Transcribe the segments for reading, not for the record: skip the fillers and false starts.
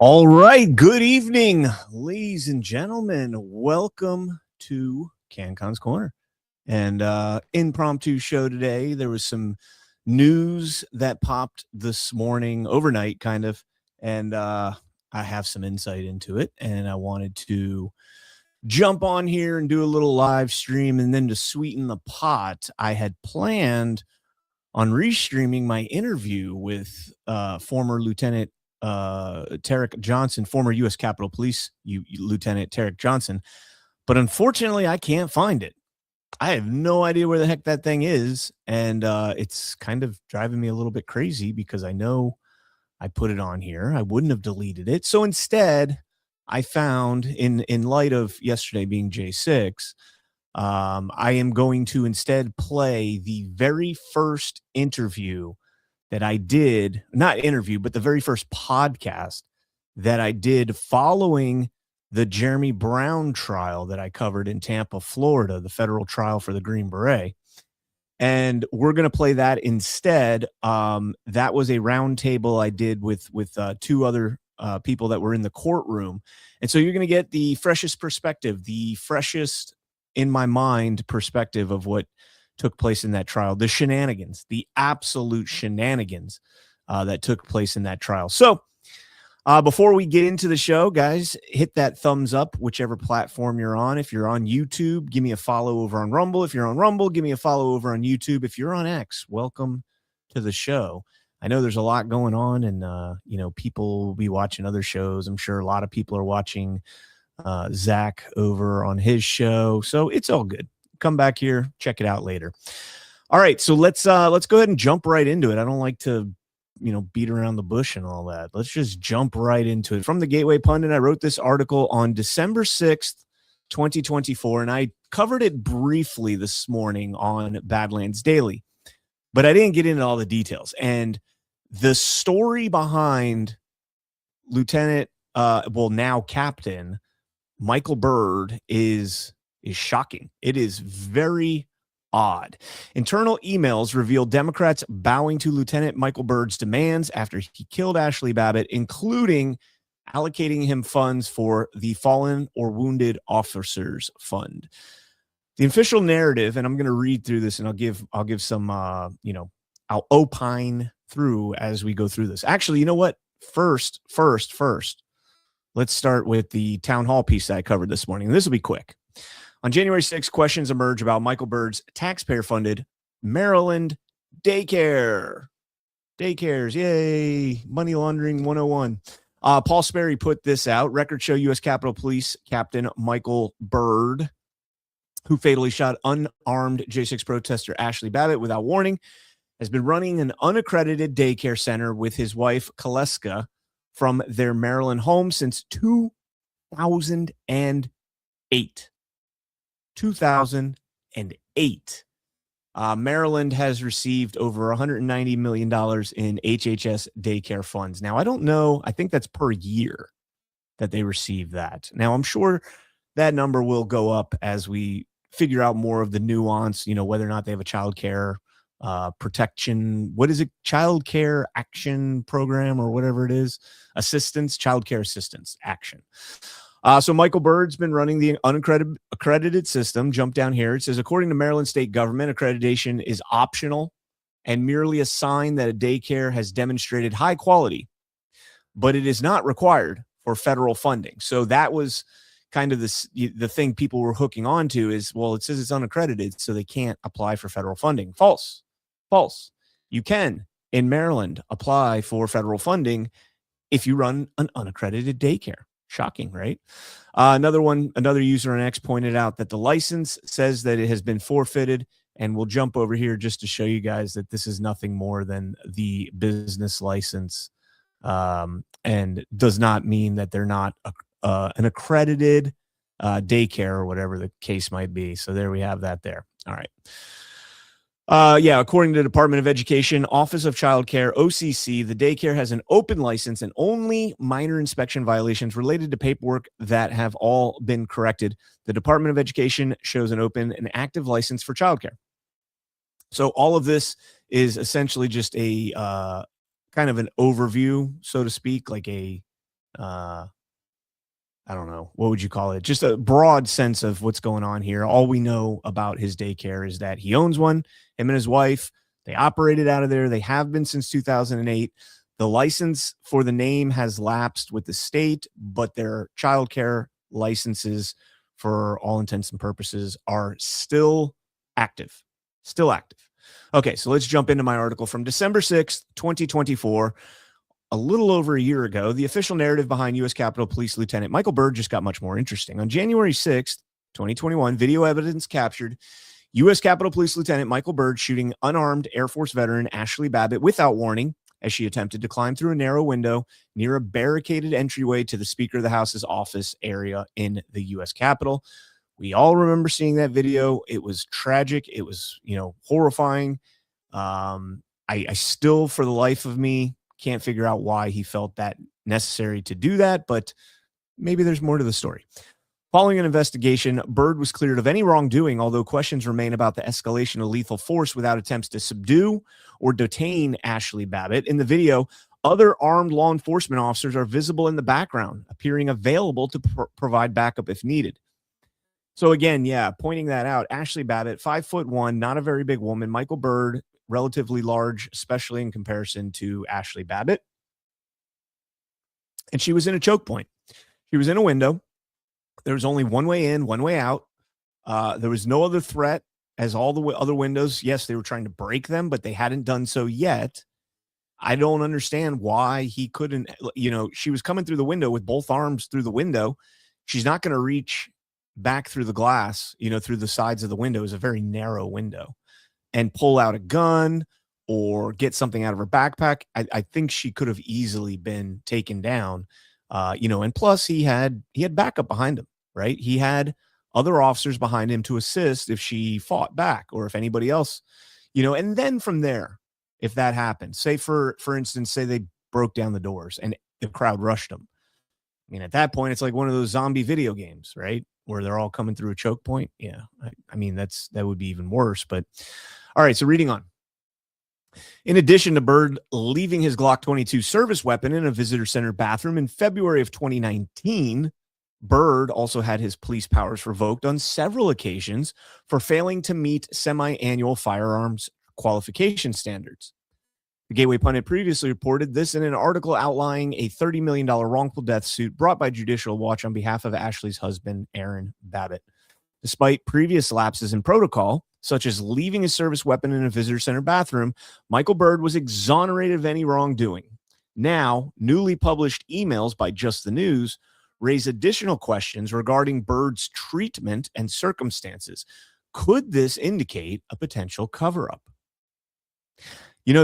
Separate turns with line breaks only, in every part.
All right. Good evening, ladies and gentlemen. Welcome to CannCon's Corner. And impromptu show today. There was some news that popped this morning, overnight, kind of. And I have some insight into it. And I wanted to jump on here and do a little live stream. And then to sweeten the pot, I had planned on restreaming my interview with former Lieutenant Tarik Johnson, former U.S. Capitol Police Lieutenant Tarik Johnson. But unfortunately, I can't find it. I have no idea where the heck that thing is. And it's kind of driving me a little bit crazy because I know I put it on here. I wouldn't have deleted it. So instead, I found in light of yesterday being J6, I am going to instead play the very first interview that I did, not interview, but the very first podcast that I did following the Jeremy Brown trial that I covered in Tampa, Florida, the federal trial for the Green Beret. And we're going to play that instead. That was a roundtable I did with two other people that were in the courtroom. And so you're going to get the freshest perspective, the freshest in my mind perspective of what took place in that trial, the shenanigans, the absolute shenanigans that took place in that trial. So before we get into the show, guys, hit that thumbs up, whichever platform you're on. If you're on YouTube, give me a follow over on Rumble. If you're on Rumble, give me a follow over on YouTube. If you're on X, welcome to the show. I know there's a lot going on, and people will be watching other shows. I'm sure a lot of people are watching Zach over on his show, so it's all good. Come back here, check it out later. All right, so let's go ahead and jump right into it. I don't like to beat around the bush and all that. Let's just jump right into it. From the Gateway Pundit, I wrote this article on December 6th, 2024, and I covered it briefly this morning on Badlands Daily, but I didn't get into all the details. And the story behind Lieutenant, now Captain Michael Byrd is shocking. It is very odd. Internal emails reveal Democrats bowing to Lieutenant Michael Byrd's demands after he killed Ashley Babbitt, including allocating him funds for the Fallen or Wounded Officers Fund. The official narrative, and I'm going to read through this, and I'll give some, I'll opine through as we go through this. Actually, you know what? First, let's start with the town hall piece that I covered this morning. And this will be quick. On January 6th, questions emerge about Michael Byrd's taxpayer-funded Maryland daycare. Daycares, yay, money laundering 101. Paul Sperry put this out. Records show U.S. Capitol Police Captain Michael Byrd, who fatally shot unarmed J6 protester Ashley Babbitt without warning, has been running an unaccredited daycare center with his wife, Kaleska, from their Maryland home since 2008. 2008. Maryland has received over $190 million in HHS daycare funds. Now, I don't know. I think that's per year that they receive that. Now, I'm sure that number will go up as we figure out more of the nuance, whether or not they have a child care protection. What is it? Child care action program or whatever it is. Child care assistance action. So Michael Byrd's been running the unaccredited system. Jump down here. It says, according to Maryland state government, accreditation is optional and merely a sign that a daycare has demonstrated high quality, but it is not required for federal funding. So that was kind of the thing people were hooking on to is, well, it says it's unaccredited, so they can't apply for federal funding. False. You can, in Maryland, apply for federal funding if you run an unaccredited daycare. Shocking, right? Another user on X pointed out that the license says that it has been forfeited, and we'll jump over here just to show you guys that this is nothing more than the business license, and does not mean that they're not an accredited daycare or whatever the case might be. So there we have that there. All right. According to the Department of Education, Office of Child Care, OCC, the daycare has an open license and only minor inspection violations related to paperwork that have all been corrected. The Department of Education shows an open and active license for childcare. So all of this is essentially just a kind of an overview, so to speak, like a I don't know, what would you call it? Just a broad sense of what's going on here. All we know about his daycare is that he owns one, him and his wife. They operated out of there. They have been since 2008. The license for the name has lapsed with the state, but their childcare licenses, for all intents and purposes, are still active. Still active. Okay, so let's jump into my article from December 6th, 2024. A little over a year ago, the official narrative behind U.S. Capitol Police Lieutenant Michael Byrd just got much more interesting. On January 6th, 2021, video evidence captured U.S. Capitol Police Lieutenant Michael Byrd shooting unarmed Air Force veteran Ashley Babbitt without warning as she attempted to climb through a narrow window near a barricaded entryway to the Speaker of the House's office area in the U.S. Capitol. We all remember seeing that video. It was tragic. It was, horrifying. I still, for the life of me, can't figure out why he felt that necessary to do that, but maybe there's more to the story. Following an investigation, Byrd was cleared of any wrongdoing, although questions remain about the escalation of lethal force without attempts to subdue or detain Ashley Babbitt. In the video, other armed law enforcement officers are visible in the background, appearing available to provide backup if needed. So again, pointing that out, Ashley Babbitt, 5'1", not a very big woman. Michael Byrd, relatively large, especially in comparison to Ashley Babbitt. And she was in a choke point. She was in a window. There was only one way in, one way out. There was no other threat, as all the other windows. Yes, they were trying to break them, but they hadn't done so yet. I don't understand why he couldn't. She was coming through the window with both arms through the window. She's not going to reach back through the glass, through the sides of the window. Is a very narrow window, and pull out a gun or get something out of her backpack. I think she could have easily been taken down, and plus he had backup behind him, right? He had other officers behind him to assist if she fought back or if anybody else, and then from there, if that happened, say for instance, say they broke down the doors and the crowd rushed them. I mean, at that point, it's like one of those zombie video games, right? Where they're all coming through a choke point. Yeah. I mean, that would be even worse, but all right. So reading on. In addition to Byrd leaving his Glock 22 service weapon in a visitor center bathroom in February of 2019, Byrd also had his police powers revoked on several occasions for failing to meet semi-annual firearms qualification standards. The Gateway Pundit previously reported this in an article outlining a $30 million wrongful death suit brought by Judicial Watch on behalf of Ashley's husband, Aaron Babbitt. Despite previous lapses in protocol, such as leaving his service weapon in a visitor center bathroom, Michael Byrd was exonerated of any wrongdoing. Now, newly published emails by Just the News raise additional questions regarding Byrd's treatment and circumstances. Could this indicate a potential cover-up?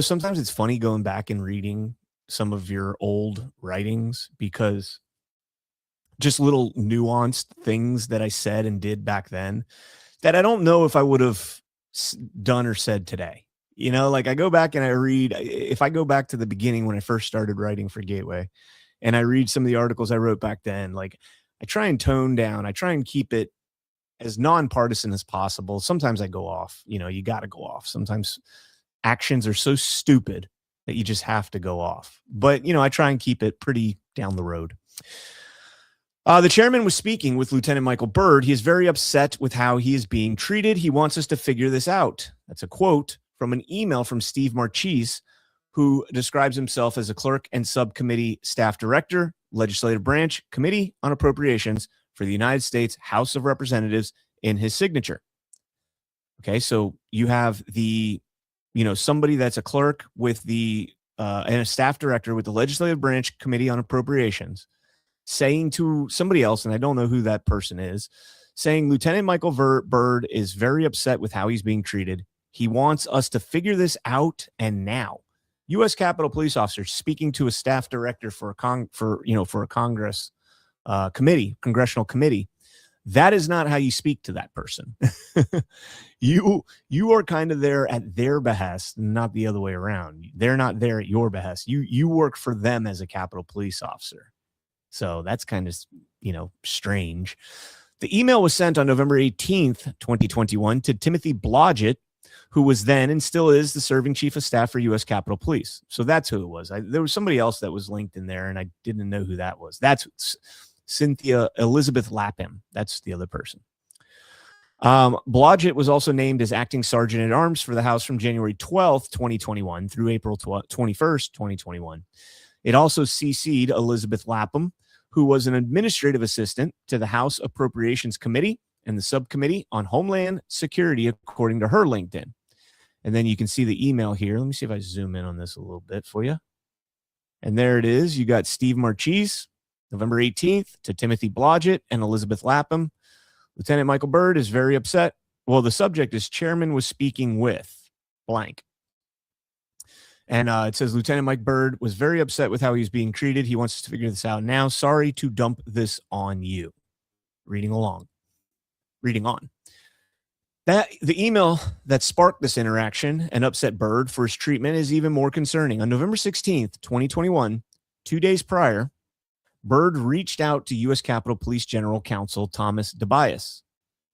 Sometimes it's funny going back and reading some of your old writings because just little nuanced things that I said and did back then that I don't know if I would have done or said today. Like I go back and I read, if I go back to the beginning when I first started writing for Gateway and I read some of the articles I wrote back then, like I try and tone down, I try and keep it as nonpartisan as possible. Sometimes I go off, you got to go off. Sometimes actions are so stupid that you just have to go off. But, I try and keep it pretty down the road. The chairman was speaking with Lieutenant Michael Byrd. He is very upset with how he is being treated. He wants us to figure this out. That's a quote from an email from Steve Marchese, who describes himself as a clerk and subcommittee staff director, Legislative Branch Committee on Appropriations for the United States House of Representatives in his signature. Okay, so you have the somebody that's a clerk with and a staff director with the Legislative Branch Committee on Appropriations saying to somebody else, and I don't know who that person is, saying Lieutenant Michael Byrd is very upset with how he's being treated. He wants us to figure this out and now. U.S. Capitol Police officer speaking to a staff director for a Congress congressional committee. That is not how you speak to that person. You are kind of there at their behest, not the other way around. They're not there at your behest. You work for them as a Capitol Police officer. So that's kind of, strange. The email was sent on November 18th, 2021 to Timothy Blodgett, who was then and still is the serving chief of staff for U.S. Capitol Police. So that's who it was. There was somebody else that was linked in there, and I didn't know who that was. That's Cynthia Elizabeth Lapham. That's the other person. Blodgett was also named as acting sergeant at arms for the House from January 12th, 2021 through April 21st, 2021. It also CC'd Elizabeth Lapham, who was an administrative assistant to the House Appropriations Committee and the Subcommittee on Homeland Security, according to her LinkedIn. And then you can see the email here. Let me see if I zoom in on this a little bit for you. And there it is. You got Steve Marchese, November 18th, to Timothy Blodgett and Elizabeth Lapham. Lieutenant Michael Byrd is very upset. Well, the subject is chairman was speaking with blank. And it says Lieutenant Mike Byrd was very upset with how he was being treated. He wants us to figure this out now. Sorry to dump this on you. Reading on. The email that sparked this interaction and upset Byrd for his treatment is even more concerning. On November 16th, 2021, 2 days prior, Byrd reached out to U.S. Capitol Police General Counsel Thomas DeBias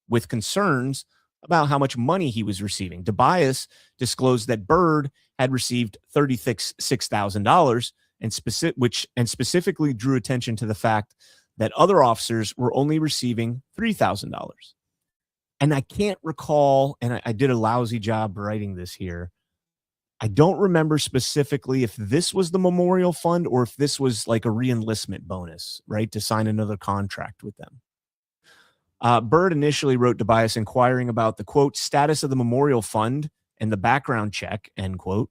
with concerns about how much money he was receiving. DeBias disclosed that Byrd had received $36,000 and specifically drew attention to the fact that other officers were only receiving $3,000. And I can't recall, and I did a lousy job writing this here. I don't remember specifically if this was the memorial fund or if this was like a re-enlistment bonus, right, to sign another contract with them. Byrd initially wrote DeBias inquiring about the, quote, status of the memorial fund and the background check, end quote.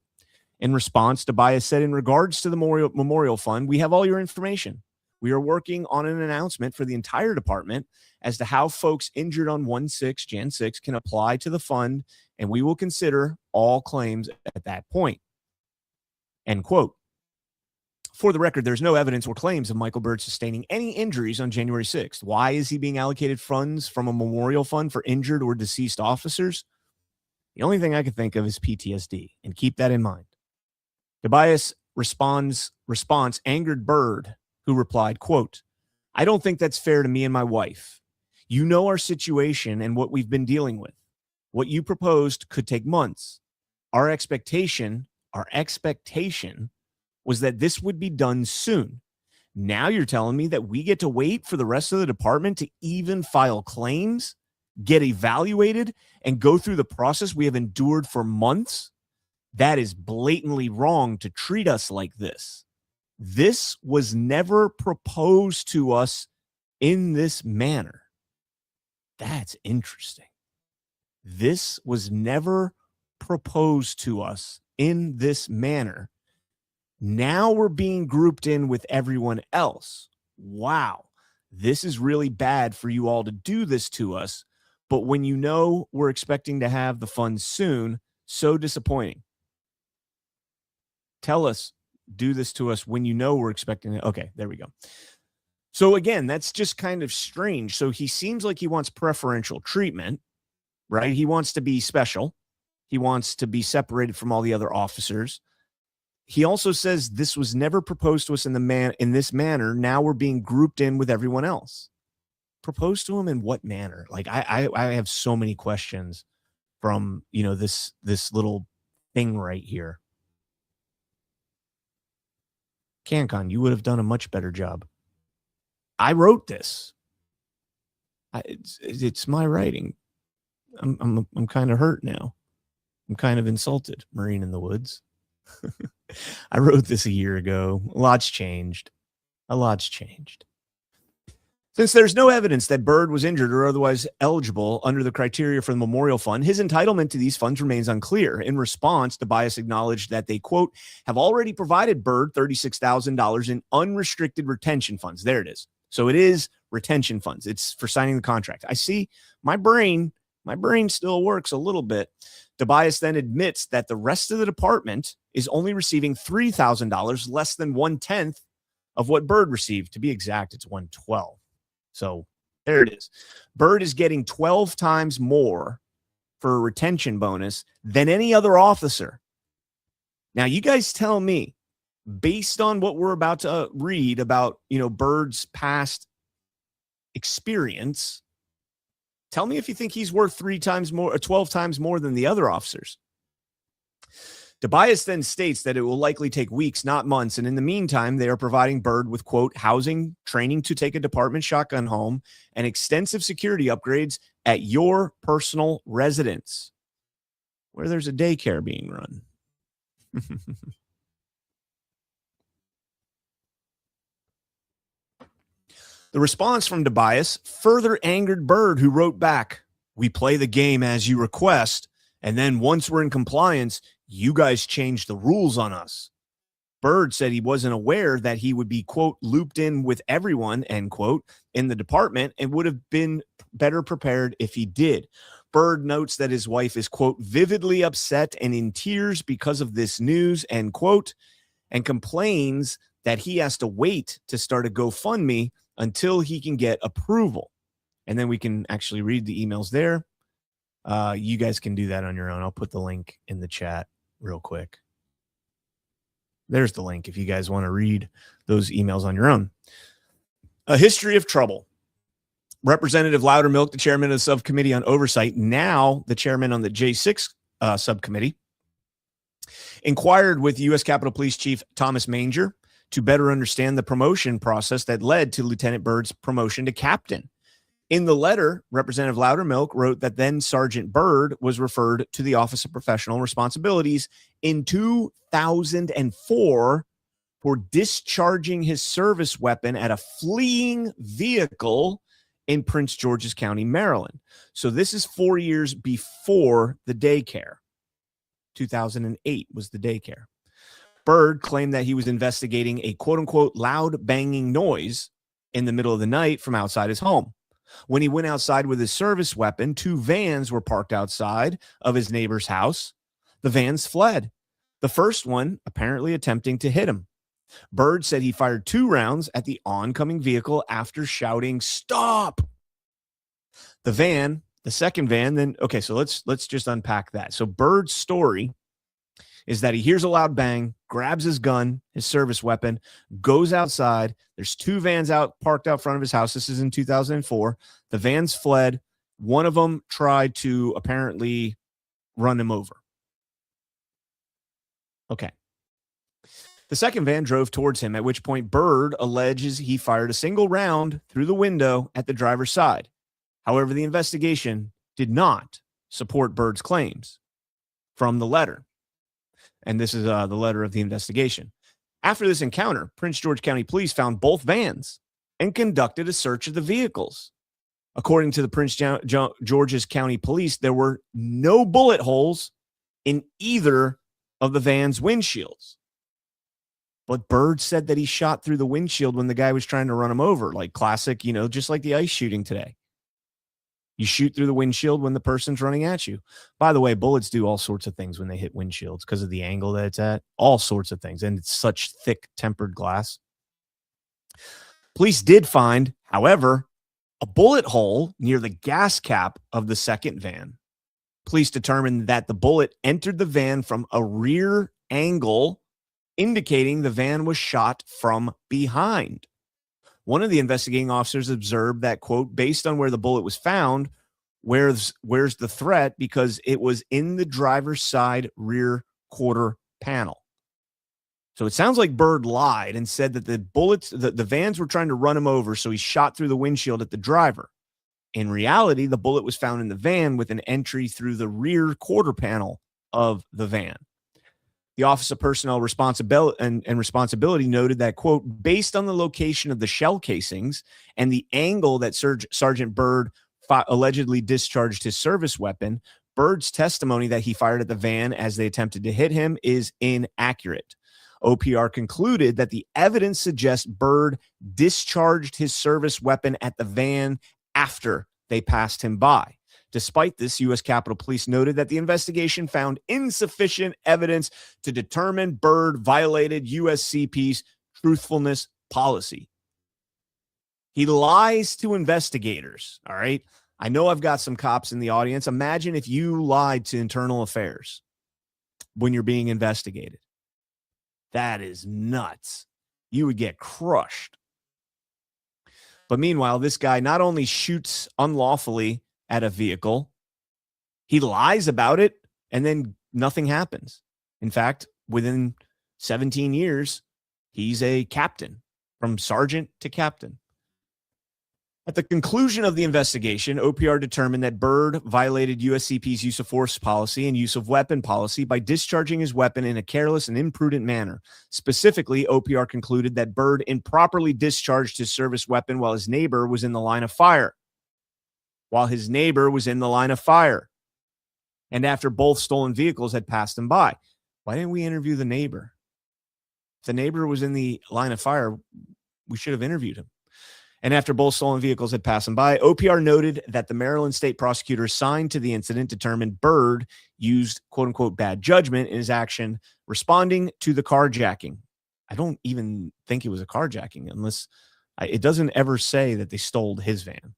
In response, DeBias said, in regards to the memorial fund, we have all your information. We are working on an announcement for the entire department as to how folks injured on Jan 6 can apply to the fund, and we will consider all claims at that point. End quote. For the record, there's no evidence or claims of Michael Byrd sustaining any injuries on January 6th. Why is he being allocated funds from a memorial fund for injured or deceased officers? The only thing I can think of is PTSD, and keep that in mind. DeBias' response angered Byrd, who replied, quote, I don't think that's fair to me and my wife. You know our situation and what we've been dealing with. What you proposed could take months. Our expectation was that this would be done soon. Now you're telling me that we get to wait for the rest of the department to even file claims, get evaluated, and go through the process we have endured for months? That is blatantly wrong to treat us like this. This was never proposed to us in this manner. That's interesting. This was never proposed to us in this manner. Now we're being grouped in with everyone else. Wow. This is really bad for you all to do this to us. But when you know we're expecting to have the funds soon, so disappointing. Tell us, do this to us when you know we're expecting it. Okay, there we go. So again, that's just kind of strange. So he seems like he wants preferential treatment, right? He wants to be special. He wants to be separated from all the other officers. He also says this was never proposed to us in this manner. Now we're being grouped in with everyone else. Proposed to him in what manner? Like I have so many questions from, you know, this little thing right here. CannCon, you would have done a much better job. I wrote this. It's my writing. I'm kind of hurt now. I'm kind of insulted. Marine in the Woods. I wrote this a year ago. A lot's changed. Since there's no evidence that Byrd was injured or otherwise eligible under the criteria for the Memorial Fund, his entitlement to these funds remains unclear. In response, DeBias acknowledged that they, quote, have already provided Byrd $36,000 in unrestricted retention funds. There it is. So it is retention funds. It's for signing the contract. I see my brain still works a little bit. DeBias then admits that the rest of the department is only receiving $3,000, less than 1/10 of what Byrd received. To be exact, it's 1/12. So there it is. Byrd is getting 12 times more for a retention bonus than any other officer. Now, you guys tell me, based on what we're about to read about, you know, Byrd's past experience, Tell me if you think he's worth 3 times more or 12 times more than the other officers. Tobias then states that it will likely take weeks, not months. And in the meantime, they are providing Byrd with, quote, housing, training to take a department shotgun home, and extensive security upgrades at your personal residence, where there's a daycare being run. The response from Tobias further angered Byrd, who wrote back, "We play the game as you request, and then once we're in compliance, you guys change the rules on us." Byrd said he wasn't aware that he would be, quote, looped in with everyone, end quote, in the department, and would have been better prepared if he did. Byrd notes that his wife is, quote, vividly upset and in tears because of this news, end quote, and complains that he has to wait to start a GoFundMe until he can get approval. And then we can actually read the emails there. You guys can do that on your own. I'll put the link in the chat real quick. There's the link if you guys want to read those emails on your own. A history of trouble. Representative Loudermilk, the chairman of the subcommittee on oversight, now the chairman on the J6 subcommittee, inquired with U.S. Capitol Police Chief Thomas Manger to better understand the promotion process that led to Lieutenant Byrd's promotion to captain. In the letter, Representative Loudermilk wrote that then Sergeant Byrd was referred to the Office of Professional Responsibilities in 2004 for discharging his service weapon at a fleeing vehicle in Prince George's County, Maryland. So this is 4 years before the daycare. 2008 was the daycare. Byrd claimed that he was investigating a quote-unquote loud banging noise in the middle of the night from outside his home. When he went outside with his service weapon, 2 vans were parked outside of his neighbor's house. The vans fled, the first one apparently attempting to hit him. Byrd said he fired 2 rounds at the oncoming vehicle after shouting, "Stop!" The second van, then, okay, so let's just unpack that. So Byrd's story is that he hears a loud bang, grabs his gun, his service weapon, goes outside. There's 2 vans parked out front of his house. This is in 2004. The vans fled. One of them tried to apparently run him over. Okay. The second van drove towards him, at which point Byrd alleges he fired a single round through the window at the driver's side. However, the investigation did not support Byrd's claims from the letter. And this is the letter of the investigation. After this encounter, Prince George County Police found both vans and conducted a search of the vehicles. According to the Prince George's County Police, there were no bullet holes in either of the van's windshields. But Byrd said that he shot through the windshield when the guy was trying to run him over, like classic, just like the ICE shooting today. You shoot through the windshield when the person's running at you. By the way, bullets do all sorts of things when they hit windshields because of the angle that it's at. All sorts of things. And it's such thick tempered glass. Police did find, however, a bullet hole near the gas cap of the second van. Police determined that the bullet entered the van from a rear angle, indicating the van was shot from behind. One of the investigating officers observed that, quote, based on where the bullet was found, where's the threat? Because it was in the driver's side rear quarter panel. So it sounds like Byrd lied and said that the vans were trying to run him over, so he shot through the windshield at the driver. In reality, the bullet was found in the van with an entry through the rear quarter panel of the van. The Office of Personnel Responsibility noted that, quote, based on the location of the shell casings and the angle that Sergeant Byrd allegedly discharged his service weapon, Byrd's testimony that he fired at the van as they attempted to hit him is inaccurate. OPR concluded that the evidence suggests Byrd discharged his service weapon at the van after they passed him by. Despite this, U.S. Capitol Police noted that the investigation found insufficient evidence to determine Byrd violated USCP's truthfulness policy. He lies to investigators, all right? I know I've got some cops in the audience. Imagine if you lied to internal affairs when you're being investigated. That is nuts. You would get crushed. But meanwhile, this guy not only shoots unlawfully at a vehicle. He lies about it, and then nothing happens. In fact, within 17 years, he's a captain, from sergeant to captain. At the conclusion of the investigation, OPR determined that Byrd violated USCP's use of force policy and use of weapon policy by discharging his weapon in a careless and imprudent manner. Specifically, OPR concluded that Byrd improperly discharged his service weapon while his neighbor was in the line of fire. And after both stolen vehicles had passed him by. Why didn't we interview the neighbor? If the neighbor was in the line of fire, we should have interviewed him. And after both stolen vehicles had passed him by, OPR noted that the Maryland state prosecutor assigned to the incident determined Byrd used, quote-unquote, bad judgment in his action responding to the carjacking. I don't even think it was a carjacking unless it doesn't ever say that they stole his van.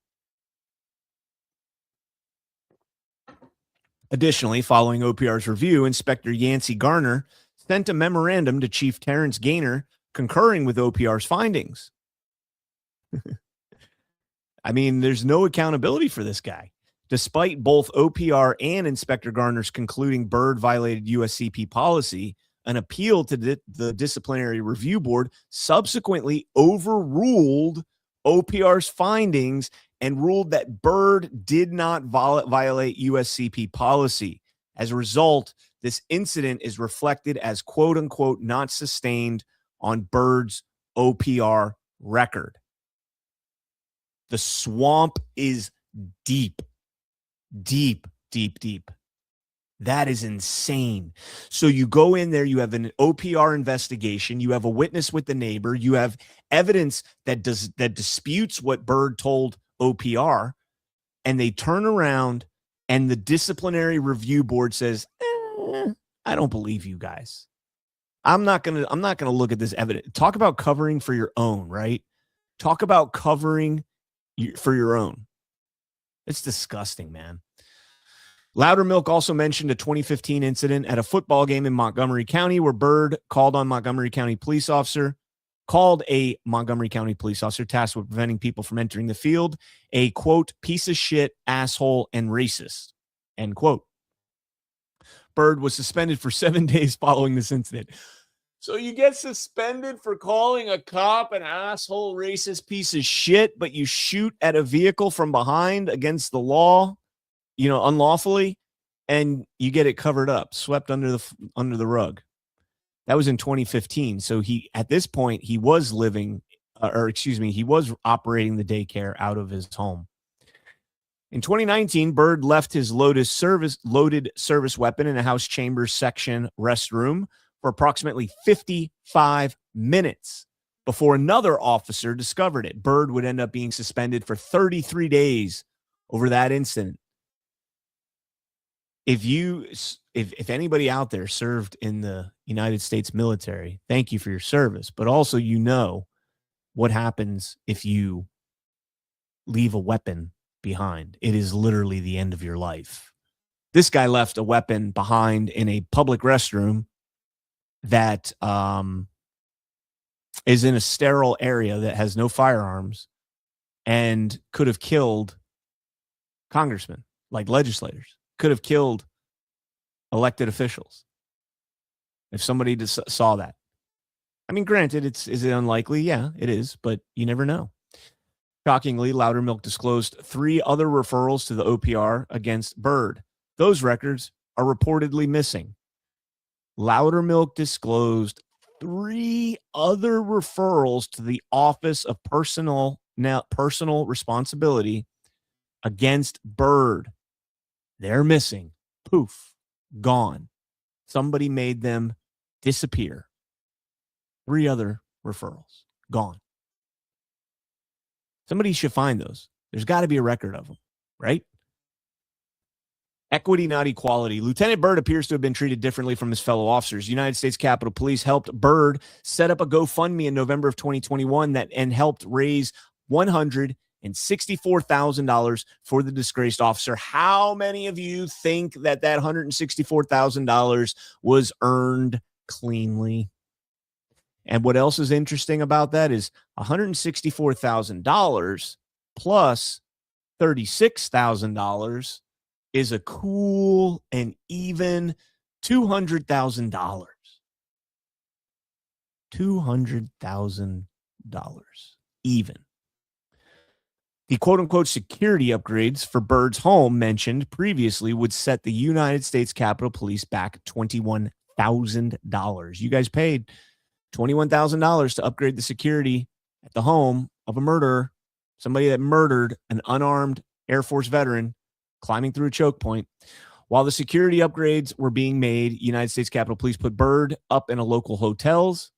Additionally, following OPR's review, Inspector Yancey Garner sent a memorandum to Chief Terrence Gaynor concurring with OPR's findings. I mean, there's no accountability for this guy. Despite both OPR and Inspector Garner's concluding Byrd violated USCP policy, an appeal to the Disciplinary Review Board subsequently overruled OPR's findings and ruled that Byrd did not violate USCP policy. As a result, this incident is reflected as quote-unquote not sustained on Byrd's OPR record. The swamp is deep, deep, deep, deep. That is insane. So you go in there, you have an OPR investigation, you have a witness with the neighbor, you have evidence that disputes what Byrd told OPR, and they turn around and the Disciplinary Review Board says, I don't believe you guys. I'm not gonna look at this evidence. Talk about covering for your own, right? Talk about covering for your own. It's disgusting, man. Loudermilk also mentioned a 2015 incident at a football game in Montgomery County where Byrd called a Montgomery County police officer tasked with preventing people from entering the field a, quote, piece of shit, asshole, and racist, end quote. Byrd was suspended for 7 days following this incident. So you get suspended for calling a cop an asshole, racist piece of shit, but you shoot at a vehicle from behind against the law, unlawfully, and you get it covered up, swept under the rug. That was in 2015. So at this point, he was he was operating the daycare out of his home. In 2019, Byrd left his loaded service weapon in a House Chambers section restroom for approximately 55 minutes before another officer discovered it. Byrd would end up being suspended for 33 days over that incident. If anybody out there served in the United States military, thank you for your service. But also, what happens if you leave a weapon behind. It is literally the end of your life. This guy left a weapon behind in a public restroom that is in a sterile area that has no firearms and could have killed congressmen, like legislators, could have killed elected officials if somebody saw that. I mean, granted, is it unlikely? Yeah, it is, but you never know. Shockingly, Loudermilk disclosed 3 other referrals to the OPR against Byrd. Those records are reportedly missing. Loudermilk disclosed 3 other referrals to the Office of Personal Responsibility against Byrd. They're missing. Poof. Gone. Somebody made them disappear. 3 other referrals. Gone. Somebody should find those. There's got to be a record of them, right? Equity, not equality. Lieutenant Byrd appears to have been treated differently from his fellow officers. United States Capitol Police helped Byrd set up a GoFundMe in November of 2021 and helped raise $164,000 for the disgraced officer. How many of you think that $164,000 was earned cleanly? And what else is interesting about that is $164,000 plus $36,000 is a cool and even $200,000. $200,000 even. The quote-unquote security upgrades for Byrd's home mentioned previously would set the United States Capitol Police back $21,000. You guys paid $21,000 to upgrade the security at the home of a murderer, somebody that murdered an unarmed Air Force veteran climbing through a choke point. While the security upgrades were being made, United States Capitol Police put Byrd up in local hotels,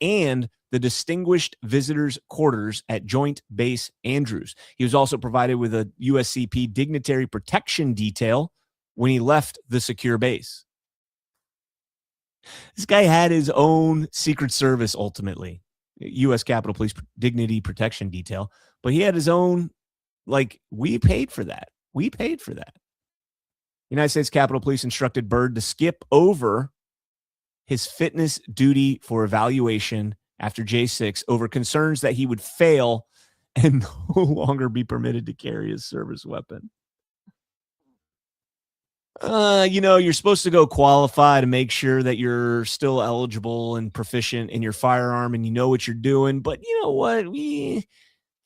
and the Distinguished Visitors Quarters at Joint Base Andrews. He was also provided with a USCP dignitary protection detail when he left the secure base. This guy had his own Secret Service, ultimately, U.S. Capitol Police Dignity Protection Detail, but he had his own, we paid for that. We paid for that. United States Capitol Police instructed Byrd to skip over his fitness duty for evaluation after J6 over concerns that he would fail and no longer be permitted to carry his service weapon. You're supposed to go qualify to make sure that you're still eligible and proficient in your firearm and you know what you're doing. But you know what?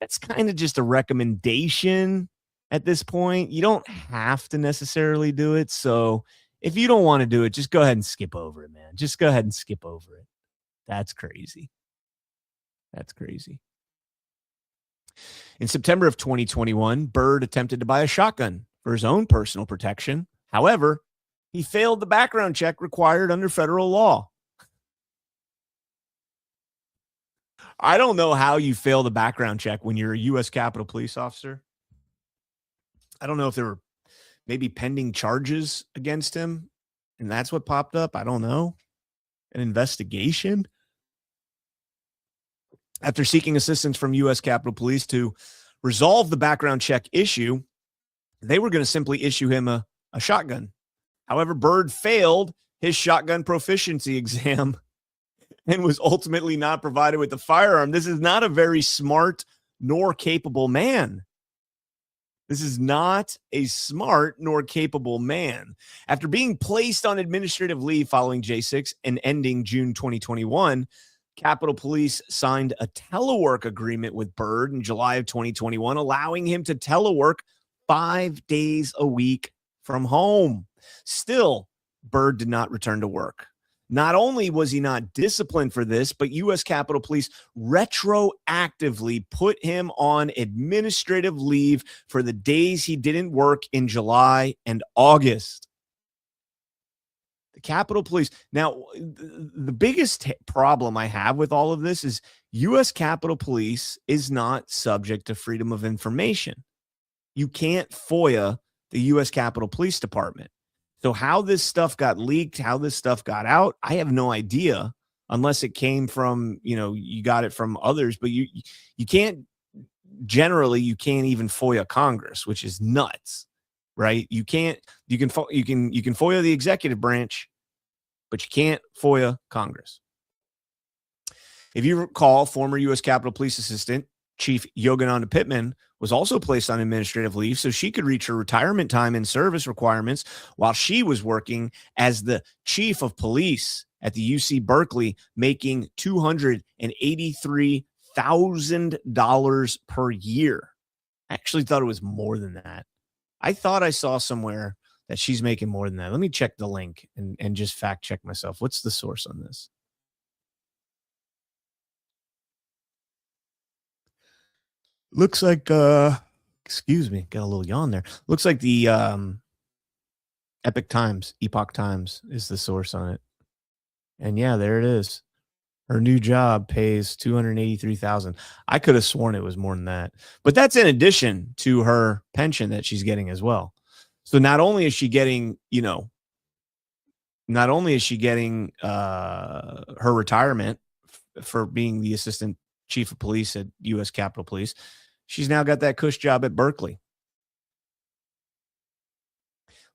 That's kind of just a recommendation at this point. You don't have to necessarily do it. So if you don't want to do it, just go ahead and skip over it, man. Just go ahead and skip over it. That's crazy. That's crazy. In September of 2021, Byrd attempted to buy a shotgun for his own personal protection. However, he failed the background check required under federal law. I don't know how you fail the background check when you're a U.S. Capitol Police officer. I don't know if there were maybe pending charges against him, and that's what popped up. I don't know. An investigation? After seeking assistance from U.S. Capitol Police to resolve the background check issue, they were going to simply issue him a shotgun. However, Byrd failed his shotgun proficiency exam and was ultimately not provided with the firearm. This is not a very smart nor capable man. This is not a smart nor capable man. After being placed on administrative leave following J6 and ending June 2021, Capitol Police signed a telework agreement with Byrd in July of 2021, allowing him to telework 5 days a week from home. Still, Byrd did not return to work. Not only was he not disciplined for this, but U.S. Capitol Police retroactively put him on administrative leave for the days he didn't work in July and August. The Capitol Police. Now, the biggest problem I have with all of this is U.S. Capitol Police is not subject to freedom of information. You can't FOIA the U.S. Capitol Police Department. So how this stuff got leaked, how this stuff got out, I have no idea, unless it came from, you got it from others. But you can't, generally, you can't even FOIA Congress, which is nuts, right? You can FOIA the executive branch, but you can't FOIA Congress. If you recall, former U.S. Capitol Police Assistant Chief Yogananda Pittman was also placed on administrative leave so she could reach her retirement time and service requirements while she was working as the chief of police at the UC Berkeley, making $283,000 per year. I actually thought it was more than that. I thought I saw somewhere that she's making more than that. Let me check the link and just fact check myself. What's the source on this? Looks like, excuse me, got a little yawn there. Looks like the Epoch Times is the source on it. And yeah, there it is. Her new job pays $283,000. I could have sworn it was more than that. But that's in addition to her pension that she's getting as well. So not only is she getting, her retirement for being the assistant chief of police at U.S. Capitol Police, she's now got that cush job at Berkeley.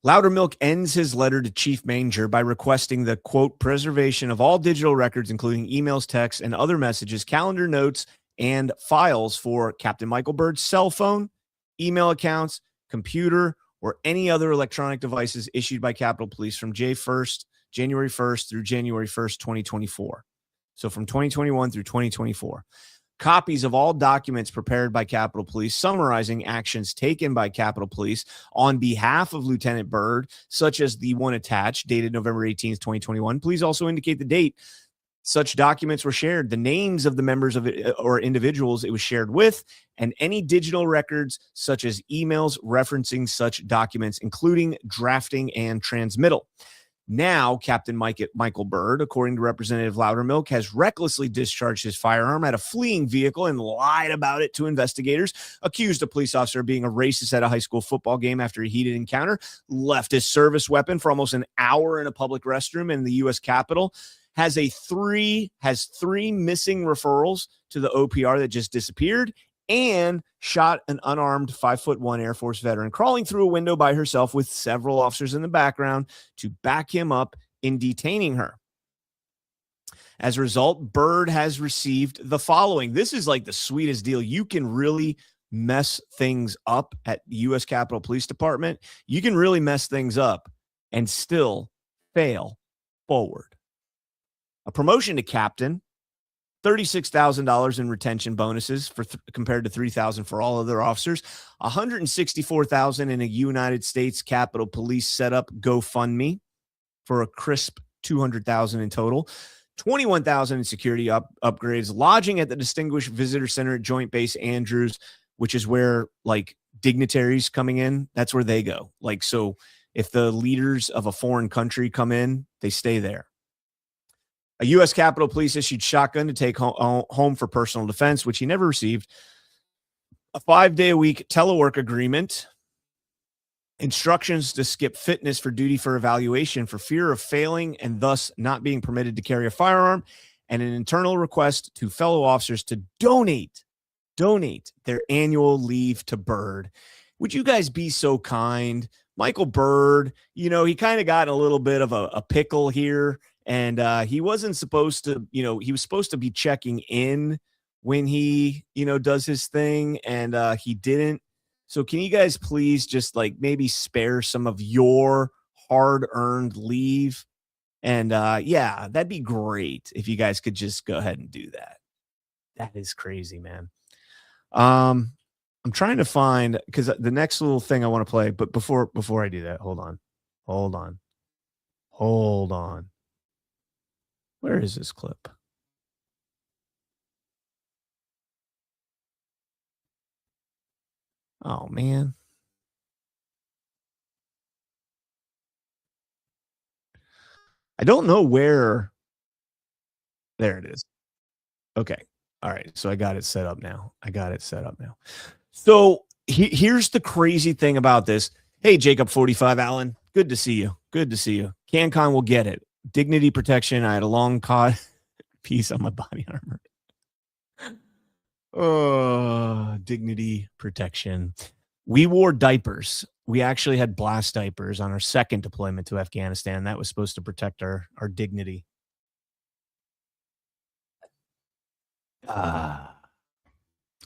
Loudermilk ends his letter to Chief Manger by requesting the, quote, preservation of all digital records, including emails, texts, and other messages, calendar notes, and files for Captain Michael Byrd's cell phone email accounts, computer, or any other electronic devices issued by Capitol Police from January 1st through January 1st, 2024. So from 2021 through 2024. Copies of all documents prepared by Capitol Police summarizing actions taken by Capitol Police on behalf of Lieutenant Byrd, such as the one attached, dated November 18th, 2021. Please also indicate the date such documents were shared, the names of the members of it or individuals it was shared with, and any digital records such as emails referencing such documents, including drafting and transmittal. Now, Captain Michael Byrd, according to Representative Loudermilk, has recklessly discharged his firearm at a fleeing vehicle and lied about it to investigators, accused a police officer of being a racist at a high school football game after a heated encounter, left his service weapon for almost an hour in a public restroom in the U.S. Capitol, has three missing referrals to the OPR that just disappeared, and shot an unarmed 5'1" Air Force veteran crawling through a window by herself with several officers in the background to back him up in detaining her. As a result, Byrd has received the following. This is like the sweetest deal. You can really mess things up at the U.S. Capitol Police Department. You can really mess things up and still fail forward. A promotion to captain, $36,000 in retention bonuses compared to $3,000 for all other officers, $164,000 in a United States Capitol Police setup GoFundMe for a crisp $200,000 in total, $21,000 in security upgrades, lodging at the Distinguished Visitor Center at Joint Base Andrews, which is where like dignitaries coming in, that's where they go. Like, so if the leaders of a foreign country come in, they stay there. A U.S. Capitol Police issued shotgun to take home for personal defense, which he never received. A 5-day-a-week telework agreement. Instructions to skip fitness for duty for evaluation for fear of failing and thus not being permitted to carry a firearm. And an internal request to fellow officers to donate their annual leave to Byrd. Would you guys be so kind? Michael Byrd, you know, he kind of got a little bit of a pickle here. And he wasn't supposed to, you know, he was supposed to be checking in when he, you know, does his thing, and he didn't. So can you guys please just like maybe spare some of your hard-earned leave? And yeah, that'd be great if you guys could just go ahead and do that. That is crazy, man. I'm trying to find, because the next little thing I want to play, but before I do that, hold on. Where is this clip? Oh, man. I don't know where. There it is. Okay. All right. So I got it set up now. So here's the crazy thing about this. Hey, Jacob 45 Allen. Good to see you. CannCon will get it. Dignity protection. I had a long cod piece on my body armor. Oh, dignity protection. We wore diapers. We actually had blast diapers on our second deployment to Afghanistan. That was supposed to protect our dignity. All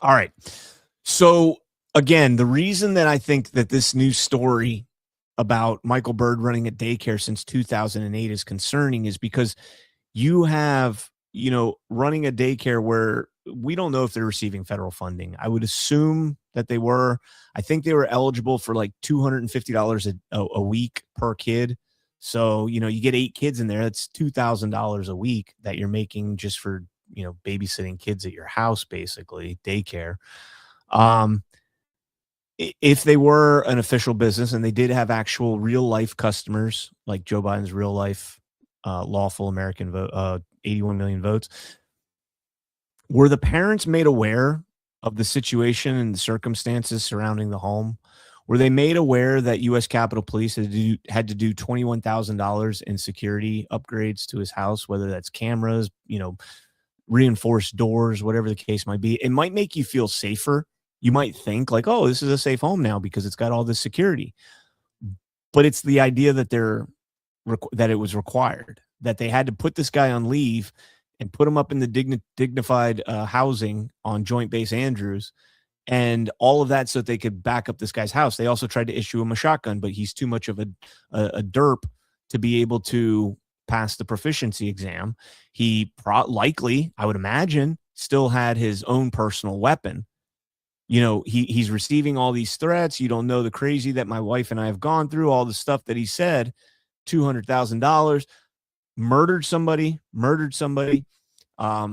right. So again, the reason that I think that this news story about Michael Byrd running a daycare since 2008 is concerning is because you have, you know, running a daycare where we don't know if they're receiving federal funding. I would assume that they were. I think they were eligible for like $250 a week per kid. So, you know, you get 8 kids in there. That's $2,000 a week that you're making just for, you know, babysitting kids at your house, basically daycare. If they were an official business and they did have actual real life customers, like Joe Biden's real life lawful American vote, 81 million votes, were the parents made aware of the situation and the circumstances surrounding the home? Were they made aware that U.S. Capitol Police had to do $21,000 in security upgrades to his house, whether that's cameras, you know, reinforced doors, whatever the case might be? It might make you feel safer. You might think like, oh, this is a safe home now because it's got all this security. But it's the idea that that it was required, that they had to put this guy on leave and put him up in the dignified housing on Joint Base Andrews And all of that so that they could back up this guy's house. They also tried to issue him a shotgun, but he's too much of a derp to be able to pass the proficiency exam. He likely, I would imagine, still had his own personal weapon. You know, he's receiving all these threats. You don't know the crazy that my wife and I have gone through, all the stuff that he said, $200,000, murdered somebody,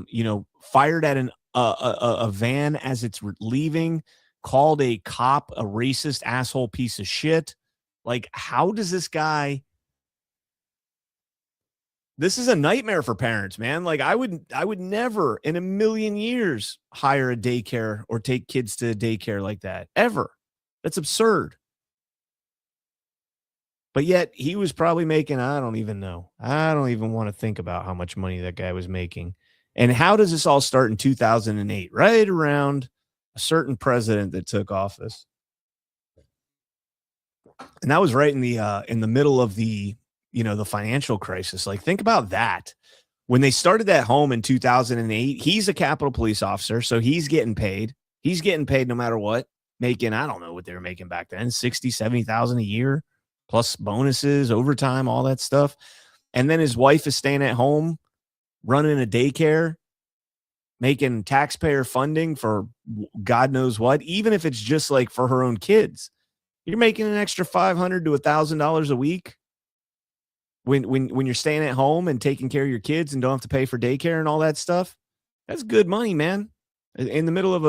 you know, fired at a van as it's leaving, called a cop a racist asshole piece of shit. Like, how does this guy? This is a nightmare for parents, man. Like, I would never in a million years hire a daycare or take kids to daycare like that, ever. That's absurd. But yet he was probably making, I don't even know. I don't even want to think about how much money that guy was making. And how does this all start in 2008, right around a certain president that took office? And that was right in the middle of the, you know, the financial crisis. Like, think about that. When they started that home in 2008, he's a Capitol Police officer, so he's getting paid. He's getting paid no matter what, making, I don't know what they were making back then, 60, 70,000 a year, plus bonuses, overtime, all that stuff. And then his wife is staying at home, running a daycare, making taxpayer funding for God knows what, even if it's just like for her own kids. You're making an extra $500 to $1,000 a week when you're staying at home and taking care of your kids and don't have to pay for daycare and all that stuff. That's good money, man. In the middle of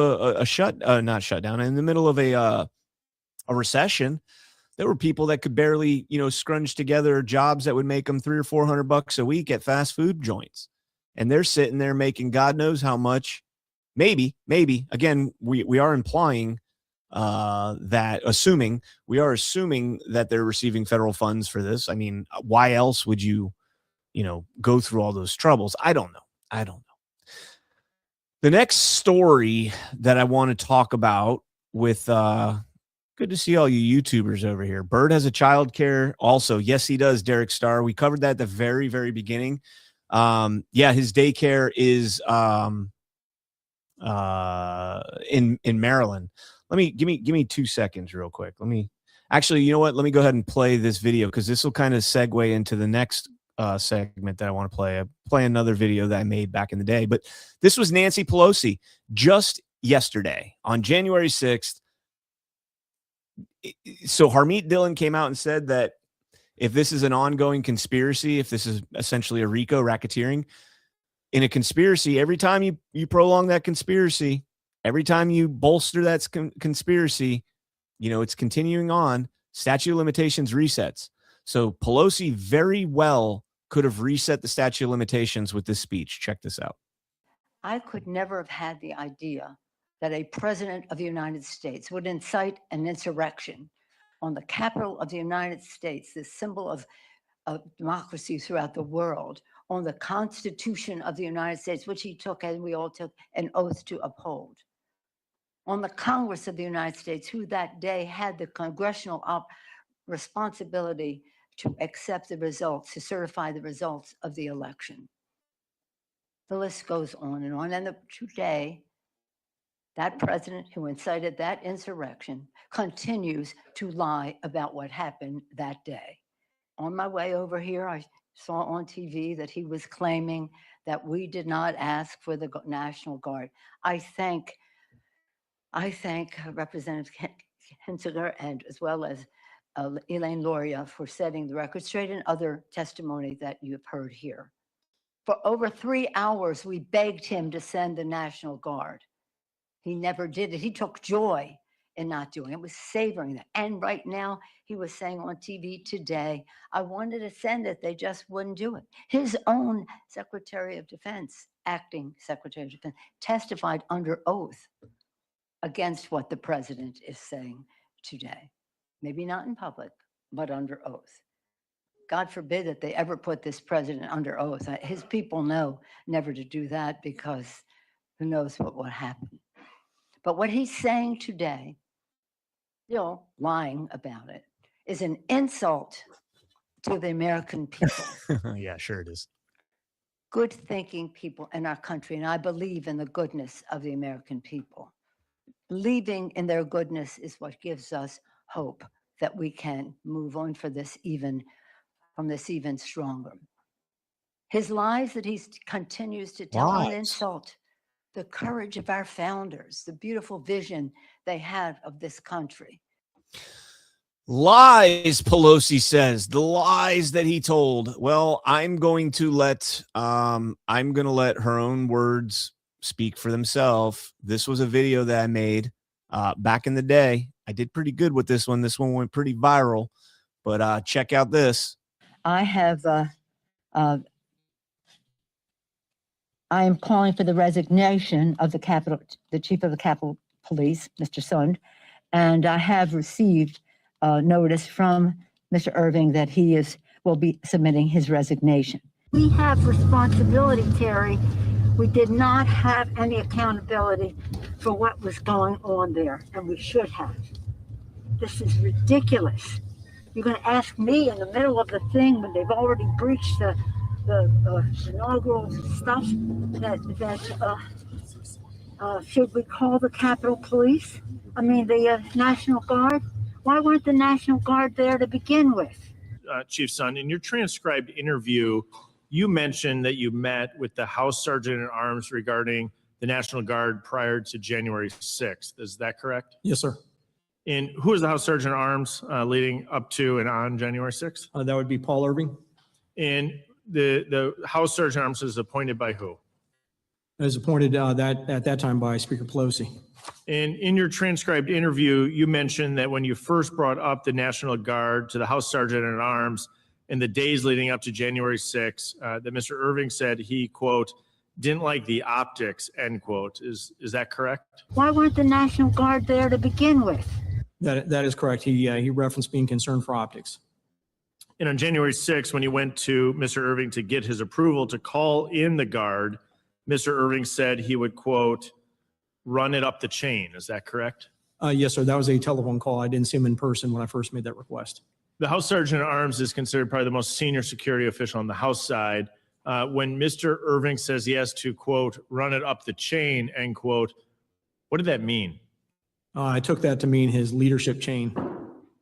not shutdown, in the middle of a recession, there were people that could barely, you know, scrunch together jobs that would make them $300 or $400 a week at fast food joints. And they're sitting there making God knows how much. Maybe. Again, we are implying assuming that they're receiving federal funds for this. I mean, why else would you go through all those troubles? I don't know. The next story that I want to talk about with, good to see all you YouTubers over here. Byrd has a child care also. Yes, he does, Derek Starr. We covered that at the very, very beginning. Yeah, his daycare is in Maryland. Give me 2 seconds real quick. Let me go ahead and play this video because this will kind of segue into the next segment that I want to play. I play another video that I made back in the day, but this was Nancy Pelosi just yesterday on January 6th. So Harmeet Dillon came out and said that if this is an ongoing conspiracy, if this is essentially a RICO racketeering, in a conspiracy, every time you prolong that conspiracy, every time you bolster that conspiracy, you know, it's continuing on, statute of limitations resets. So Pelosi very well could have reset the statute of limitations with this speech. Check this out.
I could never have had the idea that a president of the United States would incite an insurrection on the capital of the United States, the symbol of democracy throughout the world, on the Constitution of the United States, which he took, and we all took an oath to uphold, on the Congress of the United States, who that day had the congressional responsibility to accept the results, to certify the results of the election. The list goes on. And today, that president who incited that insurrection continues to lie about what happened that day. On my way over here, I saw on TV that he was claiming that we did not ask for the National Guard. I thank Representative Hensiger and as well as Elaine Loria for setting the record straight and other testimony that you've heard here. For over 3 hours, we begged him to send the National Guard. He never did it. He took joy in not doing it, was savoring that. And right now, he was saying on TV today, I wanted to send it, they just wouldn't do it. His own Secretary of Defense, acting Secretary of Defense, testified under oath against what the president is saying today. Maybe not in public, but under oath. God forbid that they ever put this president under oath. His people know never to do that because who knows what will happen. But what he's saying today, still lying about it, is an insult to the American people.
Yeah, sure it is.
Good thinking people in our country, and I believe in the goodness of the American people. Believing in their goodness is what gives us hope that we can move on from this even stronger. His lies that he continues to tell
Lies.
uninsult the courage of our founders, the beautiful vision they had of this country.
Lies, Pelosi says, the lies that he told. Well, I'm going to let her own words speak for themselves. This was a video that I made back in the day. I did pretty good with this one. This one went pretty viral, but check out this.
I am calling for the resignation of the chief of the Capitol Police, Mr. Sund, and I have received notice from Mr. Irving that he will be submitting his resignation. We have responsibility, Terry. We did not have any accountability for what was going on there, and we should have. This is ridiculous. You're going to ask me in the middle of the thing when they've already breached the inaugural stuff should we call the Capitol Police? I mean, the National Guard? Why weren't the National Guard there to begin with?
Chief Sund, in your transcribed interview, you mentioned that you met with the House Sergeant at Arms regarding the National Guard prior to January 6th. Is that correct?
Yes, sir.
And who was the House Sergeant at Arms leading up to and on January 6th?
That would be Paul Irving.
And the House Sergeant at Arms was appointed by who?
It was appointed at that time by Speaker Pelosi.
And in your transcribed interview, you mentioned that when you first brought up the National Guard to the House Sergeant at Arms in the days leading up to January 6th, that Mr. Irving said he, quote, didn't like the optics, end quote. Is that correct?
Why weren't the National Guard there to begin with?
That is correct. He referenced being concerned for optics.
And on January 6th, when he went to Mr. Irving to get his approval to call in the Guard, Mr. Irving said he would, quote, run it up the chain. Is that correct?
Yes, sir. That was a telephone call. I didn't see him in person when I first made that request.
The House Sergeant at Arms is considered probably the most senior security official on the House side. When Mr. Irving says he has to, quote, run it up the chain, end quote, what did that mean?
I took that to mean his leadership chain.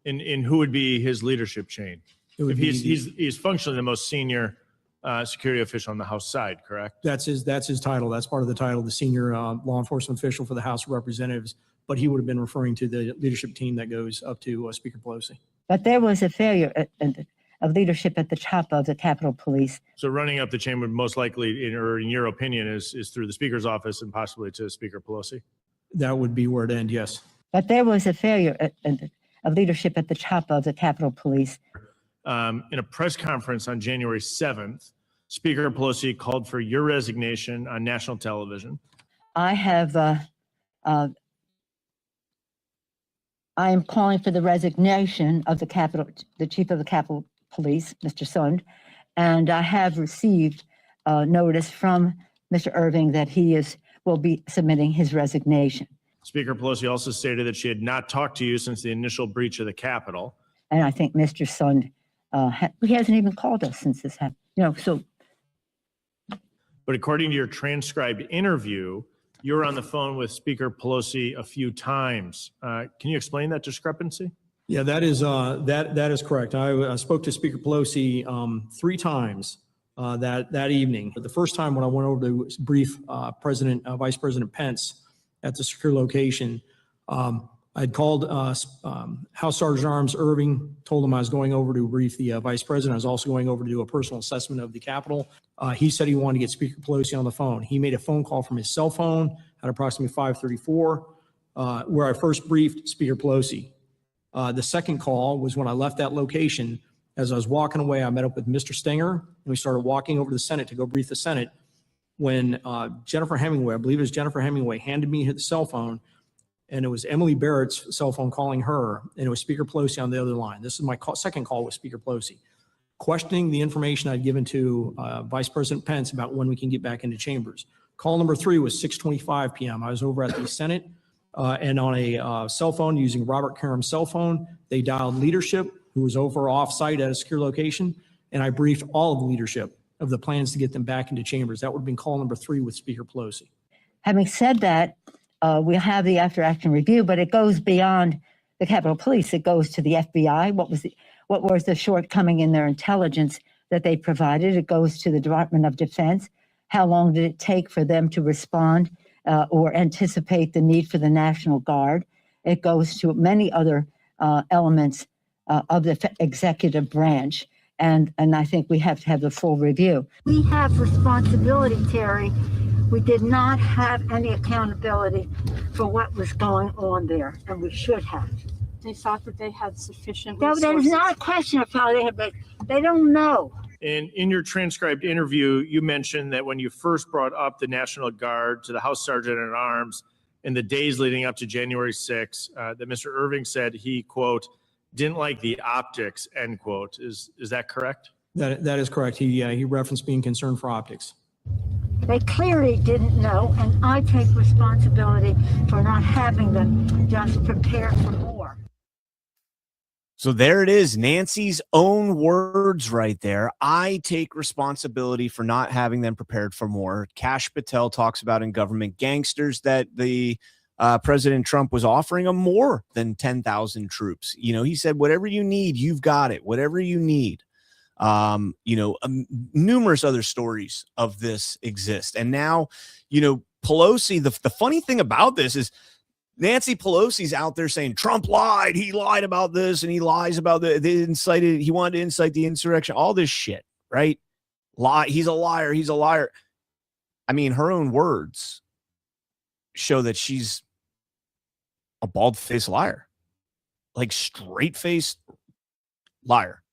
And who would be his leadership chain? If he's functionally the most senior security official on the House side, correct?
That's his title. That's part of the title, the senior law enforcement official for the House of Representatives. But he would have been referring to the leadership team that goes up to Speaker Pelosi.
But there was a failure of leadership at the top of the Capitol Police.
So running up the chain would most likely, in your opinion, is through the Speaker's office and possibly to Speaker Pelosi?
That would be where it ends, yes.
But there was a failure of leadership at the top of the Capitol Police.
In a press conference on January 7th, Speaker Pelosi called for your resignation on national television.
I am calling for the resignation of the chief of the Capitol Police, Mr. Sund, and I have received notice from Mr. Irving that he will be submitting his resignation.
Speaker Pelosi also stated that she had not talked to you since the initial breach of the Capitol.
And I think Mr. Sund, he hasn't even called us since this happened.
But according to your transcribed interview, you were on the phone with Speaker Pelosi a few times. Can you explain that discrepancy?
Yeah, that is correct. I spoke to Speaker Pelosi 3 times that evening. But the first time when I went over to brief Vice President Pence at the secure location, I'd called House Sergeant at Arms Irving, told him I was going over to brief the Vice President. I was also going over to do a personal assessment of the Capitol. He said he wanted to get Speaker Pelosi on the phone. He made a phone call from his cell phone at approximately 5:34, where I first briefed Speaker Pelosi. The second call was when I left that location. As I was walking away, I met up with Mr. Stenger, and we started walking over to the Senate to go brief the Senate. When Jennifer Hemingway, I believe it was Jennifer Hemingway, handed me the cell phone, and it was Emily Barrett's cell phone calling her, and it was Speaker Pelosi on the other line. This is my second call with Speaker Pelosi, questioning the information I'd given to Vice President Pence about when we can get back into chambers. Call number 3 was 6:25 p.m. I was over at the Senate, and on a cell phone using Robert Karam's cell phone, they dialed leadership, who was over off-site at a secure location, and I briefed all of the leadership of the plans to get them back into chambers. That would have been call number 3 with Speaker Pelosi. Having said that,
we have the after action review, but it goes beyond the Capitol Police. It goes to the FBI. What was the shortcoming in their intelligence that they provided? It goes to the Department of Defense. How long did it take for them to respond or anticipate the need for the National Guard? It goes to many other elements of the executive branch. And I think we have to have the full review.
We have responsibility, Terry. We did not have any accountability for what was going on there, and we should have.
They thought that they had sufficient
That
resources.
is not a question of how they have, but they don't know.
And in your transcribed interview, you mentioned that when you first brought up the National Guard to the House Sergeant at Arms in the days leading up to January 6th, that Mr. Irving said he, quote, didn't like the optics, end quote. Is that correct?
That is correct. He referenced being concerned for optics.
They clearly didn't know, and I take responsibility for not having them just prepare for more.
So there it is, Nancy's own words right there. I take responsibility for not having them prepared for more. Kash Patel talks about in Government Gangsters that the President Trump was offering them more than 10,000 troops. You know, he said, whatever you need, you've got it, whatever you need. Numerous other stories of this exist. And now, Pelosi, the funny thing about this is Nancy Pelosi's out there saying Trump lied. He lied about this and he lies about he wanted to incite the insurrection, all this shit, right? Lie. He's a liar. He's a liar. I mean, her own words show that she's a bald-faced liar, like straight-faced liar.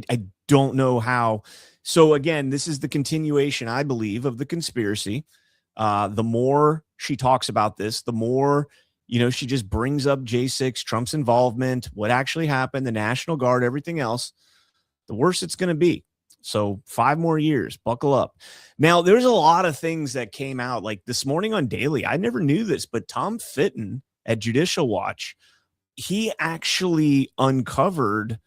I don't know how. So again, this is the continuation, I believe, of the conspiracy. The more she talks about this, the more, she just brings up J6, Trump's involvement, what actually happened, the National Guard, everything else, the worse it's going to be. So 5 more years, buckle up. Now, there's a lot of things that came out like this morning on Daily. I never knew this, but Tom Fitton at Judicial Watch, he actually uncovered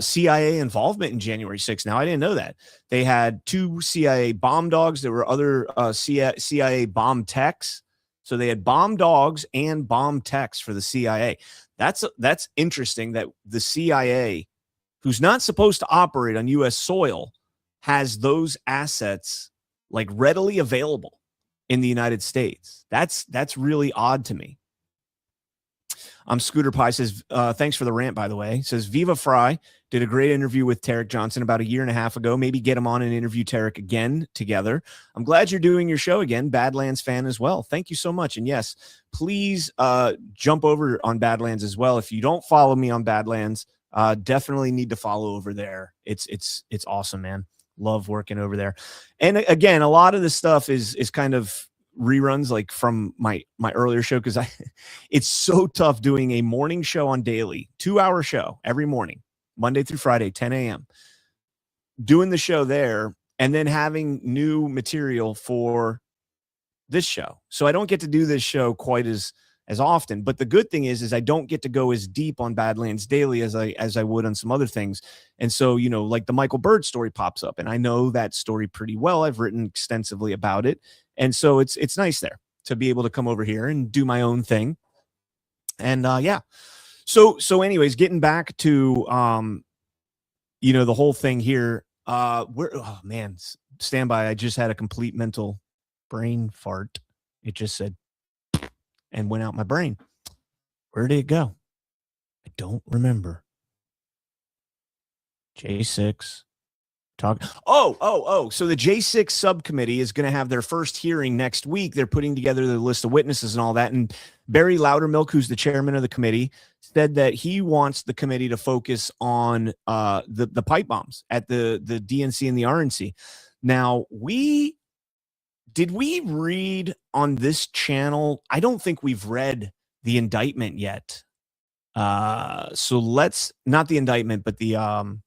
CIA involvement in January 6th. Now, I didn't know that. They had 2 CIA bomb dogs. There were other CIA bomb techs. So they had bomb dogs and bomb techs for the CIA. That's interesting that the CIA, who's not supposed to operate on U.S. soil, has those assets like readily available in the United States. That's really odd to me. Scooter Pie says, thanks for the rant, by the way. Says, Viva Fry did a great interview with Tarik Johnson about 1.5 years ago. Maybe get him on and interview Tarik again together. I'm glad you're doing your show again. Badlands fan as well. Thank you so much. And yes, please jump over on Badlands as well. If you don't follow me on Badlands, definitely need to follow over there. It's awesome, man. Love working over there. And again, a lot of this stuff is kind of reruns like from my earlier show, because it's so tough doing a morning show on Daily, 2-hour show every morning, Monday through Friday, 10 a.m. doing the show there and then having new material for this show. So I don't get to do this show quite as often, but the good thing is I don't get to go as deep on Badlands Daily as I would on some other things. And so, like the Michael Byrd story pops up and I know that story pretty well. I've written extensively about it. And so it's nice there to be able to come over here and do my own thing. And yeah. So anyways, getting back to the whole thing here. Oh man, stand by. I just had a complete mental brain fart. It just said and went out my brain. Where did it go? I don't remember. J6. So the J6 subcommittee is going to have their first hearing next week. They're putting together the list of witnesses and all that. And Barry Loudermilk, who's the chairman of the committee, said that he wants the committee to focus on the pipe bombs at the DNC and the RNC. Now, did we read on this channel? I don't think we've read the indictment yet. So let's not the indictment, but the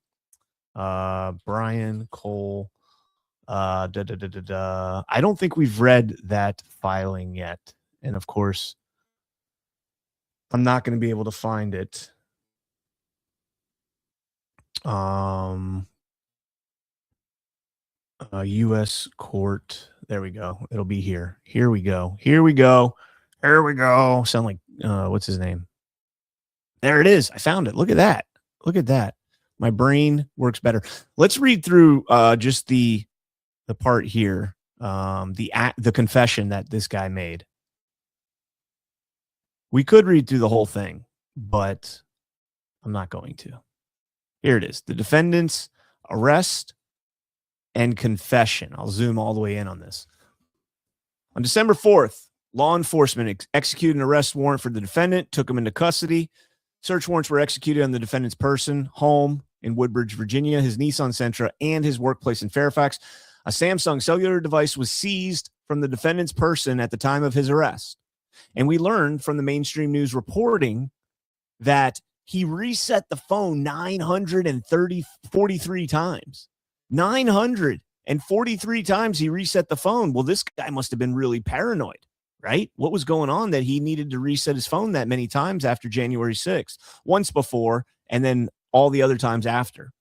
Brian Cole. I don't think we've read that filing yet. And of course, I'm not going to be able to find it. U.S. court. There we go. It'll be here. Here we go. There we go. Sound like what's his name? There it is. I found it. Look at that. Look at that. My brain works better. Let's read through just the part here. The confession that this guy made. We could read through the whole thing, but I'm not going to. Here it is. The defendant's arrest and confession. I'll zoom all the way in on this. On December 4th, law enforcement executed an arrest warrant for the defendant, took him into custody. Search warrants were executed on the defendant's person, home in Woodbridge, Virginia, his Nissan Sentra, and his workplace in Fairfax. A Samsung cellular device was seized from the defendant's person at the time of his arrest. And we learned from the mainstream news reporting that he reset the phone 943 times. 943 times he reset the phone. Well, this guy must have been really paranoid, right? What was going on that he needed to reset his phone that many times after January 6th? Once before, and then all the other times after.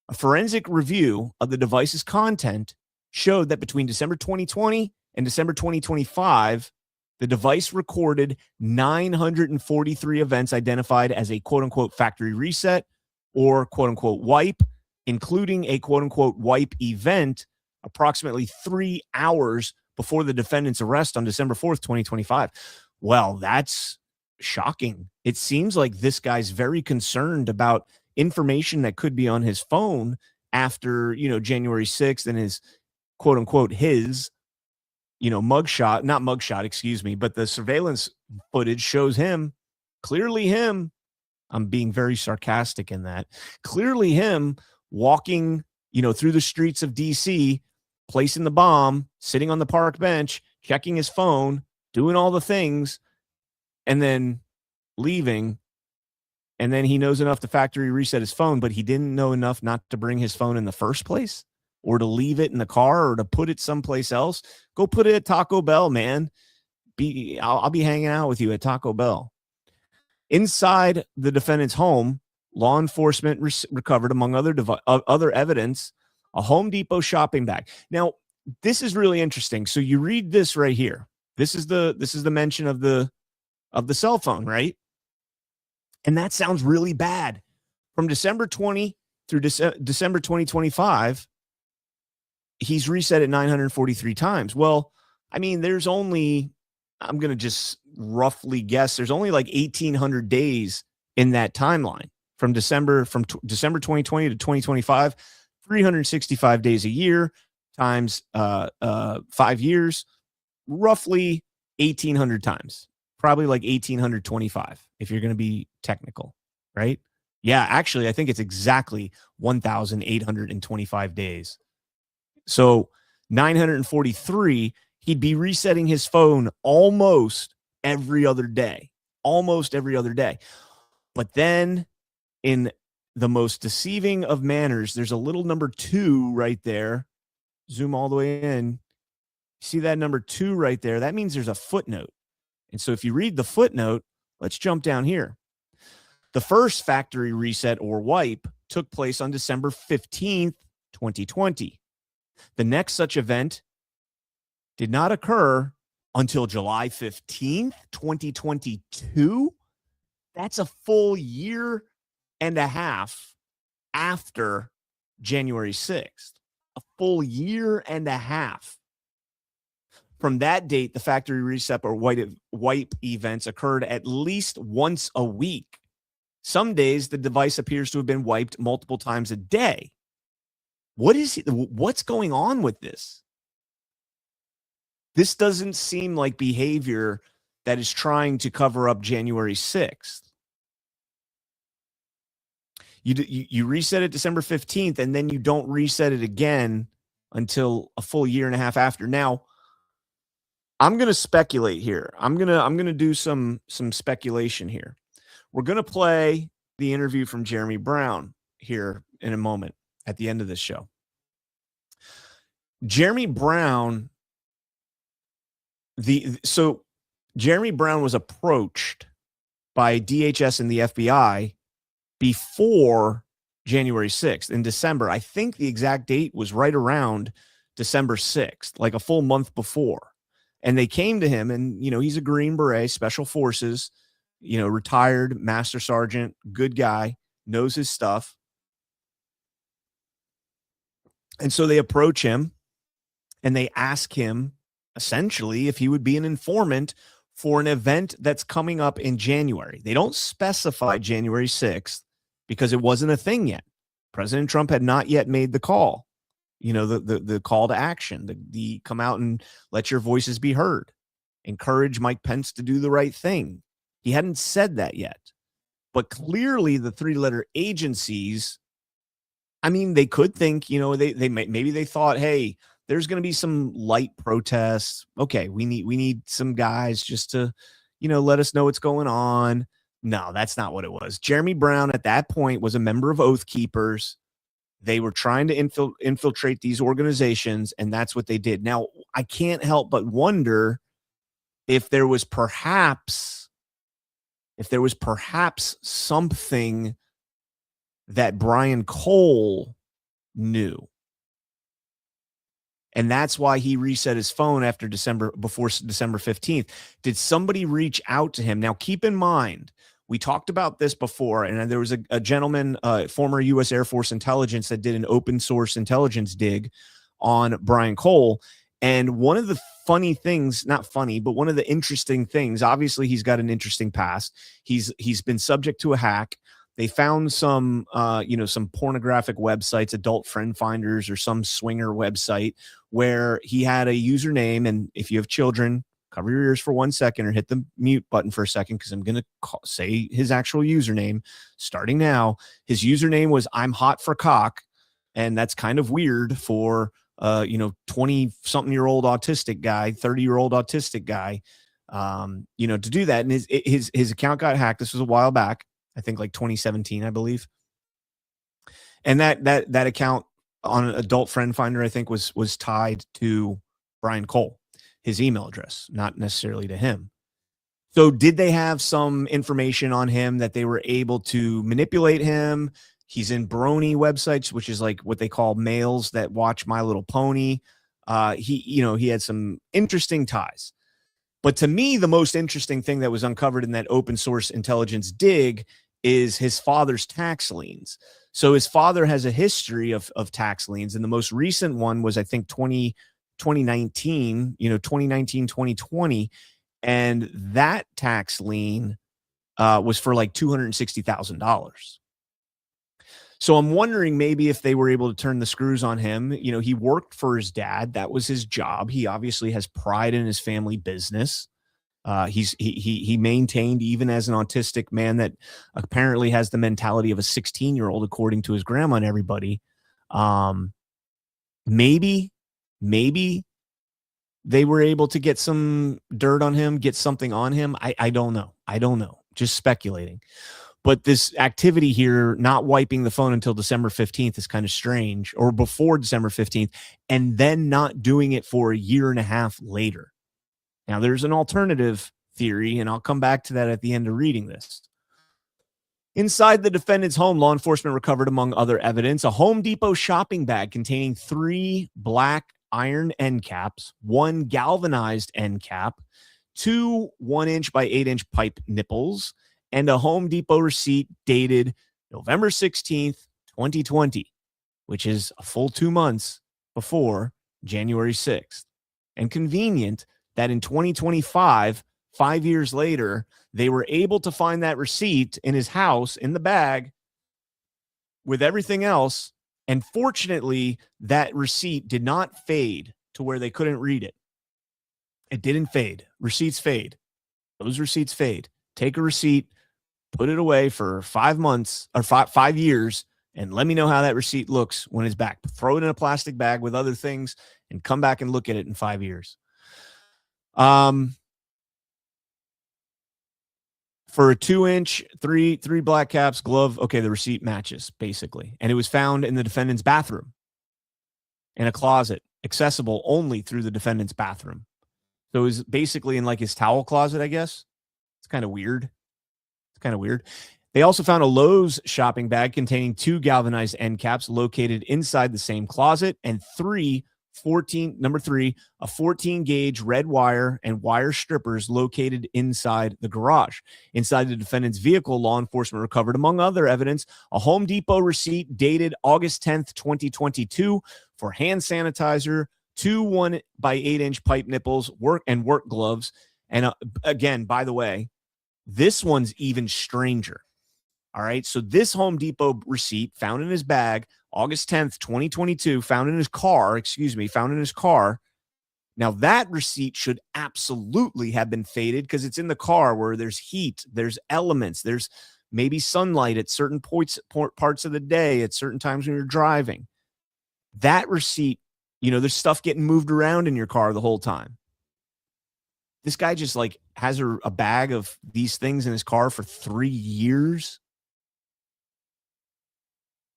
A forensic review of the device's content showed that between December 2020 and December 2025, the device recorded 943 events identified as a quote-unquote factory reset or quote-unquote wipe, including a quote-unquote wipe event approximately 3 hours before the defendant's arrest on December 4th, 2025. Well, that's shocking. It seems like this guy's very concerned about information that could be on his phone after, January 6th and his quote-unquote mugshot, not mugshot, excuse me, but the surveillance footage shows him, clearly him, I'm being very sarcastic in that, clearly him walking, through the streets of DC, placing the bomb, sitting on the park bench, checking his phone, doing all the things, and then leaving. And then he knows enough to factory reset his phone, but he didn't know enough not to bring his phone in the first place, or to leave it in the car, or to put it someplace else. Go put it at Taco Bell, man. I'll be hanging out with you at Taco Bell. Inside the defendant's home, law enforcement recovered, among other evidence, a Home Depot shopping bag. Now, this is really interesting. So you read this right here. This is the mention of the cell phone, right? And that sounds really bad. From December 20 through December 2025, he's reset it 943 times. Well, I mean, there's only, I'm going to just roughly guess, there's only like 1,800 days in that timeline from December 2020 to 2025, 365 days a year times 5 years, roughly 1,800 times, probably like 1,825 if you're going to be technical, right? Yeah, actually, I think it's exactly 1,825 days. So 943, he'd be resetting his phone almost every other day. But then in the most deceiving of manners, there's a little number 2 right there. Zoom all the way in. See that number 2 right there? That means there's a footnote. And so if you read the footnote, let's jump down here. The first factory reset or wipe took place on December 15th, 2020. The next such event did not occur until July 15th, 2022. That's a full year and a half after January 6th. A full year and a half. From that date, the factory reset or wipe events occurred at least once a week. Some days, the device appears to have been wiped multiple times a day. What's going on with this? This doesn't seem like behavior that is trying to cover up January 6th. You reset it December 15th, and then you don't reset it again until a full year and a half after. Now, I'm going to speculate here. I'm going to do some speculation here. We're going to play the interview from Jeremy Brown here in a moment at the end of this show. Jeremy Brown, Jeremy Brown was approached by DHS and the FBI before January 6th in December. I think the exact date was right around December 6th, like a full month before. And they came to him, and, he's a Green Beret, Special Forces, retired Master Sergeant, good guy, knows his stuff. And so they approach him and they ask him essentially if he would be an informant for an event that's coming up in January. They don't specify January 6th because it wasn't a thing yet. President Trump had not yet made the call, the call to action, the come out and let your voices be heard, encourage Mike Pence to do the right thing. He hadn't said that yet. But clearly the three-letter agencies, I mean, they could think, maybe they thought, hey, there's going to be some light protests. Okay, we need some guys just to, let us know what's going on. No, that's not what it was. Jeremy Brown at that point was a member of Oath Keepers. They were trying to infiltrate these organizations, and that's what they did. Now, I can't help but wonder if there was perhaps something that Brian Cole knew. And that's why he reset his phone before December 15th. Did somebody reach out to him? Now, keep in mind, we talked about this before, and there was a gentleman, former U.S. Air Force intelligence, that did an open source intelligence dig on Brian Cole. And one of the funny things, not funny, but one of the interesting things, obviously he's got an interesting past. He's been subject to a hack. They found some pornographic websites, adult friend finders or some swinger website where he had a username. And if you have children, cover your ears for 1 second or hit the mute button for a second, because I'm going to say his actual username starting now. His username was "I'm hot for cock." And that's kind of weird for 20-something-year-old autistic guy, 30-year-old autistic guy, to do that. And his account got hacked. This was a while back. I think like 2017, I believe. And that account on an adult friend finder, I think was tied to Brian Cole, his email address, not necessarily to him. So did they have some information on him that they were able to manipulate him? He's in brony websites, which is like what they call males that watch My Little Pony. He had some interesting ties. But to me, the most interesting thing that was uncovered in that open source intelligence dig is his father's tax liens. So his father has a history of tax liens, and the most recent one was, I think, 2019, 2020, and that tax lien was for like $260,000. So I'm wondering maybe if they were able to turn the screws on him. He worked for his dad. That was his job. He obviously has pride in his family business. He maintained, even as an autistic man that apparently has the mentality of a 16-year-old, according to his grandma and everybody. Maybe they were able to get some dirt on him, get something on him. I don't know. Just speculating. But this activity here, not wiping the phone until December 15th, is kind of strange, or before December 15th, and then not doing it for a year and a half later. Now, there's an alternative theory, and I'll come back to that at the end of reading this. Inside the defendant's home, law enforcement recovered, among other evidence, a Home Depot shopping bag containing 3 black iron end caps, 1 galvanized end cap, 2 1-inch by 8-inch pipe nipples, and a Home Depot receipt dated November 16th, 2020, which is a full 2 months before January 6th. And convenient that in 2025, 5 years later, they were able to find that receipt in his house in the bag with everything else. And fortunately, that receipt did not fade to where they couldn't read it. It didn't fade. Receipts fade. Those receipts fade. Take a receipt, put it away for 5 months or 5 years, and let me know how that receipt looks when it's back. Throw it in a plastic bag with other things and come back and look at it in 5 years. For a 2-inch, three black caps, glove, okay, the receipt matches, basically. And it was found in the defendant's bathroom, in a closet, accessible only through the defendant's bathroom. So it was basically in like his towel closet, I guess. It's kind of weird. They also found a Lowe's shopping bag containing 2 galvanized end caps located inside the same closet, and 3 number 3, a 14-gauge red wire and wire strippers located inside the garage. Inside the defendant's vehicle, law enforcement recovered, among other evidence, a Home Depot receipt dated August 10th, 2022 for hand sanitizer, 2 1x8-inch pipe nipples, work gloves. And again, by the way, this one's even stranger. All right. So this Home Depot receipt found in his bag, August 10th, 2022, found in his car. Now that receipt should absolutely have been faded because it's in the car where there's heat, there's elements, there's maybe sunlight at certain parts of the day, at certain times when you're driving. That receipt, there's stuff getting moved around in your car the whole time. This guy just has a bag of these things in his car for 3 years.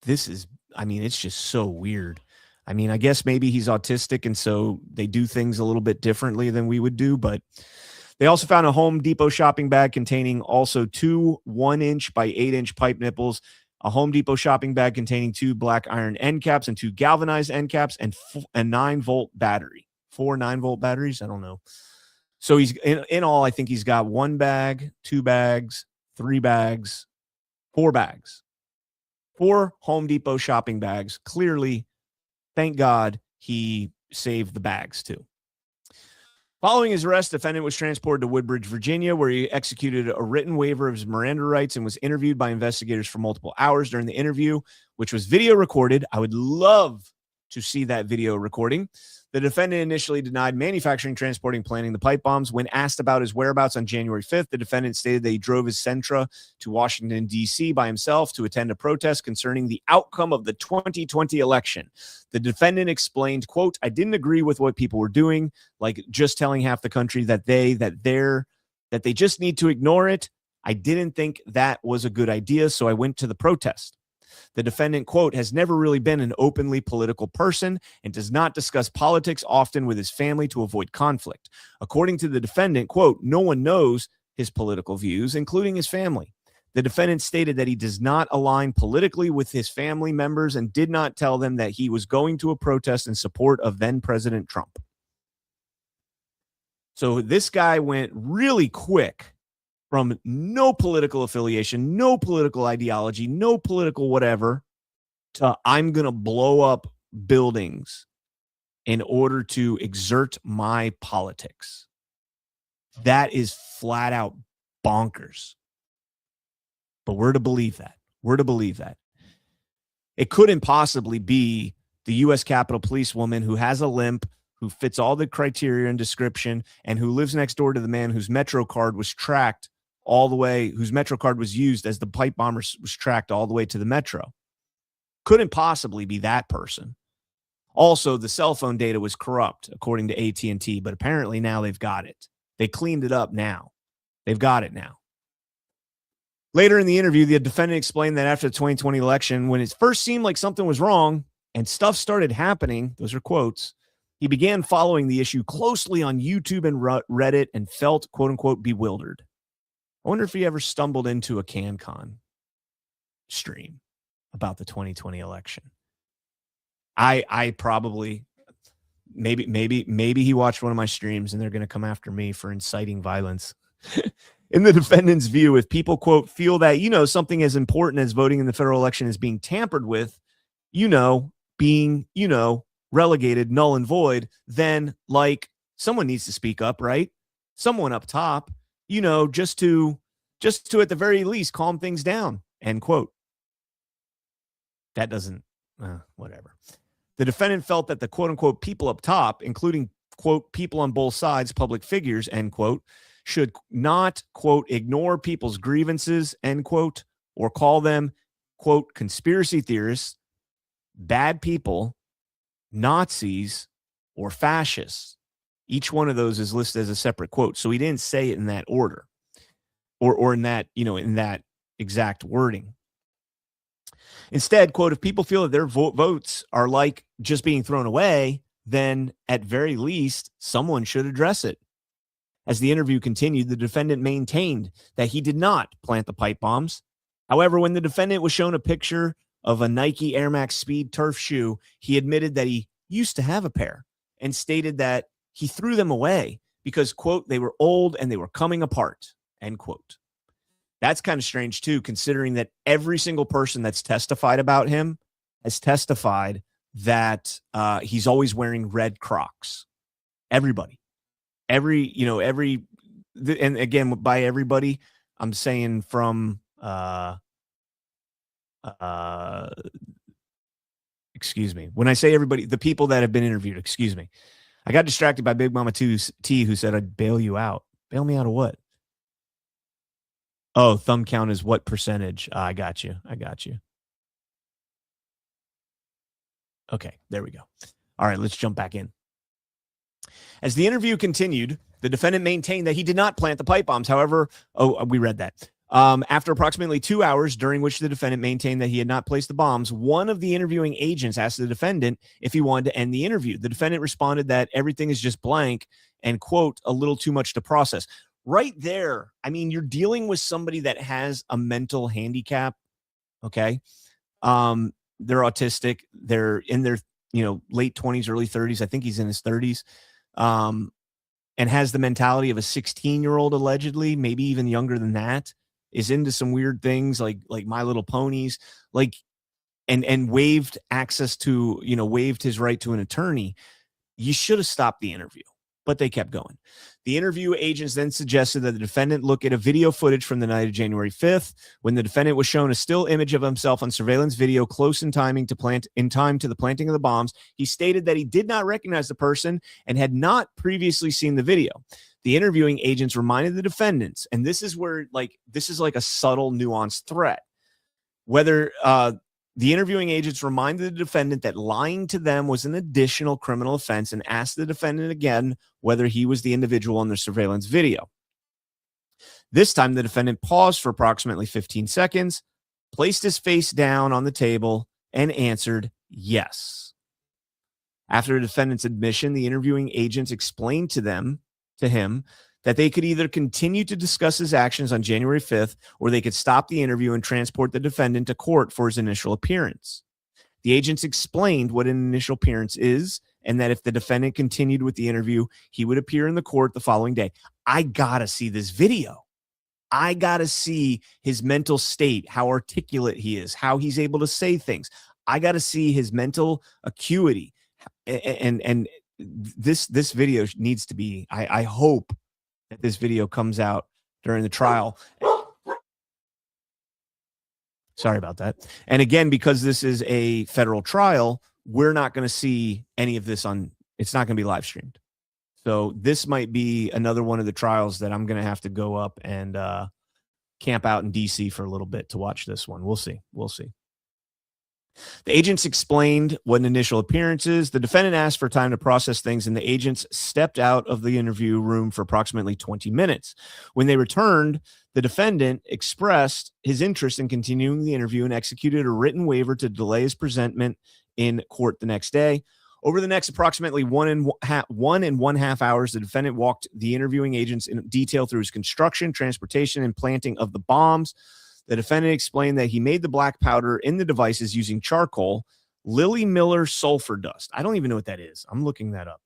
It's just so weird. I guess maybe he's autistic and so they do things a little bit differently than we would do, but they also found a Home Depot shopping bag containing also 2 1-inch by 8-inch pipe nipples, a Home Depot shopping bag containing 2 black iron end caps and 2 galvanized end caps, and a 9-volt battery. 4 9-volt batteries? I don't know. So he's in all, I think he's got 1 bag, 2 bags, 3 bags, 4 bags. 4 Home Depot shopping bags. Clearly, thank God he saved the bags too. Following his arrest, the defendant was transported to Woodbridge, Virginia, where he executed a written waiver of his Miranda rights and was interviewed by investigators for multiple hours. During the interview, which was video recorded, I would love to see that video recording. The defendant initially denied manufacturing, transporting, planting the pipe bombs. When asked about his whereabouts on January 5th, the defendant stated that he drove his Sentra to Washington, D.C. by himself to attend a protest concerning the outcome of the 2020 election. The defendant explained, quote, "I didn't agree with what people were doing, like just telling half the country that they just need to ignore it. I didn't think that was a good idea, so I went to the protest." The defendant, quote, "has never really been an openly political person and does not discuss politics often with his family to avoid conflict." According to the defendant, quote, "no one knows his political views, including his family." The defendant stated that he does not align politically with his family members and did not tell them that he was going to a protest in support of then President Trump. So this guy went really quick from no political affiliation, no political ideology, no political whatever, to I'm going to blow up buildings in order to exert my politics. That is flat out bonkers. But we're to believe that. It couldn't possibly be the U.S. Capitol Police woman who has a limp, who fits all the criteria and description, and who lives next door to the man whose Metro card was tracked all the way, whose Metro card was used as the pipe bomber was tracked all the way to the Metro. Couldn't possibly be that person. Also, the cell phone data was corrupt, according to AT&T, but apparently now they've got it. They cleaned it up now. They've got it now. Later in the interview, the defendant explained that after the 2020 election, when it first seemed like something was wrong and stuff started happening, those are quotes, he began following the issue closely on YouTube and Reddit and felt, quote unquote, bewildered. I wonder if he ever stumbled into a CannCon stream about the 2020 election. I probably, maybe he watched one of my streams and they're going to come after me for inciting violence. In the defendant's view, if people, quote, feel that, something as important as voting in the federal election is being tampered with, being, relegated, null and void, then someone needs to speak up, right? Someone up top, just to at the very least calm things down, end quote. That doesn't, whatever. The defendant felt that the quote unquote people up top, including quote people on both sides, public figures, end quote, should not quote ignore people's grievances, end quote, or call them quote conspiracy theorists, bad people, Nazis, or fascists. Each one of those is listed as a separate quote. So he didn't say it in that order or in that, in that exact wording. Instead, quote, if people feel that their votes are just being thrown away, then at very least, someone should address it. As the interview continued, the defendant maintained that he did not plant the pipe bombs. However, when the defendant was shown a picture of a Nike Air Max Speed turf shoe, he admitted that he used to have a pair. and stated that he threw them away because, quote, they were old and they were coming apart, end quote. That's kind of strange, too, considering that every single person that's testified about him has testified that he's always wearing red Crocs. Everybody. And again, by everybody, I'm saying from, excuse me. When I say everybody, the people that have been interviewed, excuse me. I got distracted by Big Mama T, who said I'd bail you out. Bail me out of what? Oh, thumb count is what percentage? I got you. Okay, there we go. All right, let's jump back in. As the interview continued, the defendant maintained that he did not plant the pipe bombs. However, we read that. After approximately 2 hours, during which the defendant maintained that he had not placed the bombs, one of the interviewing agents asked the defendant if he wanted to end the interview. The defendant responded that everything is just blank and, quote, a little too much to process. Right there, I mean, you're dealing with somebody that has a mental handicap, okay? They're autistic. They're in their, late 20s, early 30s. I think he's in his 30s. And has the mentality of a 16-year-old, allegedly, maybe even younger than that, is into some weird things like My Little Ponies, and waived access to, waived his right to an attorney. You should have stopped the interview, but they kept going. The interview agents then suggested that the defendant look at a video footage from the night of January 5th, when the defendant was shown a still image of himself on surveillance video close in time to the planting of the bombs. He stated that he did not recognize the person and had not previously seen the video. The interviewing agents reminded the defendants, and this is where, this is like a subtle, nuanced threat, whether the interviewing agents reminded the defendant that lying to them was an additional criminal offense and asked the defendant again whether he was the individual on the surveillance video. This time, the defendant paused for approximately 15 seconds, placed his face down on the table, and answered yes. After the defendant's admission, the interviewing agents explained to him that they could either continue to discuss his actions on January 5th, or they could stop the interview and transport the defendant to court for his initial appearance. The agents explained what an initial appearance is, and that if the defendant continued with the interview, he would appear in the court the following day. I gotta see this video. I gotta see his mental state, how articulate he is, how he's able to say things. I gotta see his mental acuity. And this video needs to be, I hope that this video comes out during the trial. Sorry about that. And again, because this is a federal trial, we're not going to see any of this it's not going to be live streamed. So this might be another one of the trials that I'm going to have to go up and camp out in DC for a little bit to watch this one. We'll see. The agents explained what an initial appearance is. The defendant asked for time to process things, and the agents stepped out of the interview room for approximately 20 minutes. When they returned, the defendant expressed his interest in continuing the interview and executed a written waiver to delay his presentment in court the next day. Over the next approximately 1.5 hours, the defendant walked the interviewing agents in detail through his construction, transportation, and planting of the bombs. The defendant explained that he made the black powder in the devices using charcoal, Lily Miller sulfur dust. I don't even know what that is. I'm looking that up.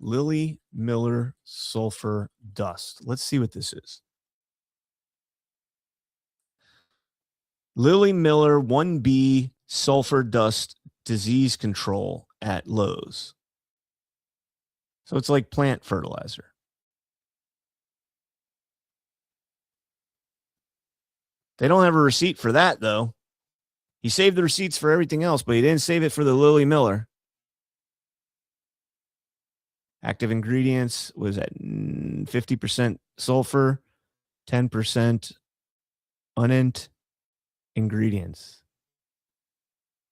Lily Miller sulfur dust. Let's see what this is. Lily Miller 1B sulfur dust disease control at Lowe's. So it's like plant fertilizer. They don't have a receipt for that, though. He saved the receipts for everything else, but he didn't save it for the Lily Miller. Active ingredients was at 50% sulfur, 10% unent ingredients.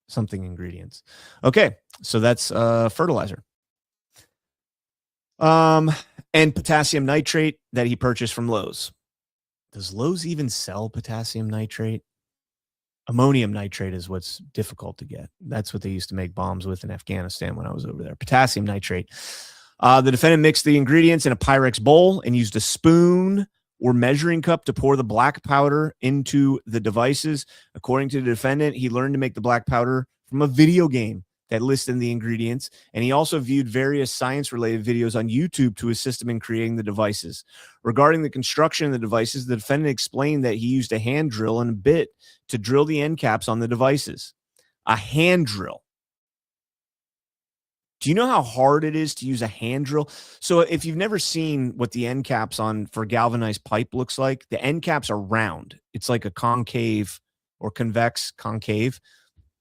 Something ingredients. Okay, so that's fertilizer. And potassium nitrate that he purchased from Lowe's. Does Lowe's even sell potassium nitrate? Ammonium nitrate is what's difficult to get. That's what they used to make bombs with in Afghanistan when I was over there. Potassium nitrate. The defendant mixed the ingredients in a Pyrex bowl and used a spoon or measuring cup to pour the black powder into the devices. According to the defendant, he learned to make the black powder from a video game that listed the ingredients, and he also viewed various science-related videos on YouTube to assist him in creating the devices. Regarding the construction of the devices, the defendant explained that he used a hand drill and a bit to drill the end caps on the devices. A hand drill. Do you know how hard it is to use a hand drill? So if you've never seen what the end caps on for galvanized pipe looks like, the end caps are round. It's like a concave or convex concave,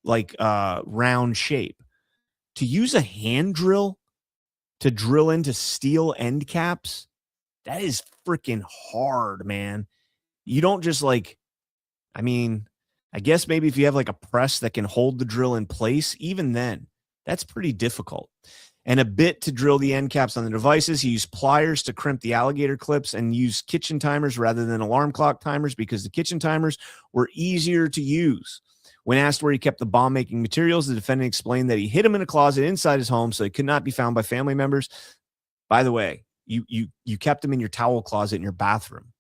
like round shape. To use a hand drill to drill into steel end caps, that is freaking hard, man. You don't just like, I mean, I guess maybe if you have like a press that can hold the drill in place, even then, that's pretty difficult. And a bit to drill the end caps on the devices. He used pliers to crimp the alligator clips and used kitchen timers rather than alarm clock timers because the kitchen timers were easier to use. When asked where he kept the bomb-making materials, the defendant explained that he hid them in a closet inside his home so they could not be found by family members. By the way, you kept them in your towel closet in your bathroom.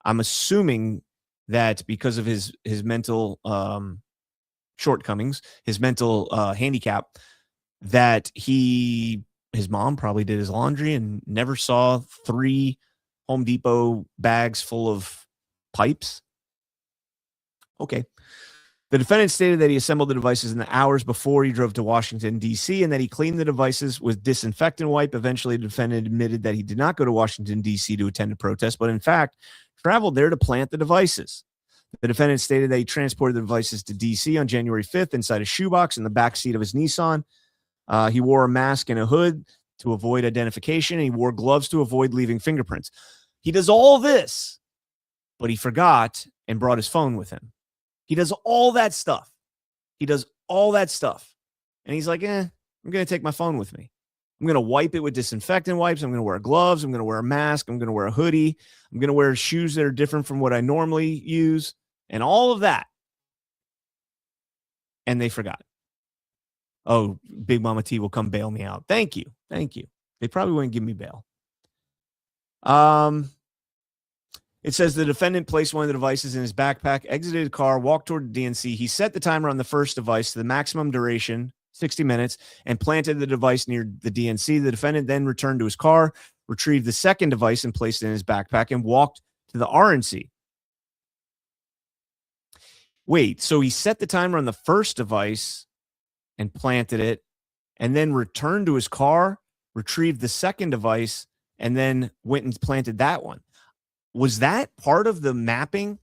I'm assuming that because of his mental shortcomings, his mental handicap, that his mom probably did his laundry and never saw 3 Home Depot bags full of pipes. Okay. The defendant stated that he assembled the devices in the hours before he drove to Washington, D.C., and that he cleaned the devices with disinfectant wipe. Eventually, the defendant admitted that he did not go to Washington, D.C. to attend a protest, but in fact, traveled there to plant the devices. The defendant stated that he transported the devices to D.C. on January 5th inside a shoebox in the backseat of his Nissan. He wore a mask and a hood to avoid identification, and he wore gloves to avoid leaving fingerprints. He does all this, but he forgot and brought his phone with him. He does all that stuff. And he's like, I'm going to take my phone with me. I'm going to wipe it with disinfectant wipes. I'm going to wear gloves. I'm going to wear a mask. I'm going to wear a hoodie. I'm going to wear shoes that are different from what I normally use and all of that. And they forgot. Oh, Big Mama T will come bail me out. Thank you. They probably wouldn't give me bail. It says the defendant placed one of the devices in his backpack, exited the car, walked toward the DNC. He set the timer on the first device to the maximum duration, 60 minutes, and planted the device near the DNC. The defendant then returned to his car, retrieved the second device and placed it in his backpack, and walked to the RNC. Wait, so he set the timer on the first device and planted it, and then returned to his car, retrieved the second device, and then went and planted that one. Was that part of the mapping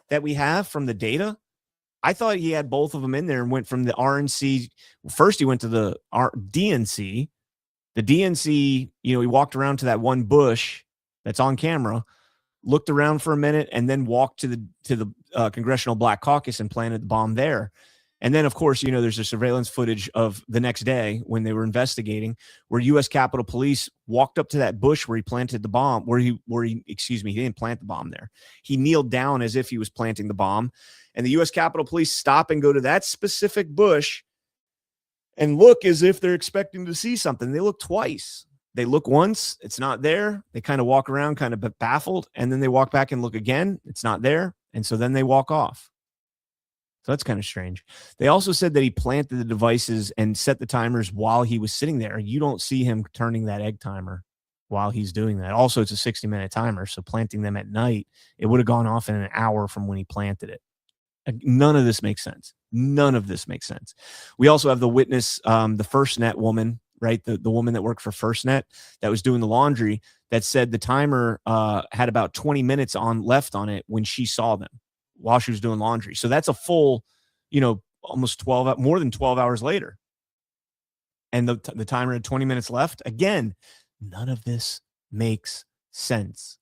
that we have from the data? I thought he had both of them in there and went from the RNC. First, he went to the DNC. The DNC, he walked around to that one bush that's on camera, looked around for a minute, and then walked to the Congressional Black Caucus and planted the bomb there. And then, of course, there's a surveillance footage of the next day when they were investigating where U.S. Capitol Police walked up to that bush where he planted the bomb, he didn't plant the bomb there. He kneeled down as if he was planting the bomb. And the U.S. Capitol Police stop and go to that specific bush and look as if they're expecting to see something. They look twice. They look once, it's not there. They kind of walk around kind of baffled, and then they walk back and look again. It's not there. And so then they walk off. So that's kind of strange. They also said that he planted the devices and set the timers while he was sitting there. You don't see him turning that egg timer while he's doing that. Also, it's a 60-minute timer, so planting them at night, it would have gone off in an hour from when he planted it. None of this makes sense. We also have the witness, the FirstNet woman, right? The woman that worked for FirstNet that was doing the laundry that said the timer had about 20 minutes left on it when she saw them while she was doing laundry. So that's a full, almost more than 12 hours later. And the timer had 20 minutes left. Again, none of this makes sense.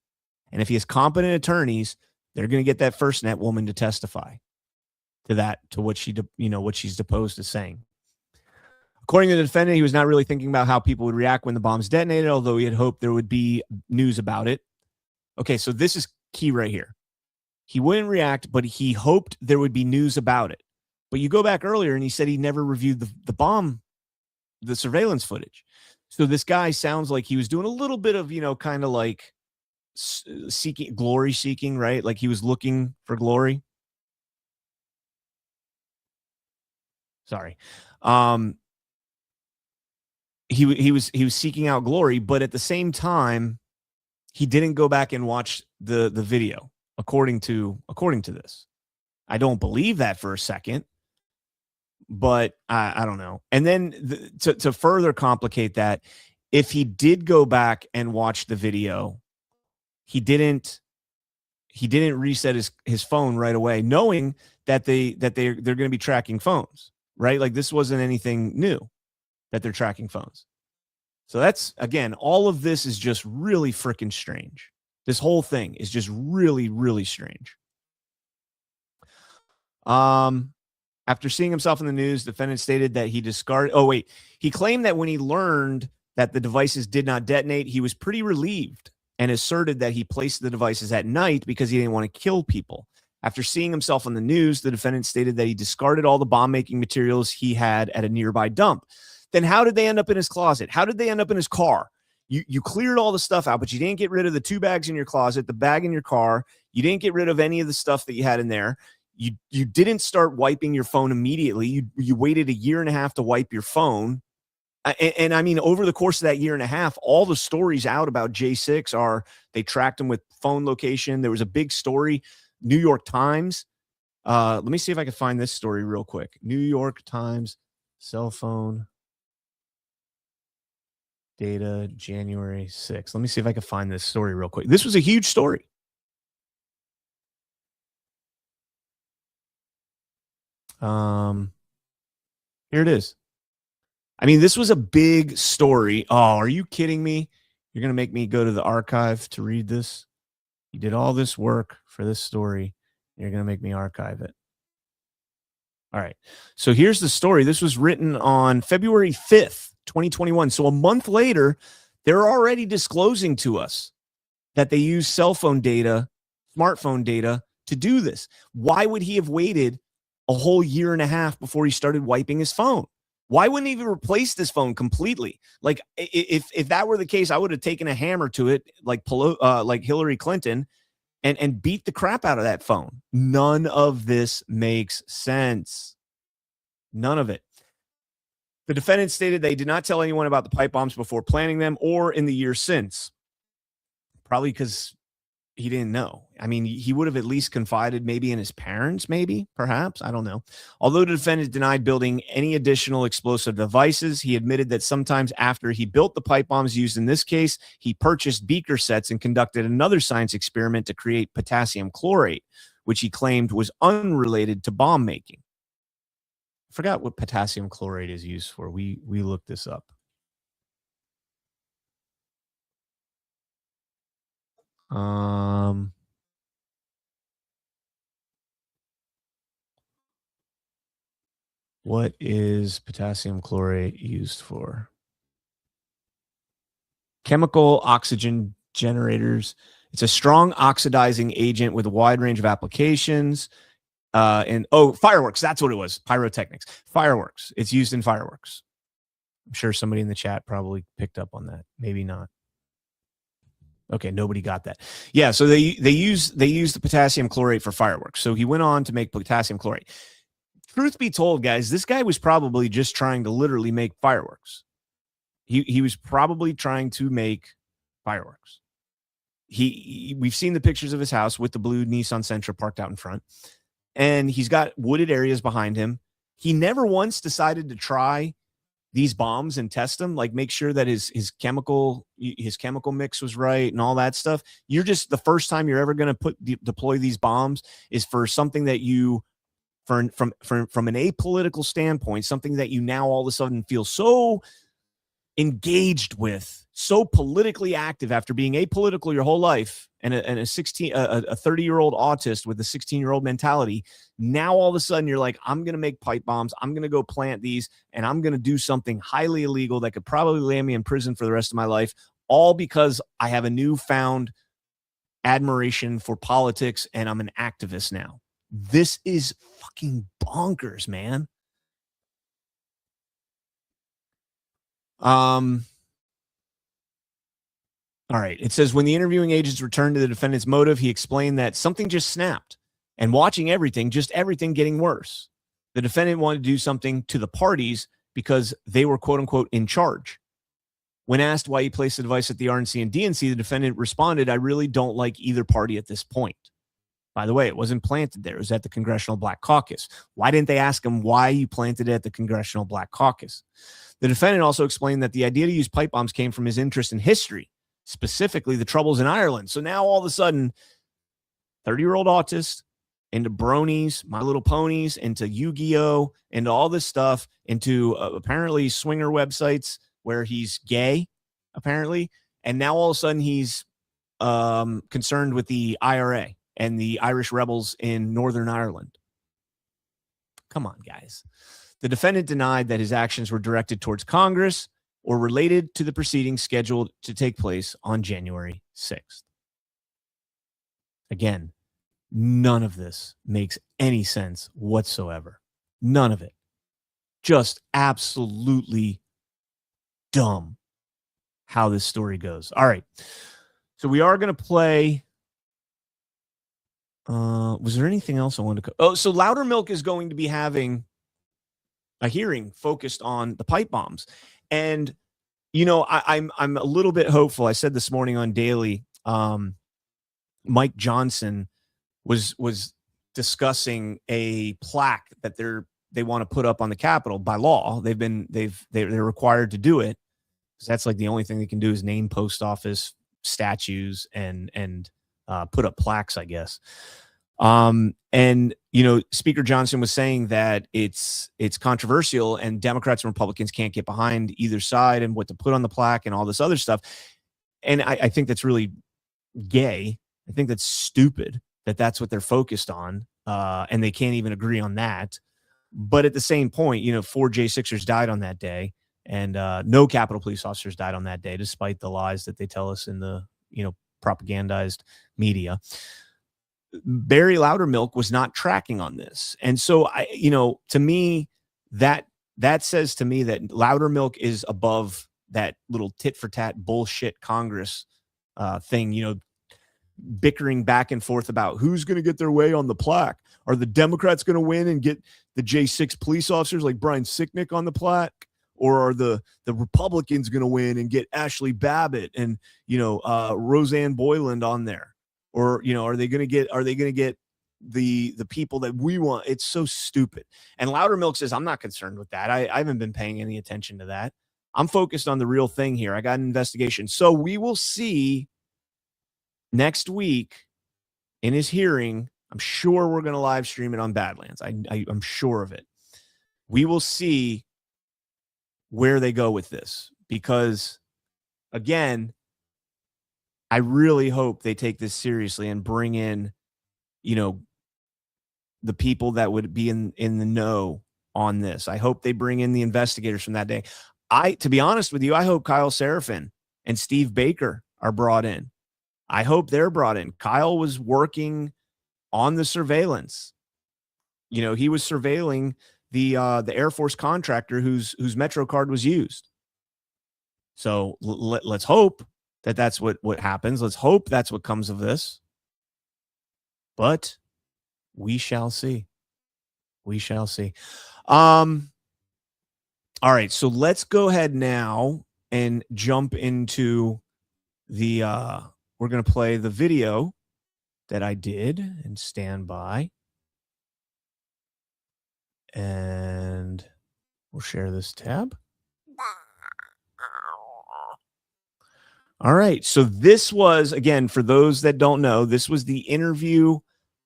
And if he has competent attorneys, they're going to get that FirstNet woman to testify to what she's deposed as saying. According to the defendant, he was not really thinking about how people would react when the bombs detonated, although he had hoped there would be news about it. Okay, so this is key right here. He wouldn't react, but he hoped there would be news about it. But you go back earlier and he said he never reviewed the surveillance footage. So this guy sounds like he was doing a little bit of, kind of like glory seeking, right? Like he was looking for glory. Sorry. he was seeking out glory, but at the same time, he didn't go back and watch the video. According to this, I don't believe that for a second, but I don't know. And then to further complicate that, if he did go back and watch the video, he didn't reset his phone right away, knowing that they're going to be tracking phones, right? Like this wasn't anything new that they're tracking phones. So that's, again, all of this is just really freaking strange. This whole thing is just really, really strange. After seeing himself in the news, the defendant stated that he claimed that when he learned that the devices did not detonate, he was pretty relieved and asserted that he placed the devices at night because he didn't want to kill people. After seeing himself on the news, the defendant stated that he discarded all the bomb-making materials he had at a nearby dump. Then how did they end up in his closet? How did they end up in his car? You cleared all the stuff out, but you didn't get rid of the 2 bags in your closet, the bag in your car. You didn't get rid of any of the stuff that you had in there. You didn't start wiping your phone immediately. You waited a year and a half to wipe your phone. And I mean, over the course of that year and a half, all the stories out about J6 are they tracked him with phone location. There was a big story, New York Times. Let me see if I can find this story real quick. New York Times cell phone data, January 6th. Let me see if I can find this story real quick. This was a huge story. Here it is. I mean, this was a big story. Oh, are you kidding me? You're going to make me go to the archive to read this? You did all this work for this story. You're going to make me archive it. All right. So here's the story. This was written on February 5th. 2021. So a month later, they're already disclosing to us that they use cell phone data, smartphone data to do this. Why would he have waited a whole year and a half before he started wiping his phone? Why wouldn't he even replace this phone completely? Like if that were the case, I would have taken a hammer to it like Hillary Clinton and beat the crap out of that phone. None of this makes sense. None of it. The defendant stated they did not tell anyone about the pipe bombs before planning them or in the years since. Probably because he didn't know. I mean, he would have at least confided maybe in his parents, maybe, perhaps. I don't know. Although the defendant denied building any additional explosive devices, he admitted that sometimes after he built the pipe bombs used in this case, he purchased beaker sets and conducted another science experiment to create potassium chlorate, which he claimed was unrelated to bomb making. I forgot what potassium chlorate is used for. We looked this up. What is potassium chlorate used for? Chemical oxygen generators. It's a strong oxidizing agent with a wide range of applications. Fireworks. That's what it was. Pyrotechnics. Fireworks. It's used in fireworks. I'm sure somebody in the chat probably picked up on that. Maybe not. Okay, nobody got that. Yeah, so they use the potassium chlorate for fireworks. So he went on to make potassium chlorate. Truth be told, guys, this guy was probably just trying to literally make fireworks. He was probably trying to make fireworks. We've seen the pictures of his house with the blue Nissan Sentra parked out in front. And he's got wooded areas behind him. He never once decided to try these bombs and test them, like make sure that his chemical mix was right and all that stuff. You're just, the first time you're ever going to deploy these bombs is for something that you, from an apolitical standpoint, something that you now all of a sudden feel so engaged with, so politically active after being apolitical your whole life, and a 30-year-old autist with a 16-year-old mentality. Now all of a sudden you're like, I'm going to make pipe bombs. I'm going to go plant these, and I'm going to do something highly illegal that could probably land me in prison for the rest of my life, all because I have a newfound admiration for politics and I'm an activist now. This is fucking bonkers, man. All right. It says when the interviewing agents returned to the defendant's motive, he explained that something just snapped and watching everything getting worse. The defendant wanted to do something to the parties because they were, quote unquote, in charge. When asked why he placed the device at the RNC and DNC, the defendant responded, "I really don't like either party at this point." By the way, it wasn't planted there. It was at the Congressional Black Caucus. Why didn't they ask him why you planted it at the Congressional Black Caucus? The defendant also explained that the idea to use pipe bombs came from his interest in history, specifically the troubles in Ireland. So now all of a sudden, 30-year-old autist, into bronies, My Little Ponies, into Yu-Gi-Oh, into all this stuff, into apparently swinger websites where he's gay, apparently. And now all of a sudden he's concerned with the IRA and the Irish rebels in Northern Ireland. Come on, guys. The defendant denied that his actions were directed towards Congress or related to the proceedings scheduled to take place on January 6th. Again, none of this makes any sense whatsoever. None of it. Just absolutely dumb how this story goes. All right. So we are going to play. Was there anything else I wanted to? Oh, so Loudermilk is going to be having a hearing focused on the pipe bombs. And, you know, I'm a little bit hopeful. I said this morning on Daily, Mike Johnson was discussing a plaque that they want to put up on the Capitol by law. They're required to do it because that's like the only thing they can do is name post office statues and put up plaques, I guess. And you know, Speaker Johnson was saying that it's controversial and Democrats and Republicans can't get behind either side and what to put on the plaque and all this other stuff. And I think that's really gay. I think that's stupid that that's what they're focused on. And they can't even agree on that. But at the same point, you know, 4 J6ers died on that day and no Capitol Police officers died on that day, despite the lies that they tell us in the, you know, propagandized media. Barry Loudermilk was not tracking on this. And so to me, that says to me that Loudermilk is above that little tit for tat bullshit Congress thing, you know, bickering back and forth about who's going to get their way on the plaque. Are the Democrats going to win and get the J6 police officers like Brian Sicknick on the plaque? Or are the Republicans going to win and get Ashley Babbitt and, you know, Roseanne Boyland on there? Or, you know, are they going to get the people that we want? It's so stupid. And Loudermilk says, I'm not concerned with that. I haven't been paying any attention to that. I'm focused on the real thing here. I got an investigation. So we will see next week in his hearing. I'm sure we're going to live stream it on Badlands. I'm sure of it. We will see where they go with this, because again, I really hope they take this seriously and bring in, you know, the people that would be in the know on this. I hope they bring in the investigators from that day. To be honest with you, I hope Kyle Seraphin and Steve Baker are brought in. I hope they're brought in. Kyle was working on the surveillance. You know, he was surveilling the Air Force contractor whose Metro card was used. So let's hope that that's what happens. Let's hope that's what comes of this. But we shall see. We shall see. All right, so let's go ahead now and jump into the we're going to play the video that I did and stand by. And we'll share this tab. All right. So this was, again, for those that don't know, this was the interview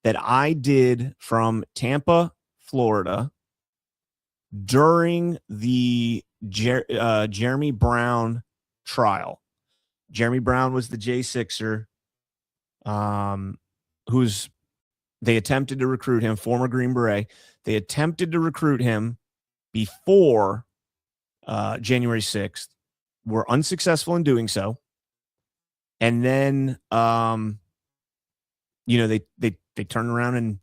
that I did from Tampa, Florida during the Jeremy Brown trial. Jeremy Brown was the J6er they attempted to recruit him, former Green Beret. They attempted to recruit him before January 6th, were unsuccessful in doing so. And then, you know, they turned around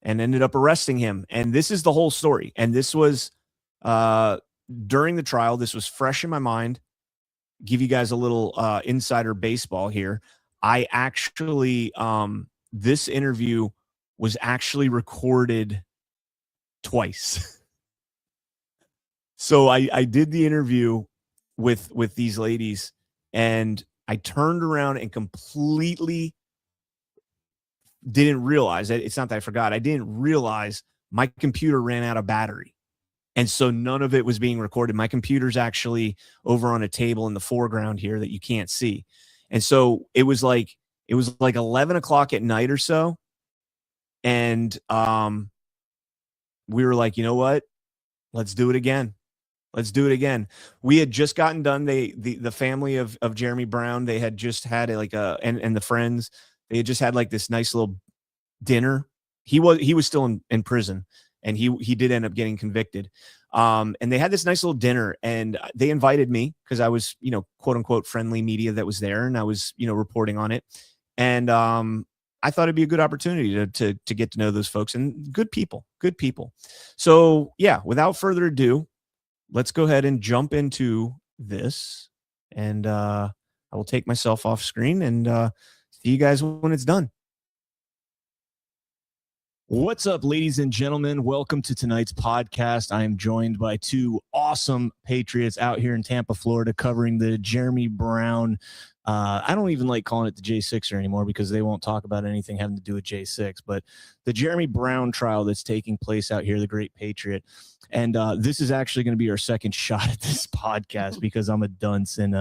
and ended up arresting him. And this is the whole story. And this was during the trial. This was fresh in my mind. Give you guys a little insider baseball here. I actually, this interview was actually recorded twice. So I did the interview with these ladies, and I turned around and completely didn't realize it. It's not that I forgot. I didn't realize my computer ran out of battery. And so none of it was being recorded. My computer's actually over on a table in the foreground here that you can't see. And so it was like 11 o'clock at night or so. And we were like, you know what? Let's do it again. Let's do it again. We had just gotten done. The family of Jeremy Brown, they had just had and the friends, they had just had like this nice little dinner. He was still in prison, and he did end up getting convicted. And they had this nice little dinner, and they invited me because I was, quote unquote friendly media that was there, and I was, reporting on it. And I thought it'd be a good opportunity to get to know those folks, and good people. So yeah, without further ado, let's go ahead and jump into this, and I will take myself off screen and see you guys when it's done. What's up, ladies and gentlemen? Welcome to tonight's podcast. I am joined by two awesome patriots out here in Tampa, Florida, covering the Jeremy Brown. I don't even like calling it the J6er anymore because they won't talk about anything having to do with J6, but the Jeremy Brown trial that's taking place out here, the Great Patriot. And this is actually going to be our second shot at this podcast because I'm a dunce. And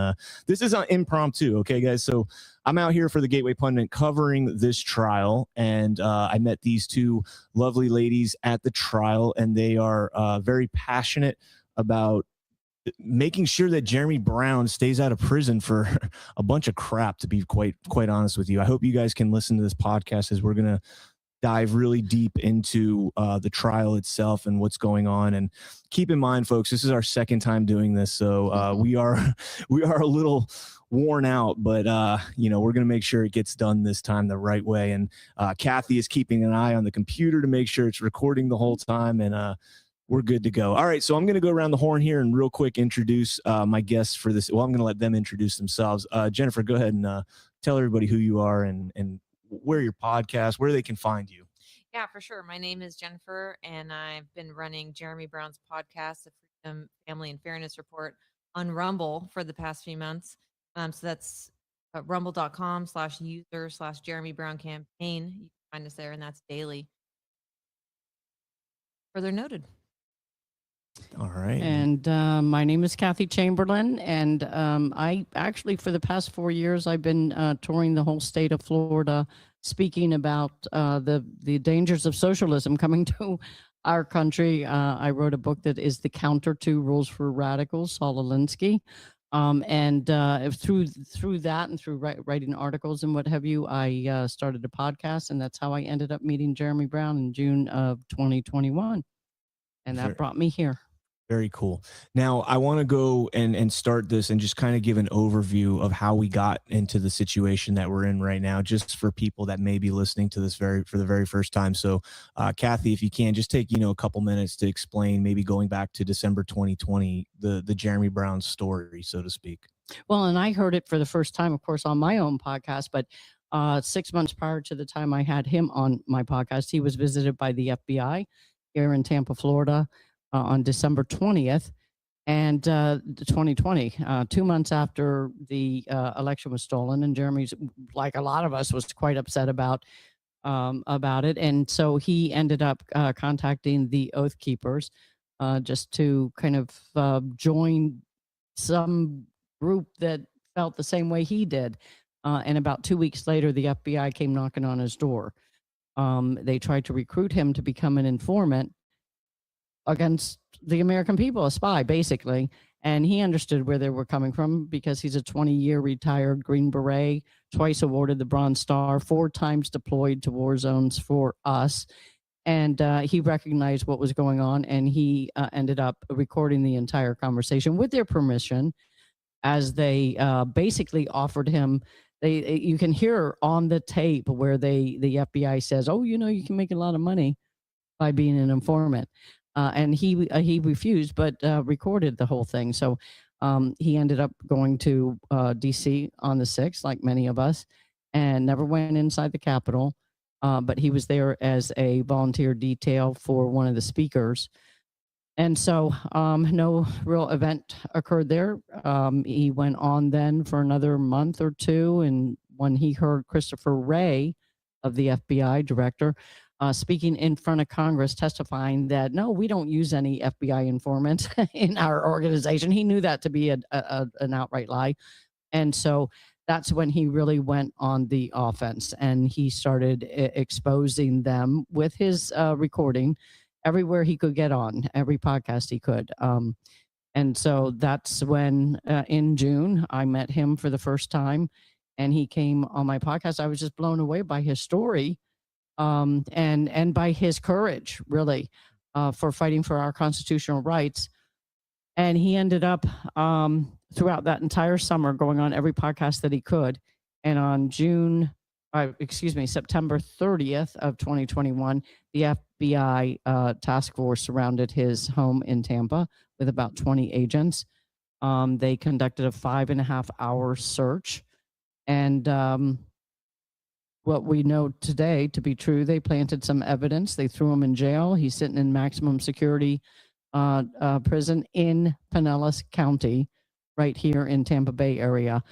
this is an impromptu, okay, guys? So I'm out here for the Gateway Pundit covering this trial, and I met these two lovely ladies at the trial, and they are very passionate about making sure that Jeremy Brown stays out of prison for a bunch of crap, to be quite honest with you. I hope you guys can listen to this podcast as we're going to dive really deep into the trial itself and what's going on. And keep in mind, folks, this is our second time doing this, so we are a little worn out, but we're going to make sure it gets done this time the right way. And Kathy is keeping an eye on the computer to make sure it's recording the whole time, and we're good to go. All right, so I'm going to go around the horn here and real quick introduce my guests for this. Well, I'm going to let them introduce themselves. Jennifer, go ahead and tell everybody who you are and where your podcast, where they can find you.
Yeah, for sure. My name is Jennifer, and I've been running Jeremy Brown's podcast, the Freedom, Family, and Fairness Report, on Rumble for the past few months. So that's rumble.com/user/Jeremy Brown campaign. You can find us there, and that's daily. Further noted.
All right.
And my name is Kathy Chamberlain, and I actually, for the past 4 years, I've been touring the whole state of Florida, speaking about the dangers of socialism coming to our country. I wrote a book that is The Counter to Rules for Radicals, Saul Alinsky. And through that and through writing articles and what have you, I started a podcast, and that's how I ended up meeting Jeremy Brown in June of 2021. And that brought me here.
Very cool. Now, I want to go and start this and just kind of give an overview of how we got into the situation that we're in right now, just for people that may be listening to this for the very first time. So, Kathy, if you can, just take, a couple minutes to explain, maybe going back to December 2020, the Jeremy Brown story, so to speak.
Well, and I heard it for the first time, of course, on my own podcast, but 6 months prior to the time I had him on my podcast, he was visited by the FBI here in Tampa, Florida, on December 20th, and 2020, 2 months after the election was stolen. And Jeremy's, like a lot of us, was quite upset about it. And so he ended up contacting the Oath Keepers just to kind of join some group that felt the same way he did. And about 2 weeks later, the FBI came knocking on his door. They tried to recruit him to become an informant against the American people, a spy, basically. And he understood where they were coming from because he's a 20-year retired Green Beret, twice awarded the Bronze Star, 4 times deployed to war zones for us. And he recognized what was going on, and he ended up recording the entire conversation with their permission, as they basically offered him. You can hear on the tape where the FBI says, "Oh, you can make a lot of money by being an informant." And he refused, but recorded the whole thing. So he ended up going to D.C. on the 6th, like many of us, and never went inside the Capitol. But he was there as a volunteer detail for one of the speakers. And so no real event occurred there. He went on then for another month or two. And when he heard Christopher Wray of the FBI director speaking in front of Congress, testifying that, no, we don't use any FBI informants in our organization. He knew that to be an outright lie. And so that's when he really went on the offense, and he started exposing them with his recording everywhere he could get on, every podcast he could. And so that's when in June, I met him for the first time, and he came on my podcast. I was just blown away by his story and by his courage, really, for fighting for our constitutional rights. And he ended up throughout that entire summer going on every podcast that he could. And on September 30th of 2021, the FBI task force surrounded his home in Tampa with about 20 agents. They conducted a 5.5-hour search. And what we know today to be true, they planted some evidence. They threw him in jail. He's sitting in maximum security prison in Pinellas County, right here in Tampa Bay area.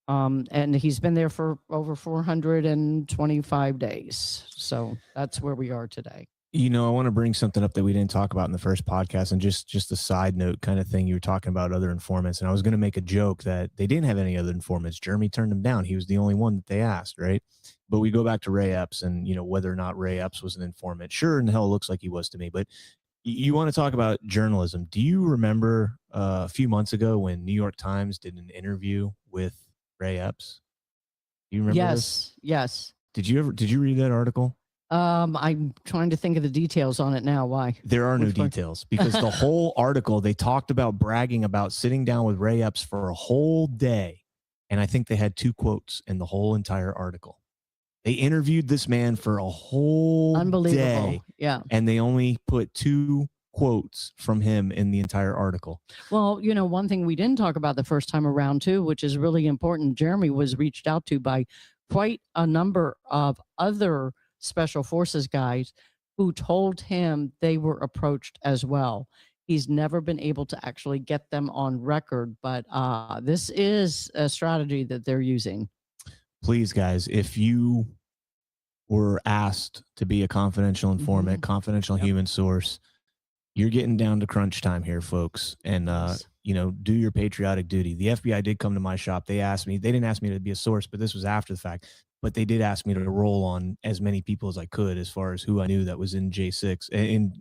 And he's been there for over 425 days. So that's where we are today.
You know, I want to bring something up that we didn't talk about in the first podcast, and just a side note kind of thing. You were talking about other informants, and I was going to make a joke that they didn't have any other informants. Jeremy turned him down. He was the only one that they asked, right? But we go back to Ray Epps and, you know, whether or not Ray Epps was an informant. Sure, in hell, it looks like he was to me. But you want to talk about journalism. Do you remember a few months ago when New York Times did an interview with Ray Epps? Do you remember this?
Yes.
Did you read that article?
I'm trying to think of the details on it now. Why?
There are no details because the whole article, they talked about bragging about sitting down with Ray Epps for a whole day. And I think they had 2 quotes in the whole entire article. They interviewed this man for a whole day.
Yeah.
And they only put 2 quotes from him in the entire article.
Well, you know, one thing we didn't talk about the first time around too, which is really important. Jeremy was reached out to by quite a number of other special forces guys who told him they were approached as well. He's never been able to actually get them on record, but this is a strategy that they're using.
Please, guys, if you were asked to be a confidential informant, confidential human source, you're getting down to crunch time here, folks. And, you know, do your patriotic duty. The FBI did come to my shop. They asked me, they didn't ask me to be a source, but this was after the fact. But they did ask me to roll on as many people as I could as far as who I knew that was in J6, in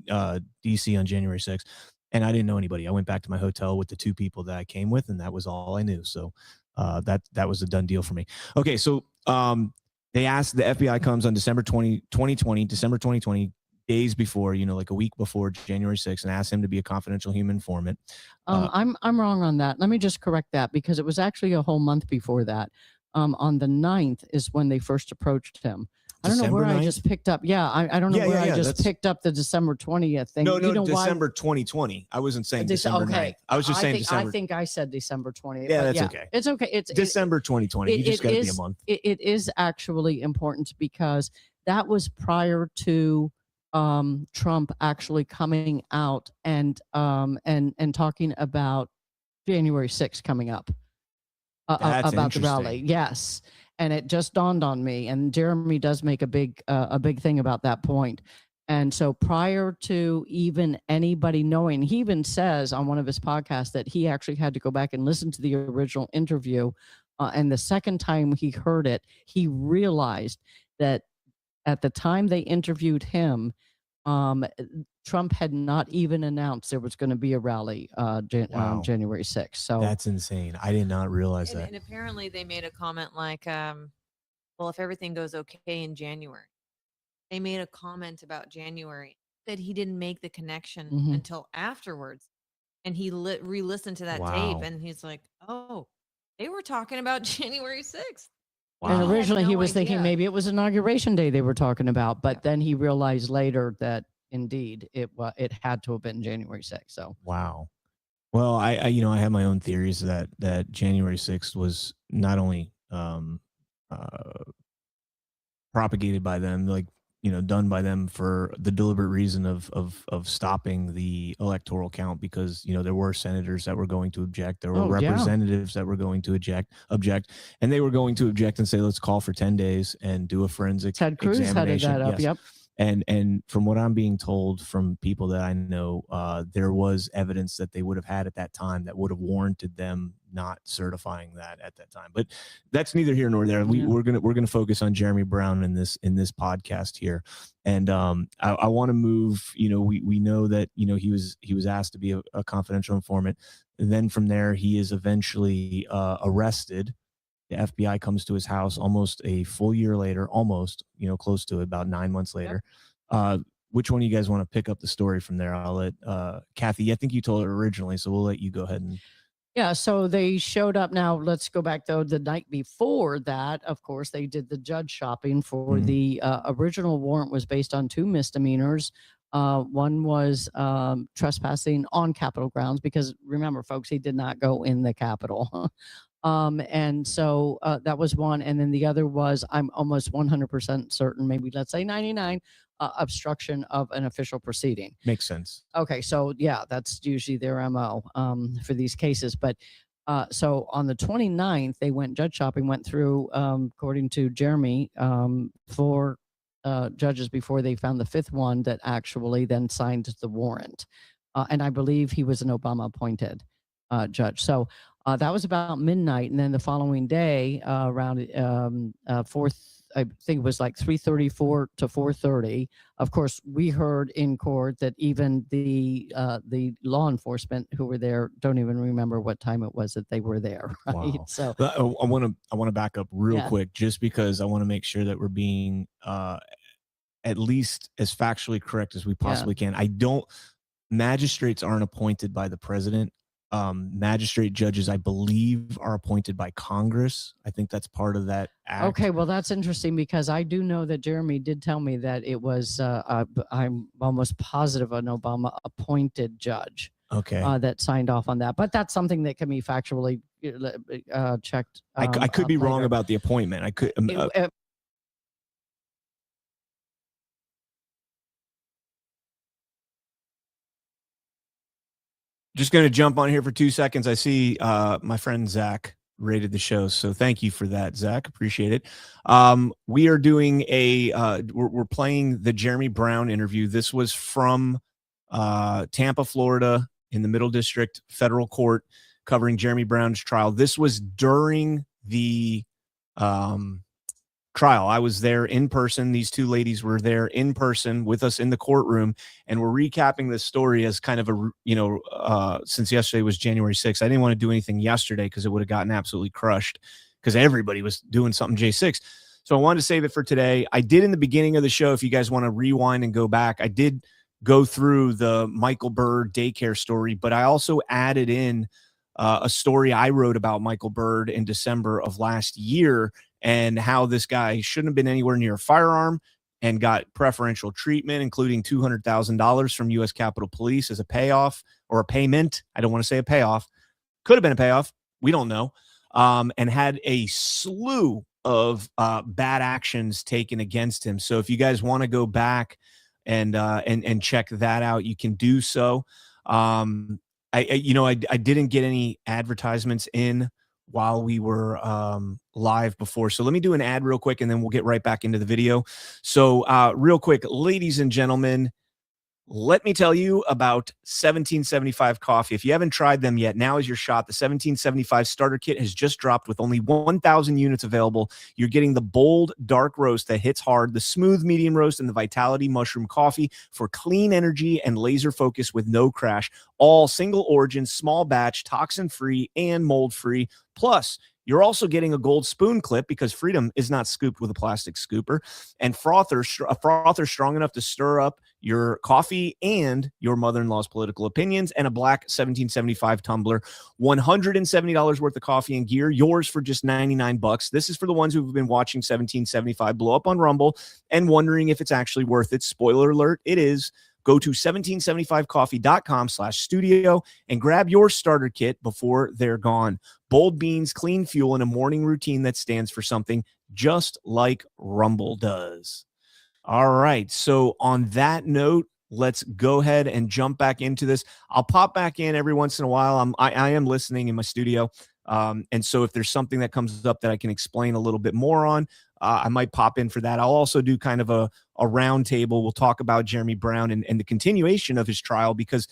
DC on January 6th. And I didn't know anybody. I went back to my hotel with the 2 people that I came with, and that was all I knew. So that was a done deal for me. Okay, so they asked, the FBI comes on December 2020, days before, you know, like a week before January 6th, and asked him to be a confidential human informant.
I'm wrong on that. Let me just correct that, because it was actually a whole month before that. On the 9th is when they first approached him. I don't know where 9th? I just picked up. Yeah, I don't know where I just picked up the December 20th thing.
No,
you know
December 2020. I wasn't saying December 9th. I was just saying December.
I think I said December 20th.
Yeah, that's okay.
It's okay. It's
December 2020. You just got to be a month.
It is actually important because that was prior to Trump actually coming out and talking about January 6th coming up. About the rally. Yes. And it just dawned on me, and Jeremy does make a big thing about that point. And so prior to even anybody knowing, he even says on one of his podcasts that he actually had to go back and listen to the original interview. And the second time he heard it, he realized that at the time they interviewed him, Trump had not even announced there was going to be a rally January 6th. So
that's insane. I did not realize that.
And apparently they made a comment like, well, if everything goes okay in January. They made a comment about January that he didn't make the connection until afterwards. And he re-listened to that tape, and he's like, oh, they were talking about January 6th.
Wow. And originally he was thinking maybe it was Inauguration Day they were talking about, but then he realized later that indeed it had to have been January 6th. So
wow. Well, I have my own theories that January 6th was not only propagated by them, like, done by them for the deliberate reason of stopping the electoral count, because there were senators that were going to object, there were
Oh, yeah.
representatives that were going to object, and they were going to object and say, let's call for 10 days and do a forensic
Ted Cruz headed
examination.
that up.
Yes.
Yep.
And from what I'm being told from people that I know, there was evidence that they would have had at that time that would have warranted them not certifying that at that time. But that's neither here nor there.
Yeah.
We're gonna focus on Jeremy Brown in this podcast here, and I want to move. We know that he was asked to be a confidential informant, and then from there he is eventually arrested. The FBI comes to his house almost a full year later, close to it, about 9 months later. Which one of you guys want to pick up the story from there? I'll let Kathy. I think you told it originally, so we'll let you go ahead and.
Yeah, so they showed up. Now let's go back though. The night before that, of course, they did the judge shopping for the original warrant was based on 2 misdemeanors. One was trespassing on Capitol grounds, because remember, folks, he did not go in the Capitol. And so that was one. And then the other was, I'm almost 100% certain, maybe let's say 99, obstruction of an official proceeding.
Makes sense.
Okay, so yeah, that's usually their MO for these cases. But so on the 29th, they went judge shopping, went through, according to Jeremy, 4 judges before they found the 5th one that actually then signed the warrant. And I believe he was an Obama appointed judge. So that was about midnight. And then the following day, around 4th, I think it was like 3:34 to 4:30. Of course, we heard in court that even the law enforcement who were there don't even remember what time it was that they were there. Right.
Wow.
So
I want to back up real quick, just because I want to make sure that we're being at least as factually correct as we possibly can. Magistrates aren't appointed by the president. Magistrate judges, I believe, are appointed by Congress. I think that's part of that act.
okay, well, that's interesting, because I do know that Jeremy did tell me that it was, I'm almost positive, an Obama appointed judge.
Okay.
That signed off on that. But that's something that can be factually checked.
I could be wrong
later.
about the appointment. I could. Just going to jump on here for 2 seconds. I see my friend Zach rated the show, so thank you for that, Zach. Appreciate it. We are doing we're playing the Jeremy Brown interview. This was from Tampa, Florida, in the Middle District Federal Court, covering Jeremy Brown's trial. This was during the trial. I was there in person. These 2 ladies were there in person with us in the courtroom, and we're recapping this story as kind of a, since yesterday was January 6th, I didn't want to do anything yesterday because it would have gotten absolutely crushed, because everybody was doing something J6. So I wanted to save it for today. I did in the beginning of the show, if you guys want to rewind and go back, I did go through the Michael Byrd daycare story, but I also added in a story I wrote about Michael Byrd in December of last year, and how this guy shouldn't have been anywhere near a firearm and got preferential treatment, including $200,000 from U.S. Capitol Police as a payoff, or a payment. I don't want to say a payoff. Could have been a payoff. We don't know. And had a slew of bad actions taken against him. So if you guys want to go back and check that out, you can do so. I didn't get any advertisements in while we were live before. So let me do an ad real quick, and then we'll get right back into the video. So real quick, ladies and gentlemen, let me tell you about 1775 Coffee. If you haven't tried them yet, now is your shot. The 1775 starter kit has just dropped with only 1,000 units available. You're getting the bold dark roast that hits hard, the smooth medium roast, and the Vitality mushroom coffee for clean energy and laser focus with no crash. All single origin, small batch, toxin-free, and mold-free. Plus, you're also getting a gold spoon clip, because Freedom is not scooped with a plastic scooper, and a frother strong enough to stir up your coffee and your mother-in-law's political opinions, and a black 1775 tumbler. $170 worth of coffee and gear, yours for just $99. This is for the ones who've been watching 1775 blow up on Rumble and wondering if it's actually worth it. Spoiler alert, it is. Go to 1775coffee.com/studio and grab your starter kit before they're gone. Bold beans, clean fuel, and a morning routine that stands for something, just like Rumble does. All right. So on that note, let's go ahead and jump back into this. I'll pop back in every once in a while. I am listening in my studio. And so if there's something that comes up that I can explain a little bit more on, I might pop in for that. I'll also do kind of a round table. We'll talk about Jeremy Brown and the continuation of his trial, because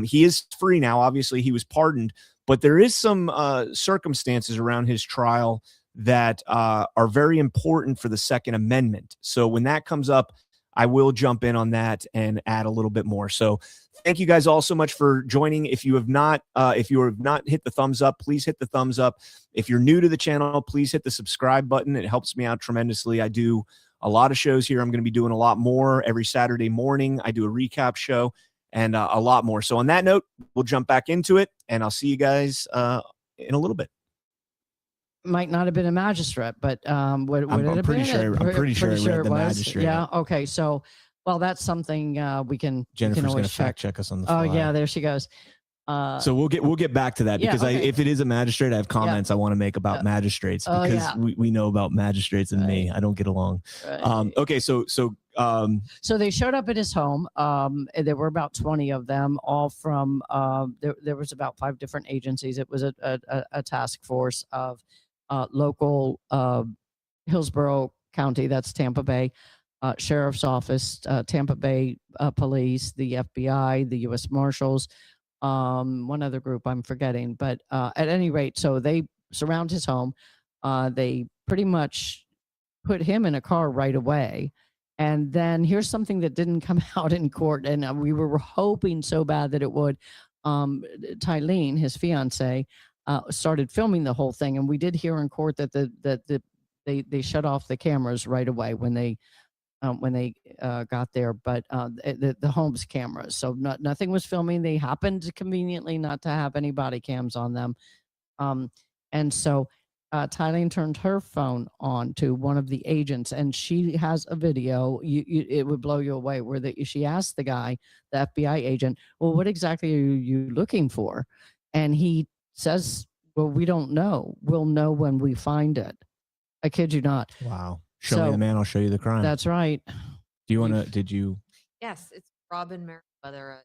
he is free now. Obviously, he was pardoned, but there is some circumstances around his trial that are very important for the Second Amendment. So when that comes up, I will jump in on that and add a little bit more. So thank you guys all so much for joining. If you have not hit the thumbs up, please hit the thumbs up. If you're new to the channel, please hit the subscribe button. It helps me out tremendously. I do a lot of shows here. I'm going to be doing a lot more every Saturday morning. I do a recap show and a lot more. So on that note, we'll jump back into it, and I'll see you guys in a little bit.
Might not have been a magistrate, but would it have
pretty
been?
sure. I'm pretty sure it read the magistrate.
Yeah. Okay. So, well, that's something we can.
Jennifer's going to
always
fact check us on the fly.
Oh yeah, there she goes.
So we'll get back to that,
yeah,
because
okay.
if it is a magistrate, I have comments I want to make about magistrates, because we know about magistrates and me. I don't get along.
Right.
Okay, so
they showed up at his home. There were about 20 of them, all from there was about 5 different agencies. It was a task force of local Hillsborough County, that's Tampa Bay, Sheriff's Office, Tampa Bay Police, the FBI, the U.S. Marshals, one other group I'm forgetting. But at any rate, so they surround his home. They pretty much put him in a car right away. And then here's something that didn't come out in court, and we were hoping so bad that it would. Tylene, his fiance, started filming the whole thing, and we did hear in court that they shut off the cameras right away when they got there, but the home's cameras, so nothing was filming. They happened conveniently not to have any body cams on them, and so Tylene turned her phone on to one of the agents, and she has a video. It would blow you away, where she asked the guy, the FBI agent, well, what exactly are you looking for? And he says, well, we don't know. We'll know when we find it. I kid you not.
Wow. Show me the man, I'll show you the crime.
That's right.
Do you want to, did you?
Yes, it's Robin Merriweather.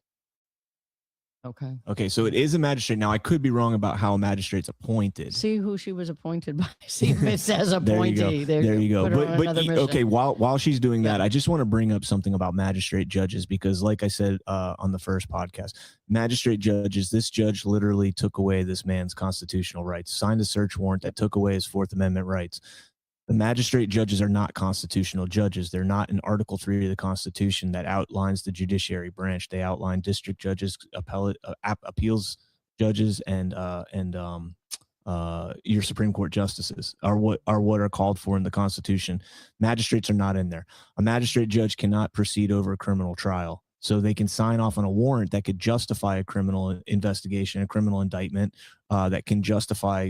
Okay, so it is a magistrate. Now, I could be wrong about how a magistrate's appointed.
See who she was appointed by. See if it says appointee.
There you go. But okay, while she's doing that,
Yeah.
I just want to bring up something about magistrate judges, because like I said on the first podcast, magistrate judges, this judge literally took away this man's constitutional rights, signed a search warrant that took away his Fourth Amendment rights. The magistrate judges are not constitutional judges. They're not in Article 3 of the Constitution that outlines the judiciary branch. They outline district judges, appeals judges, and your Supreme Court justices are what are called for in the Constitution. Magistrates are not in there. A magistrate judge cannot proceed over a criminal trial. So they can sign off on a warrant that could justify a criminal investigation, a criminal indictment, that can justify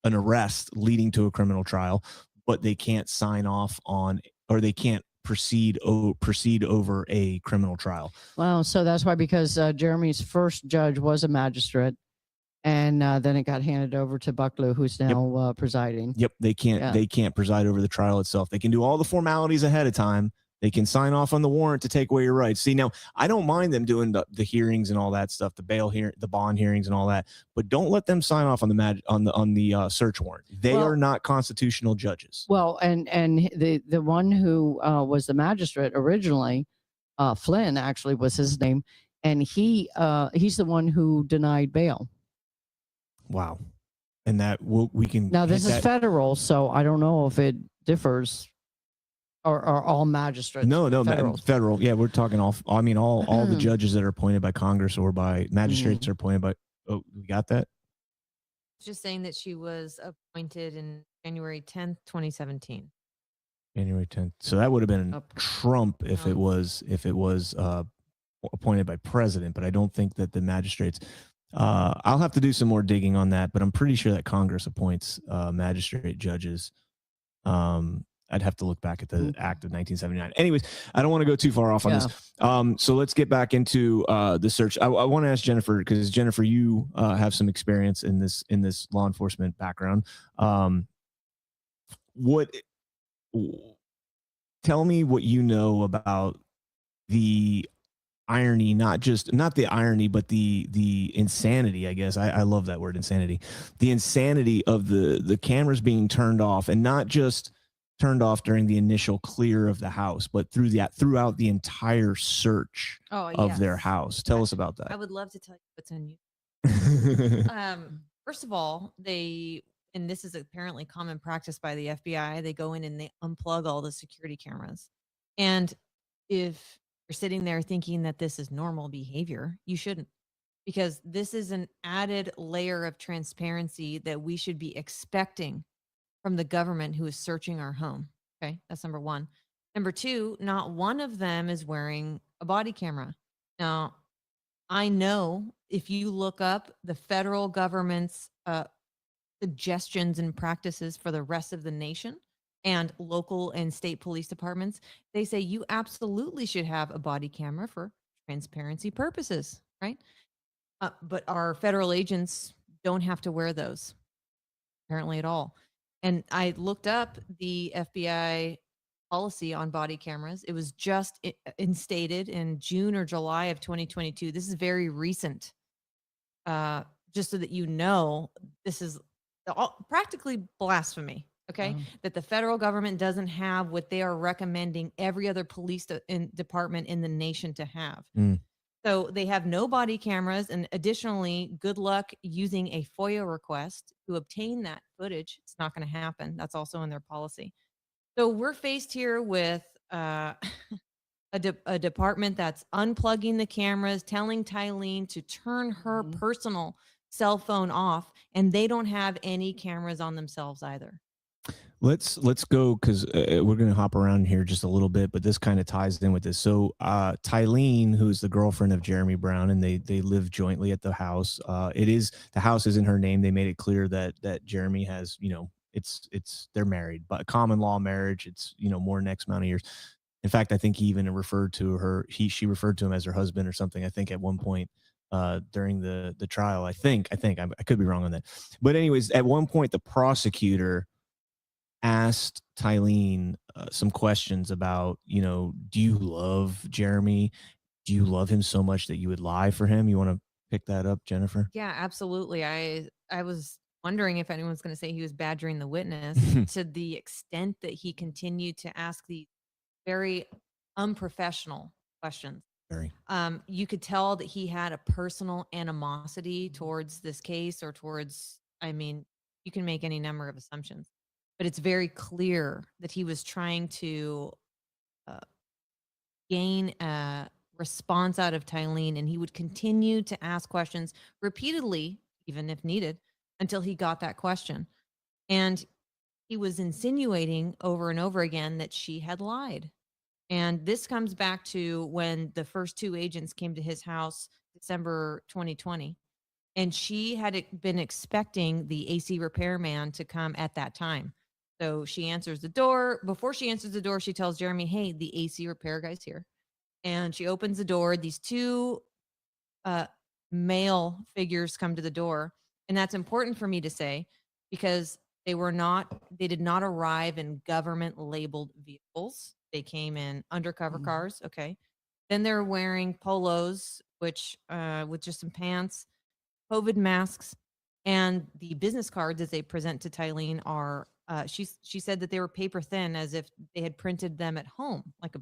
an arrest leading to a criminal trial, but they can't sign off on, or they can't proceed over a criminal trial.
Wow. So that's why, because Jeremy's first judge was a magistrate, and then it got handed over to Bucklew, who's now presiding.
Yep. They can't preside over the trial itself. They can do all the formalities ahead of time. They can sign off on the warrant to take away your rights. See, now I don't mind them doing the hearings and all that stuff, the bail hearing, the bond hearings and all that, but don't let them sign off on the search warrant. They are not constitutional judges.
Well, and the one who was the magistrate originally, Flynn actually was his name, and he's the one who denied bail.
Wow. And that we can
now, this is federal, so I don't know if it differs. Or all magistrates?
No, federal. Yeah, we're talking all the judges that are appointed by Congress or by magistrates are appointed by. Oh, we got that.
Just saying that she was appointed in January 10th, 2017.
January 10th. So that would have been Trump if it was appointed by president. But I don't think that the magistrates. I'll have to do some more digging on that, but I'm pretty sure that Congress appoints magistrate judges. I'd have to look back at the Act of 1979. Anyways, I don't want to go too far off on this. So let's get back into the search. I want to ask Jennifer, because Jennifer, you have some experience in this law enforcement background. What tell me what you know about the irony, not the irony, but the insanity, I guess. I love that word, insanity. The insanity of the cameras being turned off, and not just turned off during the initial clear of the house, but throughout the entire search of their
yes.
house. Tell us about
I
that.
would love to tell you what's on you. First of all, and this is apparently common practice by the FBI, they go in and they unplug all the security cameras. And if you're sitting there thinking that this is normal behavior, you shouldn't, because this is an added layer of transparency that we should be expecting from the government who is searching our home. Okay, that's number one. Number two, not one of them is wearing a body camera. Now, I know if you look up the federal government's suggestions and practices for the rest of the nation and local and state police departments, they say you absolutely should have a body camera for transparency purposes, right? But our federal agents don't have to wear those apparently at all. And I looked up the FBI policy on body cameras. It was just instated in June or July of 2022. This is very recent. Just so that you know, this is practically blasphemy. Okay, that the federal government doesn't have what they are recommending every other police department in the nation to have. So they have no body cameras, and additionally, good luck using a FOIA request to obtain that footage. It's not going to happen. That's also in their policy. So we're faced here with a department that's unplugging the cameras, telling Tylene to turn her personal cell phone off, and they don't have any cameras on themselves either.
Let's go, because we're going to hop around here just a little bit, but this kind of ties in with this. So Tylene, who's the girlfriend of Jeremy Brown, and they live jointly at the house. The house is in her name. They made it clear that Jeremy has, they're married, but common law marriage. It's more than X amount of years. In fact, I think he even referred to her. She referred to him as her husband or something. I think at one point during the trial. I could be wrong on that, but anyways, at one point the prosecutor asked Tylene some questions about, do you love Jeremy? Do you love him so much that you would lie for him? You want to pick that up, Jennifer?
Yeah, absolutely. I was wondering if anyone's going to say he was badgering the witness to the extent that he continued to ask these very unprofessional questions.
Very.
You could tell that he had a personal animosity towards this case, or you can make any number of assumptions. But it's very clear that he was trying to gain a response out of Tylene, and he would continue to ask questions repeatedly, even if needed, until he got that question. And he was insinuating over and over again that she had lied. And this comes back to when the first two agents came to his house, December 2020. And she had been expecting the AC repairman to come at that time. So she answers the door. Before she answers the door, she tells Jeremy, hey, the AC repair guy's here. And she opens the door. These two male figures come to the door. And that's important for me to say, because they did not arrive in government labeled vehicles. They came in undercover cars. Okay. Then they're wearing polos, which with just some pants, COVID masks, and the business cards as they present to Tylene are she said that they were paper thin, as if they had printed them at home, like a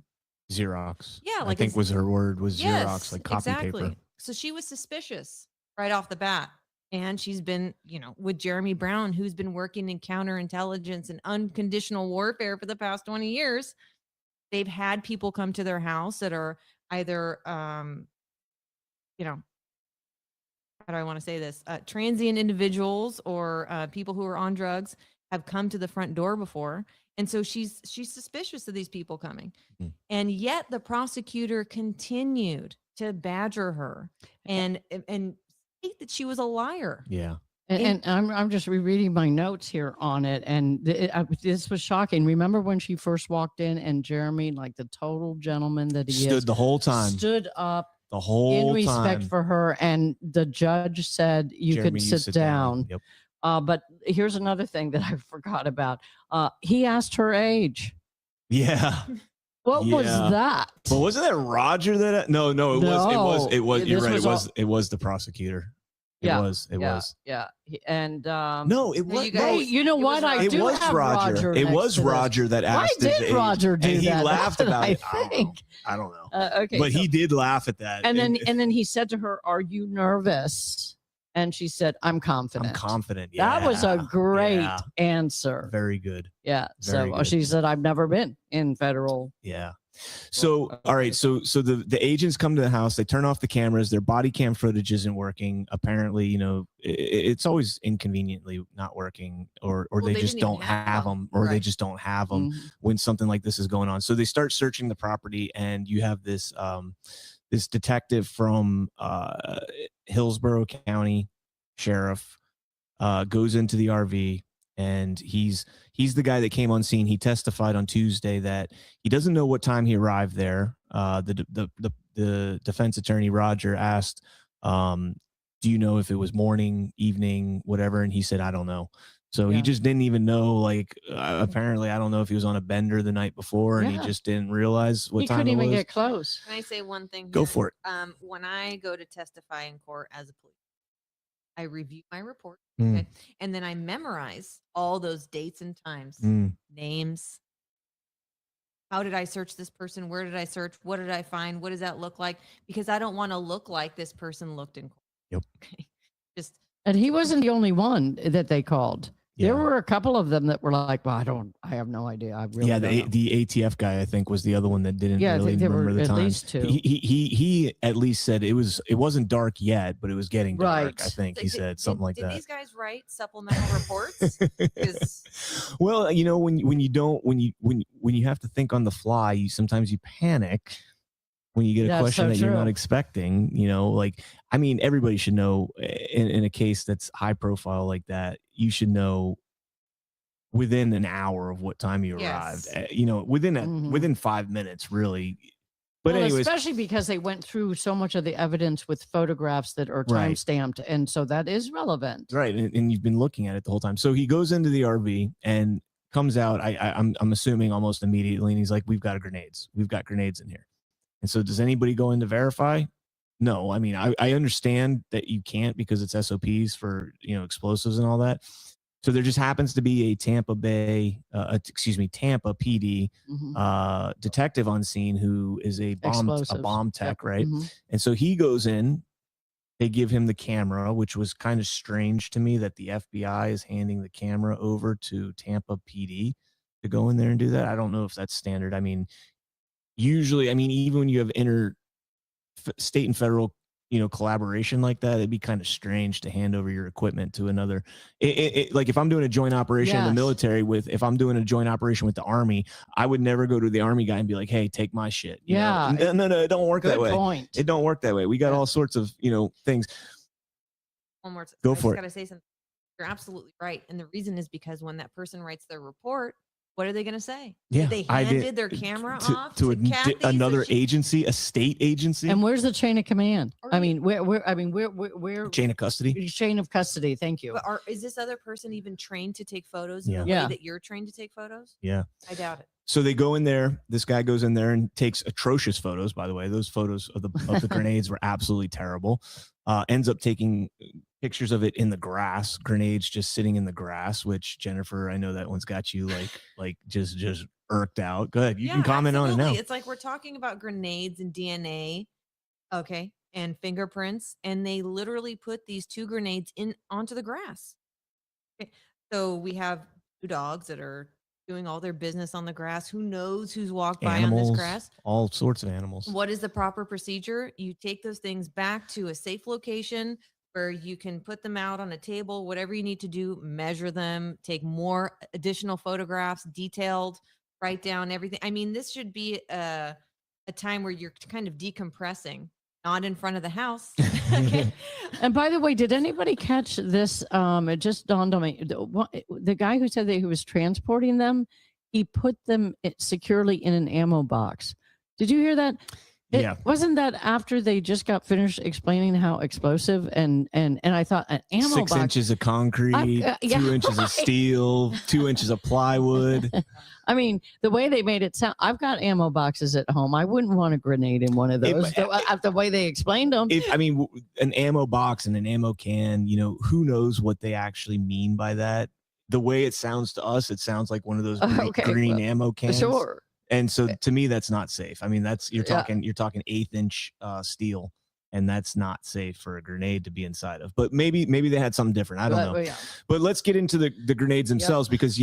Xerox.
Yeah,
I think was her word, was
yes,
Xerox, like copy
exactly.
paper.
So she was suspicious right off the bat. And she's been, with Jeremy Brown, who's been working in counterintelligence and unconditional warfare for the past 20 years. They've had people come to their house that are either, how do I want to say this? Transient individuals or people who are on drugs have come to the front door before. And so she's suspicious of these people coming. And yet the prosecutor continued to badger her and state that she was a liar.
Yeah.
And I'm just rereading my notes here on it, and this was shocking. Remember when she first walked in, and Jeremy, like the total gentleman that he
Stood the whole time.
stood up
The whole
in respect
time.
for her, and the judge said you
Jeremy,
could
you
sit down.
Yep.
But here's another thing that I forgot about. He asked her age.
Yeah.
What was
Yeah.
that?
But wasn't that Roger that? No,
No.
You're
This
right.
was all-
It was the prosecutor. It
Yeah,
was.
Yeah. And
No, it was.
you
No,
guys-
hey, you know
it was
what? I
Roger.
it
do
was
have
Roger. It
next
was
to this.
Roger that
Why
asked his
did
age,
Roger do
and he
that?
laughed
That's what
about it.
I think.
I don't know.
Okay,
But
so-
he did laugh at that.
and then he said to her, "Are you nervous?" And she said, "I'm confident."
I'm confident. Yeah.
That was a great
Yeah.
answer.
Very good.
Yeah.
Very
So
good.
she said, "I've never been in federal."
Yeah. So, all right. So the agents come to the house. They turn off the cameras. Their body cam footage isn't working. Apparently, it's always inconveniently not working, or
Well,
they
they
just
didn't even
don't
have
have
them.
them, or they
Right.
just don't have them
Mhm.
when something like this is going on. So they start searching the property, and you have this this detective from Hillsborough County Sheriff goes into the RV. And he's the guy that came on scene. He testified on Tuesday that he doesn't know what time he arrived there. The defense attorney Roger asked, "Do you know if it was morning, evening, whatever?" And he said, "I don't know." So he
Yeah.
just didn't even know. Like apparently, I don't know if he was on a bender the night before, and he
Yeah.
just didn't realize what
He
time
couldn't
it
even
was.
get close.
Can I say one thing?
Go
here?
for it.
When I go to testify in court as a police, I review my report,
Mm.
okay, and then I memorize all those dates and times,
Mm.
names. How did I search this person? Where did I search? What did I find? What does that look like? Because I don't want to look like this person looked in court.
Yep.
Okay. Just
And he wasn't the only one that they called.
Yeah.
There were a couple of them that were like, "Well, I have no idea. I really
Yeah,
don't know."
the ATF guy I think was the other one that didn't
Yeah, I
really
think there
remember
were
the
at
time.
least two.
He at least said it wasn't dark yet, but it was getting dark.
Right.
I think he
Did-
said
did-
something like
did
that.
these guys write supplemental reports? 'Cause-
Well, when you have to think on the fly, sometimes you panic when you get a
That's
question
so
that you're not
true.
expecting. Everybody should know in a case that's high profile like that, you should know within an hour of what time you arrived.
Yes.
Mhm.
Within 5 minutes, really. But
Well,
anyways,
especially because they went through so much of the evidence with photographs that are
Right.
time stamped, and so that is relevant.
right, and you've been looking at it the whole time. So he goes into the RV and comes out. I'm assuming almost immediately, and he's like, "We've got grenades. We've got grenades in here." And so, does anybody go in to verify? No. I mean, I understand that you can't because it's SOPs for explosives and all that. So there just happens to be a Tampa PD
Mhm.
detective on scene who is a
Explosives.
bomb tech,
Yep.
right?
Mhm.
And so he goes in. They give him the camera, which was kind of strange to me that the FBI is handing the camera over to Tampa PD to go in there and do that. I don't know if that's standard. I mean, usually, even when you have state and federal collaboration like that, it'd be kind of strange to hand over your equipment to another. Like if I'm doing a joint operation in the
Yes.
military if I'm doing a joint operation with the Army, I would never go to the Army guy and be like, "Hey, take my shit."
Yeah.
No, it don't work that
Good
way.
point.
It don't work that way. We got
Yeah.
all sorts of things.
One more.
Go
I
for
just
it.
Got to say something. You're absolutely right, and the reason is because when that person writes their report, what are they going to say?
Yeah,
They
I did-
handed their camera
to,
off
to
Kathy, so
another
she-
agency, a state agency,
And where's the chain of command?
Or
I
you-
mean, where
chain of custody.
chain of custody? Thank you.
But is this other person even trained to take photos
Yeah.
in the
Yeah.
way that you're trained to take photos?
Yeah.
I doubt it.
So they go in there. This guy goes in there and takes atrocious photos. By the way, those photos of the grenades were absolutely terrible. Ends up taking pictures of it in the grass, grenades just sitting in the grass. Which Jennifer, I know that one's got you like just irked out. Go ahead, you can comment on it now.
It's like we're talking about grenades and DNA, okay, and fingerprints, and they literally put these two grenades onto the grass. Okay. So we have two dogs that are doing all their business on the grass. Who knows who's walked by on
Animals,
this grass?
all sorts of animals.
What is the proper procedure? You take those things back to a safe location where you can put them out on a table, whatever you need to do, measure them, take more additional photographs, detailed, write down everything. I mean, this should be a time where you're kind of decompressing, not in front of the house. Okay.
And by the way, did anybody catch this? It just dawned on me. The guy who said that he was transporting them, he put them securely in an ammo box. Did you hear that? Wasn't that after they just got finished explaining how explosive and I thought an ammo
6
box.
inches of concrete, 2 inches of steel, 2 inches of plywood.
I mean, the way they made it sound, I've got ammo boxes at home. I wouldn't want a grenade in one of those. The way they explained them.
An ammo box and an ammo can, who knows what they actually mean by that? The way it sounds to us, it sounds like one of those green ammo cans.
Sure.
And so to me, that's not safe. I mean, you're talking 1/8 inch steel, and that's not safe for a grenade to be inside of. But maybe they had something different. I don't know.
Yeah.
But let's get into the grenades themselves because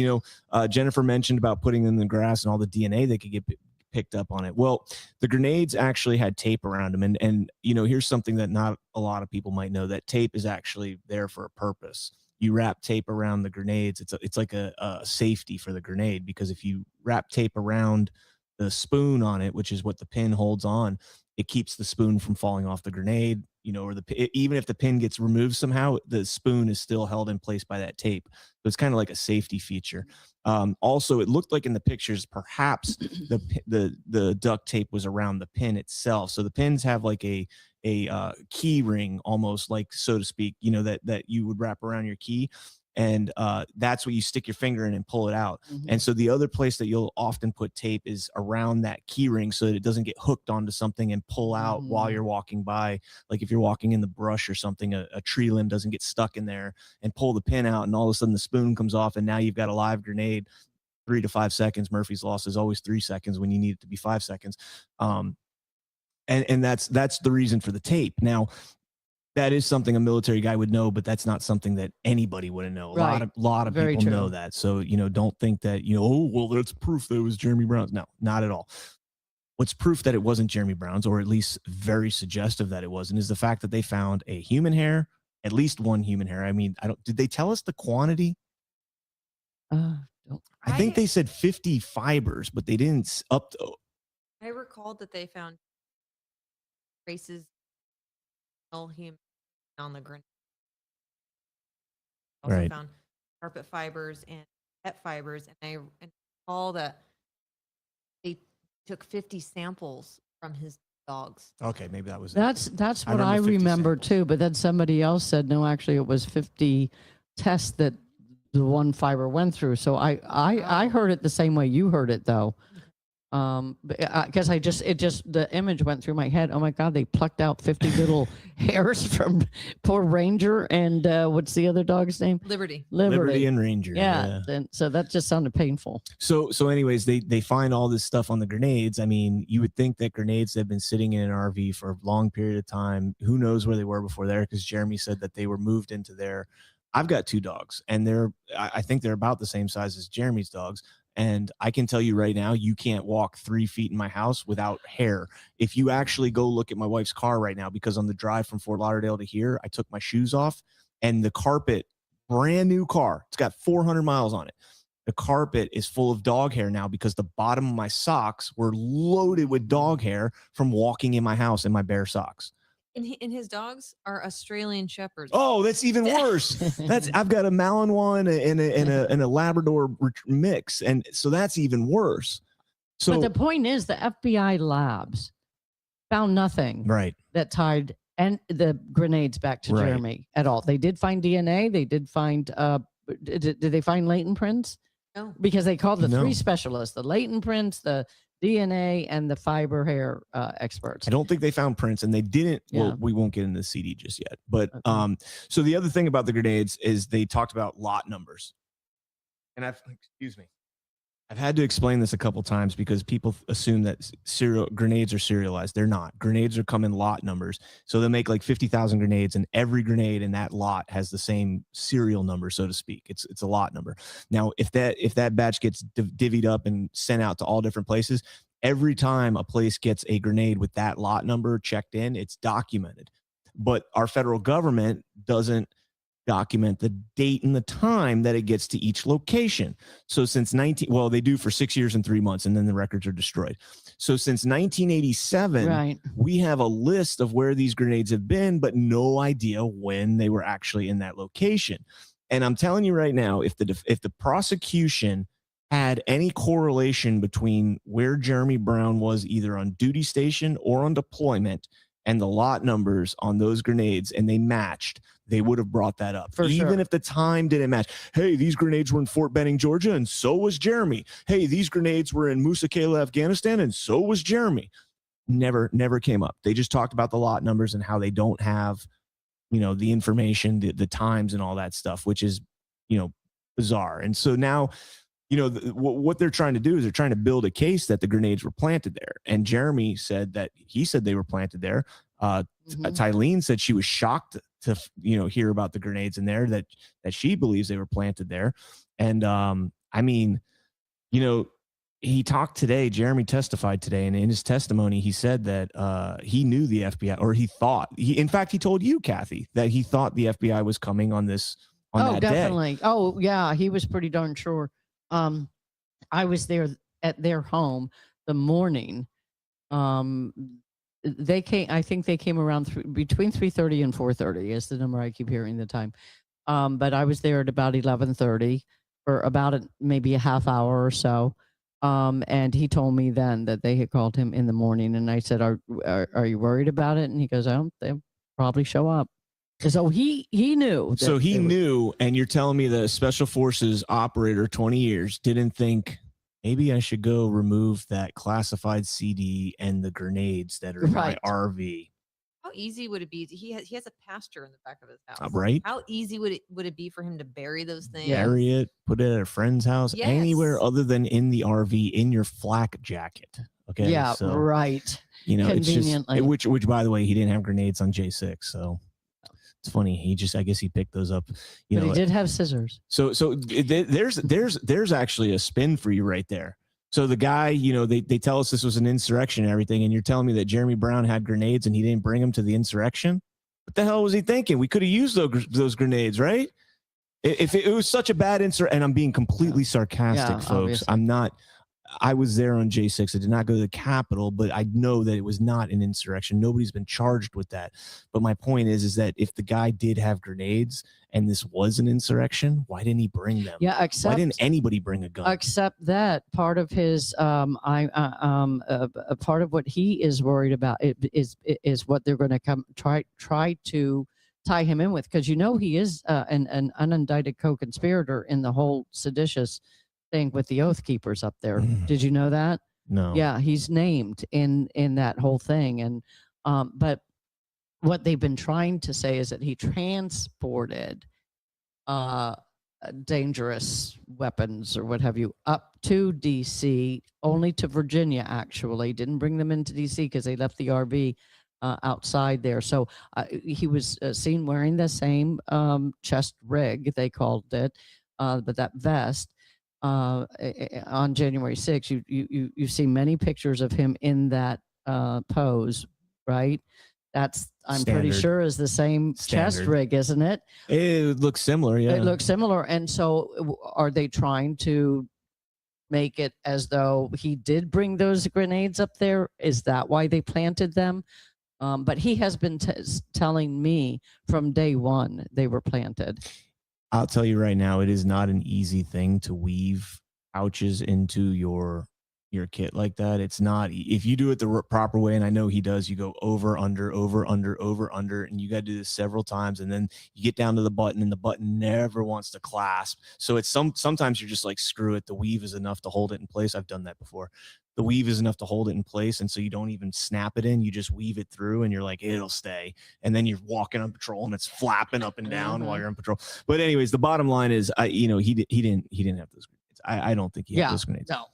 Jennifer mentioned about putting them in the grass and all the DNA that could get picked up on it. Well, the grenades actually had tape around them, and here's something that not a lot of people might know, that tape is actually there for a purpose. You wrap tape around the grenades. It's like a safety for the grenade, because if you wrap tape around the spoon on it, which is what the pin holds on, it keeps the spoon from falling off the grenade, or even if the pin gets removed somehow, the spoon is still held in place by that tape. So it's kind of like a safety feature. Also, it looked like in the pictures, perhaps the duct tape was around the pin itself. So the pins have like a key ring, almost, like, so to speak, that you would wrap around your key. And that's what you stick your finger in and pull it out.
Mm-hmm.
And so the other place that you'll often put tape is around that key ring, so that it doesn't get hooked onto something and pull out while you're walking by. Like if you're walking in the brush or something, a tree limb doesn't get stuck in there, and pull the pin out, and all of a sudden the spoon comes off, and now you've got a live grenade. 3 to 5 seconds. Murphy's Law is always 3 seconds when you need it to be 5 seconds. And that's the reason for the tape. Now, that is something a military guy would know, but that's not something that anybody wouldn't know. A lot of
Very
people
true.
know that. So, don't think that, that's proof that it was Jeremy Brown's. No, not at all. What's proof that it wasn't Jeremy Brown's, or at least very suggestive that it wasn't, is the fact that they found a human hair, at least one human hair. I mean, did they tell us the quantity? I think they said 50 fibers, but they didn't
I recalled that they found traces of human on the grenade. Also
Right.
found carpet fibers and pet fibers, and all that they took 50 samples from his dogs.
Okay, maybe that was it.
That's what
remember
I
50
remember
samples.
too. But then somebody else said, no, actually it was 50 tests that the one fiber went through. So I heard it the same way you heard it, though. Because the image went through my head. Oh my God, they plucked out 50 little hairs from poor Ranger and what's the other dog's name?
Liberty.
Liberty and Ranger.
Yeah. So that just sounded painful.
So anyways, they find all this stuff on the grenades. I mean, you would think that grenades have been sitting in an RV for a long period of time. Who knows where they were before there? Because Jeremy said that they were moved into there. I've got 2 dogs, and I think they're about the same size as Jeremy's dogs. And I can tell you right now, you can't walk 3 feet in my house without hair. If you actually go look at my wife's car right now, because on the drive from Fort Lauderdale to here, I took my shoes off, and the carpet, brand new car, it's got 400 miles on it. The carpet is full of dog hair now because the bottom of my socks were loaded with dog hair from walking in my house in my bare socks.
And his dogs are Australian Shepherds.
Oh, that's even worse. I've got a Malinois and a Labrador mix, and so that's even worse. So,
but the point is, the FBI labs found nothing that tied the grenades back to Jeremy at all. They did find DNA. They did find. Did they find latent prints?
No,
because they called the 3 specialists: the latent prints, the DNA, and the fiber hair experts.
I don't think they found prints, and they didn't. Yeah. Well, we won't get into the CD just yet. But so the other thing about the grenades is they talked about lot numbers. And I've had to explain this a couple times because people assume that grenades are serialized. They're not. Grenades are come in lot numbers. So they'll make like 50,000 grenades, and every grenade in that lot has the same serial number, so to speak. It's a lot number. Now, if that batch gets divvied up and sent out to all different places, every time a place gets a grenade with that lot number checked in, it's documented. But our federal government doesn't document the date and the time that it gets to each location. So since they do for 6 years and 3 months, and then the records are destroyed. So since 1987, we have a list of where these grenades have been, but no idea when they were actually in that location. And I'm telling you right now, if the prosecution had any correlation between where Jeremy Brown was either on duty station or on deployment and the lot numbers on those grenades, and they matched, they would have brought that up.
For
Even
sure.
if the time didn't match. Hey, these grenades were in Fort Benning, Georgia, and so was Jeremy. Hey, these grenades were in Musa Kala, Afghanistan, and so was Jeremy. Never came up. They just talked about the lot numbers and how they don't have, the information, the times and all that stuff, which is, bizarre. And so now, what they're trying to do is they're trying to build a case that the grenades were planted there. And Jeremy said that he said they were planted there. Tylene said she was shocked to, hear about the grenades in there, that she believes they were planted there. And he talked today, Jeremy testified today, and in his testimony, he said that he knew the FBI, or he thought, in fact, he told you, Kathy, that he thought the FBI was coming on that
definitely.
day.
Oh, yeah. He was pretty darn sure. I was there at their home the morning. They came, I think they came around between 3:30 and 4:30 is the number I keep hearing the time. But I was there at about 11:30 for about maybe a half hour or so. And he told me then that they had called him in the morning, and I said, are you worried about it? And he goes, they'll probably show up. So he knew.
So he knew, and you're telling me the Special Forces operator, 20 years, didn't think maybe I should go remove that classified CD and the grenades that are in my RV.
How easy would it be? He has a pasture in the back of his house.
Right.
How easy would it be for him to bury those things?
Bury it, put it at a friend's house, anywhere other than in the RV in your flak jacket. Okay.
Yeah.
So,
right.
It's just,
Conveniently.
which by the way, he didn't have grenades on J6. So it's funny. I guess he picked those up.
But he did have scissors.
So there's actually a spin for you right there. So the guy, they tell us this was an insurrection and everything, and you're telling me that Jeremy Brown had grenades and he didn't bring them to the insurrection? What the hell was he thinking? We could have used those grenades, right? If it was such a bad insurrection, and I'm being completely sarcastic, folks.
Obviously.
I'm not. I was there on J6. I did not go to the Capitol, but I know that it was not an insurrection. Nobody's been charged with that. But my point is that if the guy did have grenades and this was an insurrection, why didn't he bring them?
Yeah,
why didn't anybody bring a gun?
Except that part of his, part of what he is worried about is what they're going to try to tie him in with, because he is an unindicted co-conspirator in the whole seditious thing with the Oath Keepers up there. Did you know that?
No.
Yeah, he's named in that whole thing, and but what they've been trying to say is that he transported dangerous weapons or what have you up to DC, only to Virginia. Actually, didn't bring them into DC because they left the RV outside there. So he was seen wearing the same chest rig, they called it, but that vest. On January 6th, you see many pictures of him in that pose, right? That's, I'm pretty sure, is the same chest rig, isn't it?
It looks similar, yeah.
It looks similar. And so are they trying to make it as though he did bring those grenades up there? Is that why they planted them? But he has been telling me from day one they were planted.
I'll tell you right now, it is not an easy thing to weave pouches into your kit like that. It's not. If you do it the proper way, and I know he does, you go over, under, and you got to do this several times, and then you get down to the button, and the button never wants to clasp. So it's sometimes you're just like, screw it. The weave is enough to hold it in place. I've done that before. The weave is enough to hold it in place, and so you don't even snap it in. You just weave it through, and you're like, it'll stay. And then you're walking on patrol, and it's flapping up and down while you're on patrol. But anyways, the bottom line is, he didn't have those grenades. I don't think he had those grenades.
No.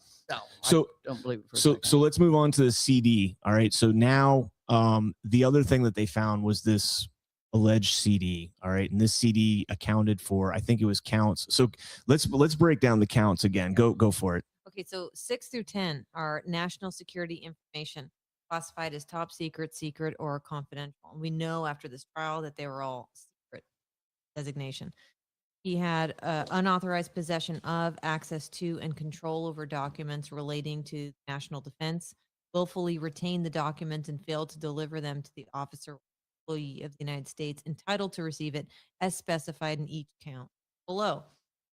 So
I don't believe it for a
so
second.
let's move on to the CD. All right. So now the other thing that they found was this alleged CD. All right, and this CD accounted for, I think it was counts. So let's break down the counts again. Go for it.
Okay, so 6 through 10 are national security information classified as top secret, secret, or confidential. And we know after this trial that they were all secret designation. He had unauthorized possession of, access to, and control over documents relating to national defense, willfully retained the documents and failed to deliver them to the officer or employee of the United States entitled to receive it as specified in each count below.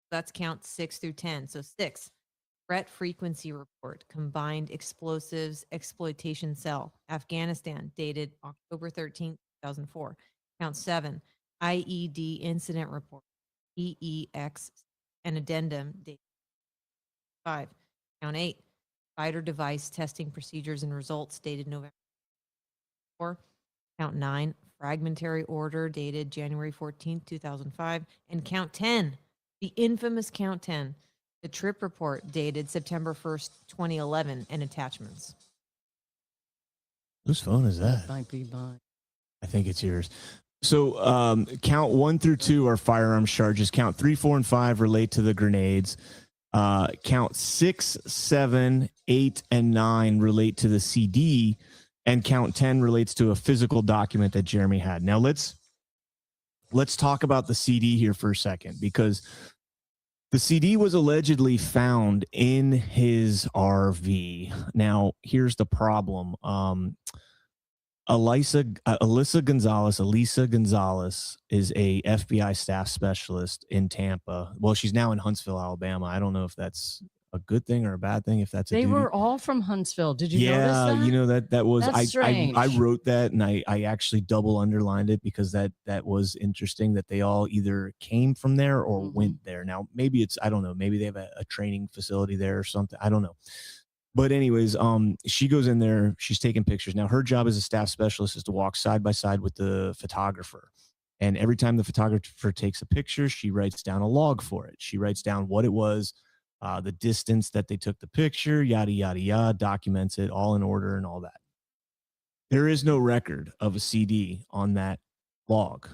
That's count 6 through 10. So 6, Threat frequency report, combined explosives exploitation cell, Afghanistan, dated October 13th, 2004. Count 7, IED incident report, EEX, and addendum, dated 5. Count 8, fighter device testing procedures and results, dated November 4. Count 9, fragmentary order, dated January 14th, 2005. And count 10, the infamous count 10, the trip report, dated September 1st, 2011, and attachments.
Whose phone is that?
That might be mine.
I think it's yours. So count 1 through 2 are firearms charges. Count 3, 4, and 5 relate to the grenades. Count 6, 7, 8, and 9 relate to the CD. And count 10 relates to a physical document that Jeremy had. Now let's talk about the CD here for a second, because the CD was allegedly found in his RV. Now, here's the problem. Elisa Gonzalez is a FBI staff specialist in Tampa. Well, she's now in Huntsville, Alabama. I don't know if that's a good thing or a bad thing, if that's a
They
duty.
were all from Huntsville. Did you notice that?
You know, that was
That's
I
strange.
wrote that, and I actually double underlined it because that was interesting that they all either came from there or
Mhm.
went there. Now maybe it's, I don't know, maybe they have a training facility there or something. I don't know. But anyways, she goes in there, she's taking pictures. Now her job as a staff specialist is to walk side by side with the photographer. And every time the photographer takes a picture, she writes down a log for it. She writes down what it was, the distance that they took the picture, yada, yada, yada, documents it all in order and all that. There is no record of a CD on that log.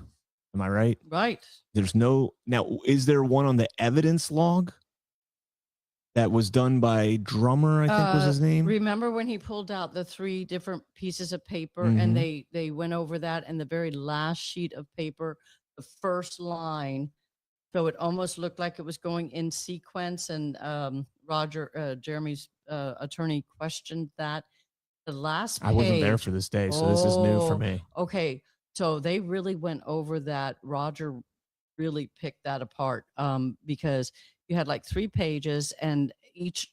Am I right?
Right.
There's no. Now, is there one on the evidence log that was done by Drummer, I think was his name?
Remember when he pulled out the 3 different pieces of paper
Mhm.
and they went over that, and the very last sheet of paper, the first line, so it almost looked like it was going in sequence, and Jeremy's attorney questioned that. The last page.
I wasn't there for this day, so this is new for
Oh,
me.
Okay, so they really went over that. Roger really picked that apart because you had like 3 pages, and each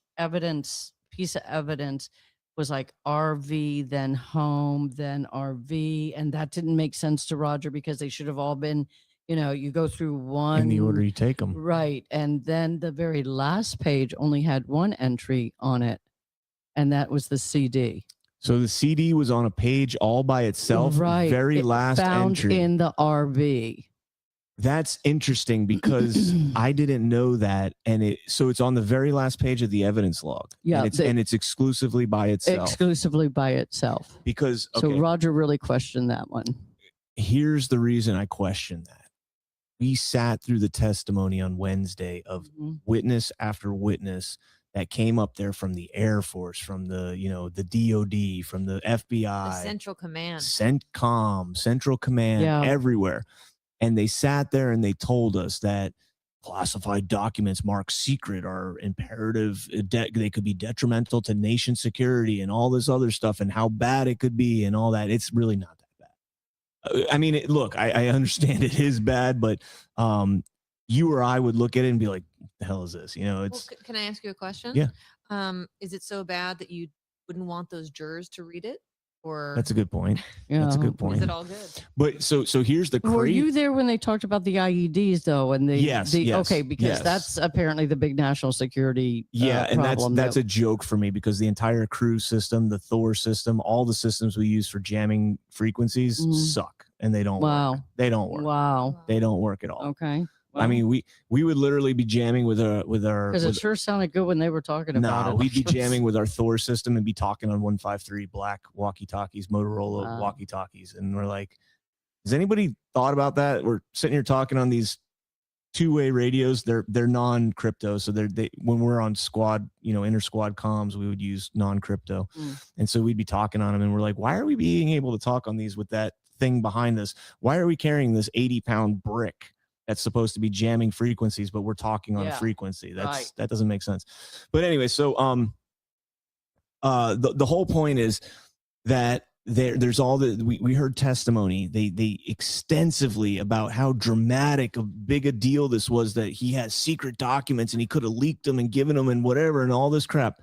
piece of evidence was like RV, then home, then RV, and that didn't make sense to Roger because they should have all been, you go through one
In the order you take them.
right, and then the very last page only had 1 entry on it, and that was the CD.
So the CD was on a page all by itself.
Right,
Very
it
last
found
entry.
in the RV.
That's interesting because I didn't know that, and so it's on the very last page of the evidence log.
Yeah,
and it's exclusively by itself.
Exclusively by itself.
Because
So Roger really questioned that one.
Here's the reason I question that. We sat through the testimony on Wednesday of
Mhm.
witness after witness that came up there from the Air Force, from the DOD, from the
The
FBI,
Central Command.
CENTCOM, Central Command,
Yeah.
everywhere. And they sat there and they told us that classified documents marked secret are imperative. They could be detrimental to nation security and all this other stuff, and how bad it could be and all that. It's really not that bad. I mean, look, I understand it is bad, but you or I would look at it and be like, what the hell is this? It's
Can I ask you a question?
Yeah.
Is it so bad that you wouldn't want those jurors to read it? Or
that's a good point.
Yeah.
That's a good
is
point.
it all good?
But so here's the
Were
crazy.
you there when they talked about the IEDs though? And
Yes, yes,
okay, because
yes.
that's apparently the big national security
Yeah, and
problem.
that's a joke for me because the entire cruise system, the Thor system, all the systems we use for jamming frequencies suck, and they don't
Wow.
work. They don't work.
Wow.
They don't work at all.
Okay.
I mean, we would literally be jamming with our
because it sure sounded good when they were talking about it.
we'd be jamming with our Thor system and be talking on 153 black walkie-talkies, Motorola
Wow.
walkie-talkies, and we're like, has anybody thought about that? We're sitting here talking on these two-way radios. They're non-crypto, so they when we're on squad, inter-squad comms, we would use non-crypto, and so we'd be talking on them, and we're like, why are we being able to talk on these with that thing behind us? Why are we carrying this 80-pound brick that's supposed to be jamming frequencies, but we're talking on a frequency? That doesn't make sense. But anyway, so the whole point is that there's all we heard testimony. They extensively about how dramatic a big a deal this was, that he has secret documents and he could have leaked them and given them and whatever and all this crap.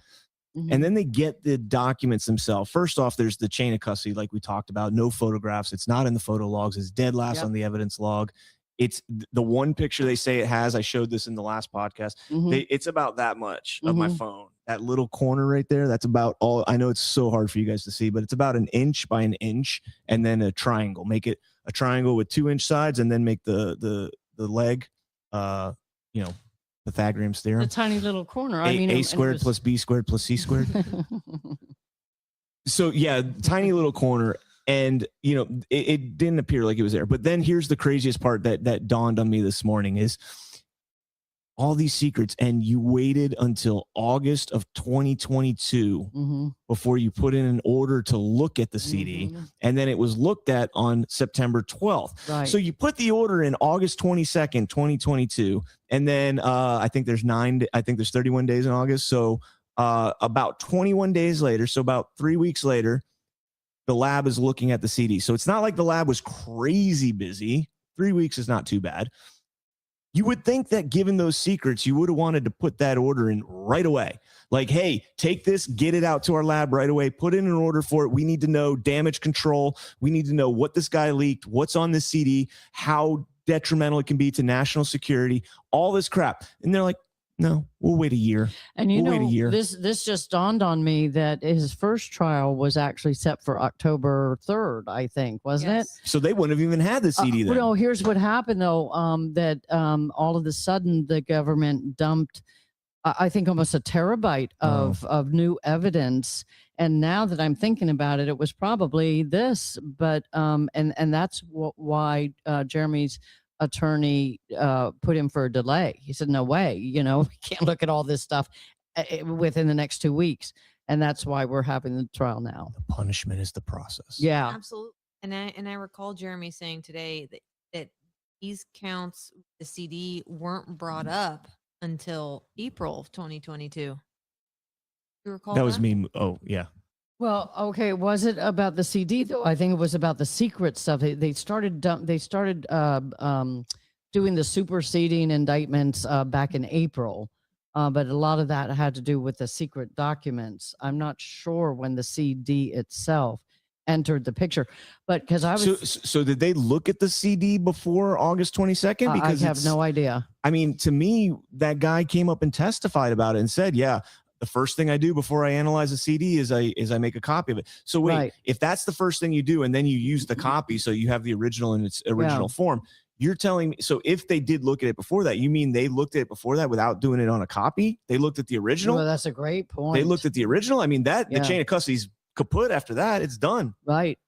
And then they get the documents themselves. First off, there's the chain of custody, like we talked about. No photographs. It's not in the photo logs. It's dead last on the evidence log. It's the one picture they say it has. I showed this in the last podcast. It's about that much of my phone. That little corner right there. That's about all. I know it's so hard for you guys to see, but it's about 1 inch by 1 inch, and then a triangle. Make it a triangle with 2-inch sides, and then make the leg, Pythagorean's theorem.
A tiny little corner.
A squared plus B squared plus C squared. So yeah, tiny little corner. And, it didn't appear like it was there. But then here's the craziest part that dawned on me this morning is all these secrets. And you waited until August of 2022 before you put in an order to look at the CD. And then it was looked at on September 12th.
Right.
So you put the order in August 22nd, 2022. And then I think there's 31 days in August. So about 21 days later, so about 3 weeks later, the lab is looking at the CD. So it's not like the lab was crazy busy. 3 weeks is not too bad. You would think that given those secrets, you would have wanted to put that order in right away. Like, hey, take this, get it out to our lab right away, put in an order for it. We need to know damage control. We need to know what this guy leaked, what's on this CD, how detrimental it can be to national security, all this crap. And they're like, no, we'll wait a year.
And
we'll wait a year.
This just dawned on me that his first trial was actually set for October 3rd, I think, wasn't it?
So they wouldn't have even had the CD then.
No, here's what happened though. That all of a sudden the government dumped, I think, almost a terabyte of new evidence. And now that I'm thinking about it, it was probably this. But and that's why Jeremy's attorney put him for a delay. He said, no way, we can't look at all this stuff within the next 2 weeks. And that's why we're having the trial now.
The punishment is the process.
Yeah,
Absolutely. And I recall Jeremy saying today that these counts, the CD, weren't brought up until April of 2022. You recall
That was me. Oh, yeah.
well, okay. Was it about the CD though? I think it was about the secret stuff. They started doing the superseding indictments back in April, but a lot of that had to do with the secret documents. I'm not sure when the CD itself entered the picture, but because I was
so did they look at the CD before August 22nd? Because
I have no idea.
I mean, to me, that guy came up and testified about it and said, yeah, the first thing I do before I analyze a CD is I make a copy of it. So wait, if that's the first thing you do and then you use the copy so you have the original in its original form, you're telling me, so if they did look at it before that, you mean they looked at it before that without doing it on a copy? They looked at the original?
Well, that's a great point.
They looked at the original? I mean, the chain of custody's kaput after that. It's done.
Right.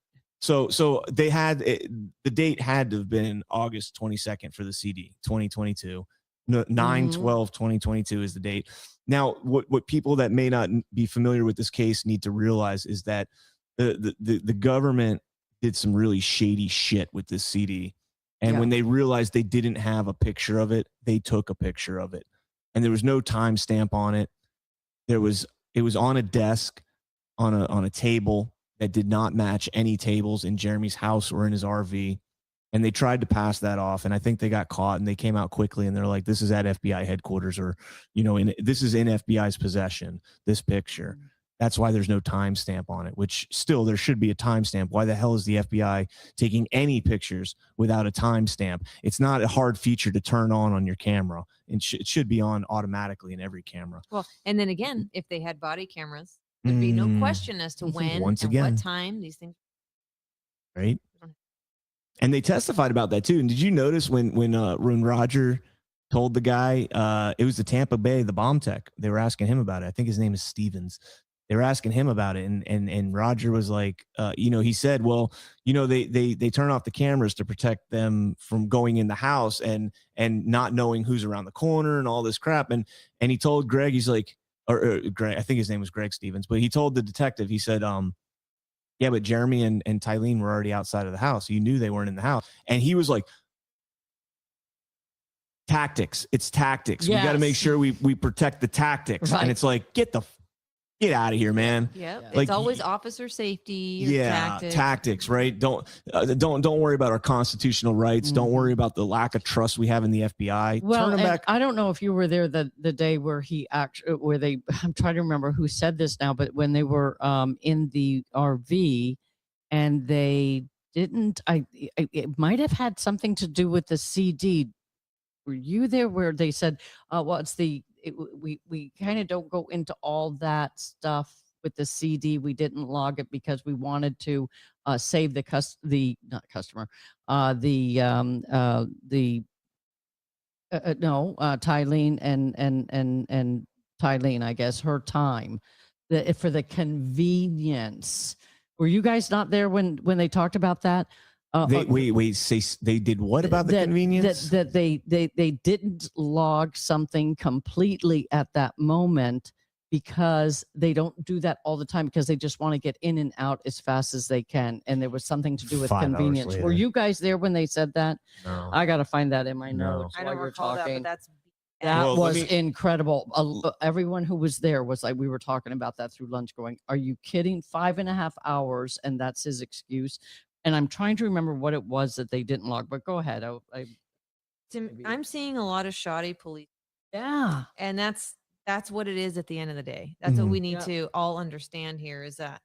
So they had the date had to have been August 22nd for the CD, 2022. 9/12/2022 is the date. Now, what people that may not be familiar with this case need to realize is that the government did some really shady shit with this CD. And when they realized they didn't have a picture of it, they took a picture of it. And there was no timestamp on it. It was on a desk on a table that did not match any tables in Jeremy's house or in his RV. And they tried to pass that off, and I think they got caught, and they came out quickly, and they're like, this is at FBI headquarters, or, this is in FBI's possession, this picture. That's why there's no timestamp on it, which still there should be a timestamp. Why the hell is the FBI taking any pictures without a timestamp? It's not a hard feature to turn on your camera. It should be on automatically in every camera.
Well, and then again, if they had body cameras, there'd be no question as to when
Once
and
again.
what time these things.
Right. And they testified about that too. And did you notice when Roger told the guy, it was the Tampa Bay, the bomb tech, they were asking him about it. I think his name is Stevens. They were asking him about it. And Roger was like, he said, well, they turn off the cameras to protect them from going in the house and not knowing who's around the corner and all this crap. And he told Greg, he's like, or Greg, I think his name was Greg Stevens, but he told the detective, he said, yeah, but Jeremy and Tylene were already outside of the house. You knew they weren't in the house. And he was like, tactics. It's tactics. We got to make sure we protect the tactics.
Right.
And it's like, get the Get out of here, man.
Yep.
Yeah.
It's
Like,
always officer safety or
Yeah,
tactics.
right? Don't worry about our constitutional rights. Don't worry about the lack of trust we have in the FBI.
Well,
Turn them
and
back.
I don't know if you were there the day where I'm trying to remember who said this now, but when they were in the RV and they didn't, it might have had something to do with the CD. Were you there where they said, well, we kind of don't go into all that stuff with the CD. We didn't log it because we wanted to save the Tylene and Tylene, I guess, her time for the convenience. Were you guys not there when they talked about that?
Wait. Say they did what about the convenience?
That they didn't log something completely at that moment because they don't do that all the time because they just want to get in and out as fast as they can. And there was something to do with
5 hours
convenience. Were
later.
you guys there when they said that?
No.
I got to find that in my
No.
notes
I
while
don't
you're
recall that,
talking.
but that's
That
Well, let
was
me-
incredible. Everyone who was there was like, we were talking about that through lunch going, are you kidding? 5.5 hours. And that's his excuse. And I'm trying to remember what it was that they didn't log, but go ahead.
I'm seeing a lot of shoddy police,
Yeah.
and that's what it is at the end of the day. That's what
Mhm.
we need
Yeah.
to all understand here is that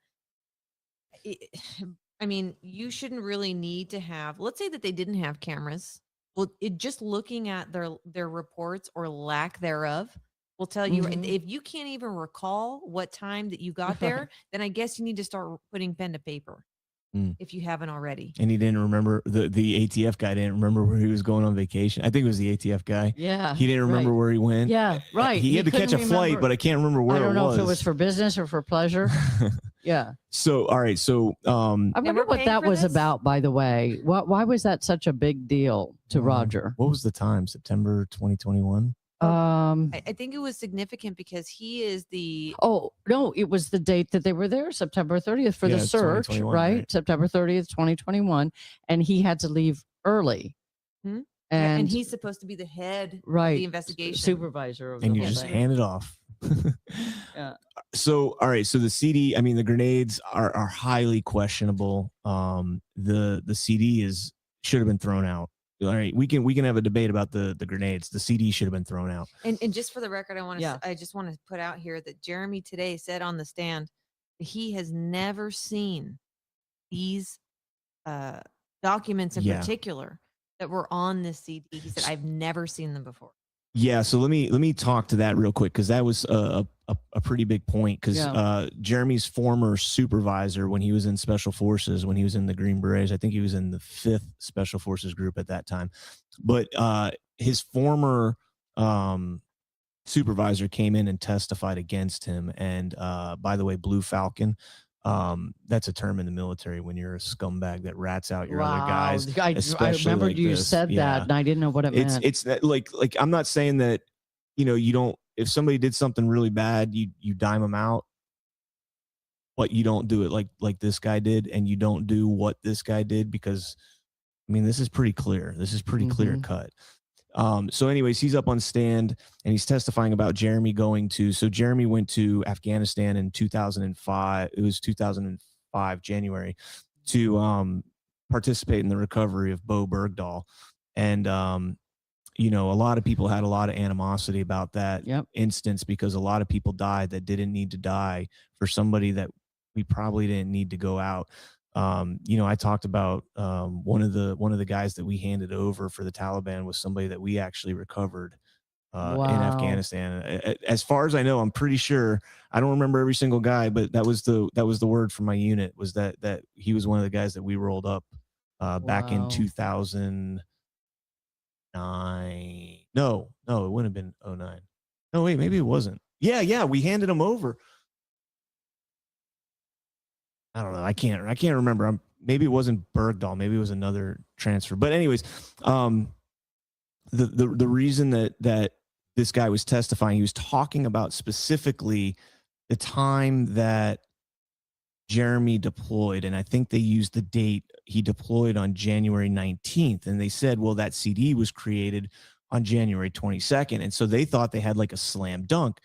I mean, you shouldn't really need to have, let's say that they didn't have cameras. Well, just looking at their reports or lack thereof will tell you
Mhm.
if you can't even recall what time that you got there, then I guess you need to start putting pen to paper
Mm.
if you haven't already.
And he didn't remember the ATF guy didn't remember where he was going on vacation. I think it was the ATF guy.
Yeah.
He didn't remember
right.
where he went.
Yeah. Right.
He had to catch a
couldn't
flight,
remember-
but I can't remember where
I don't
it
know
was.
if it was for business or for pleasure. Yeah.
So, all right. So,
I wonder
we're
what
paying
that
for
was
this?
about, by the way. Why was that such a big deal to Roger?
What was the time? September 2021.
I think it was significant because he is the
Oh, no, it was the date that they were there, September 30th for
Yeah,
the
it's
search,
2021,
right?
right?
September 30th, 2021. And he had to leave early.
Hmm?
And,
and he's supposed to be the head of
right,
the investigation.
supervisor of
And
the
you
whole
just
thing.
hand it off.
Yeah.
So, all right. So the CD, I mean, the grenades are highly questionable. The CD should have been thrown out. All right, we can have a debate about the grenades. The CD should have been thrown out.
And just for the record,
Yeah.
I just want to put out here that Jeremy today said on the stand that he has never seen these documents in
Yeah.
particular that were on this CD. He said, I've never seen them before.
Yeah, so let me talk to that real quick because that was a pretty big point. Because
Yeah.
Jeremy's former supervisor, when he was in Special Forces, when he was in the Green Berets, I think he was in the 5th Special Forces Group at that time. But his former supervisor came in and testified against him. And by the way, Blue Falcon, that's a term in the military when you're a scumbag that rats out your other guys.
I
especially
remember
like
you
this.
said
Yeah.
that, and I didn't know what it meant.
It's that like I'm not saying that, you don't, if somebody did something really bad, you dime them out, but you don't do it like this guy did, and you don't do what this guy did, because I mean, this is pretty clear. This is pretty clear cut. So anyways, he's up on stand and he's testifying about Jeremy so Jeremy went to Afghanistan in 2005. It was 2005, January, to participate in the recovery of Bo Bergdahl. And, a lot of people had a lot of animosity about that instance because a lot of people died that didn't need to die for somebody that we probably didn't need to go out. I talked about one of the guys that we handed over for the Taliban was somebody that we actually recovered in Afghanistan. As far as I know, I'm pretty sure, I don't remember every single guy, but that was the word from my unit, was that he was one of the guys that we rolled up back in 2009. No, it wouldn't have been 2009. No, wait, maybe it wasn't. Yeah, we handed him over. I don't know. I can't remember. Maybe it wasn't Bergdahl. Maybe it was another transfer. But anyways, the reason that this guy was testifying, he was talking about specifically the time that Jeremy deployed, and I think they used the date he deployed on January 19th, and they said, well, that CD was created on January 22nd, and so they thought they had like a slam dunk.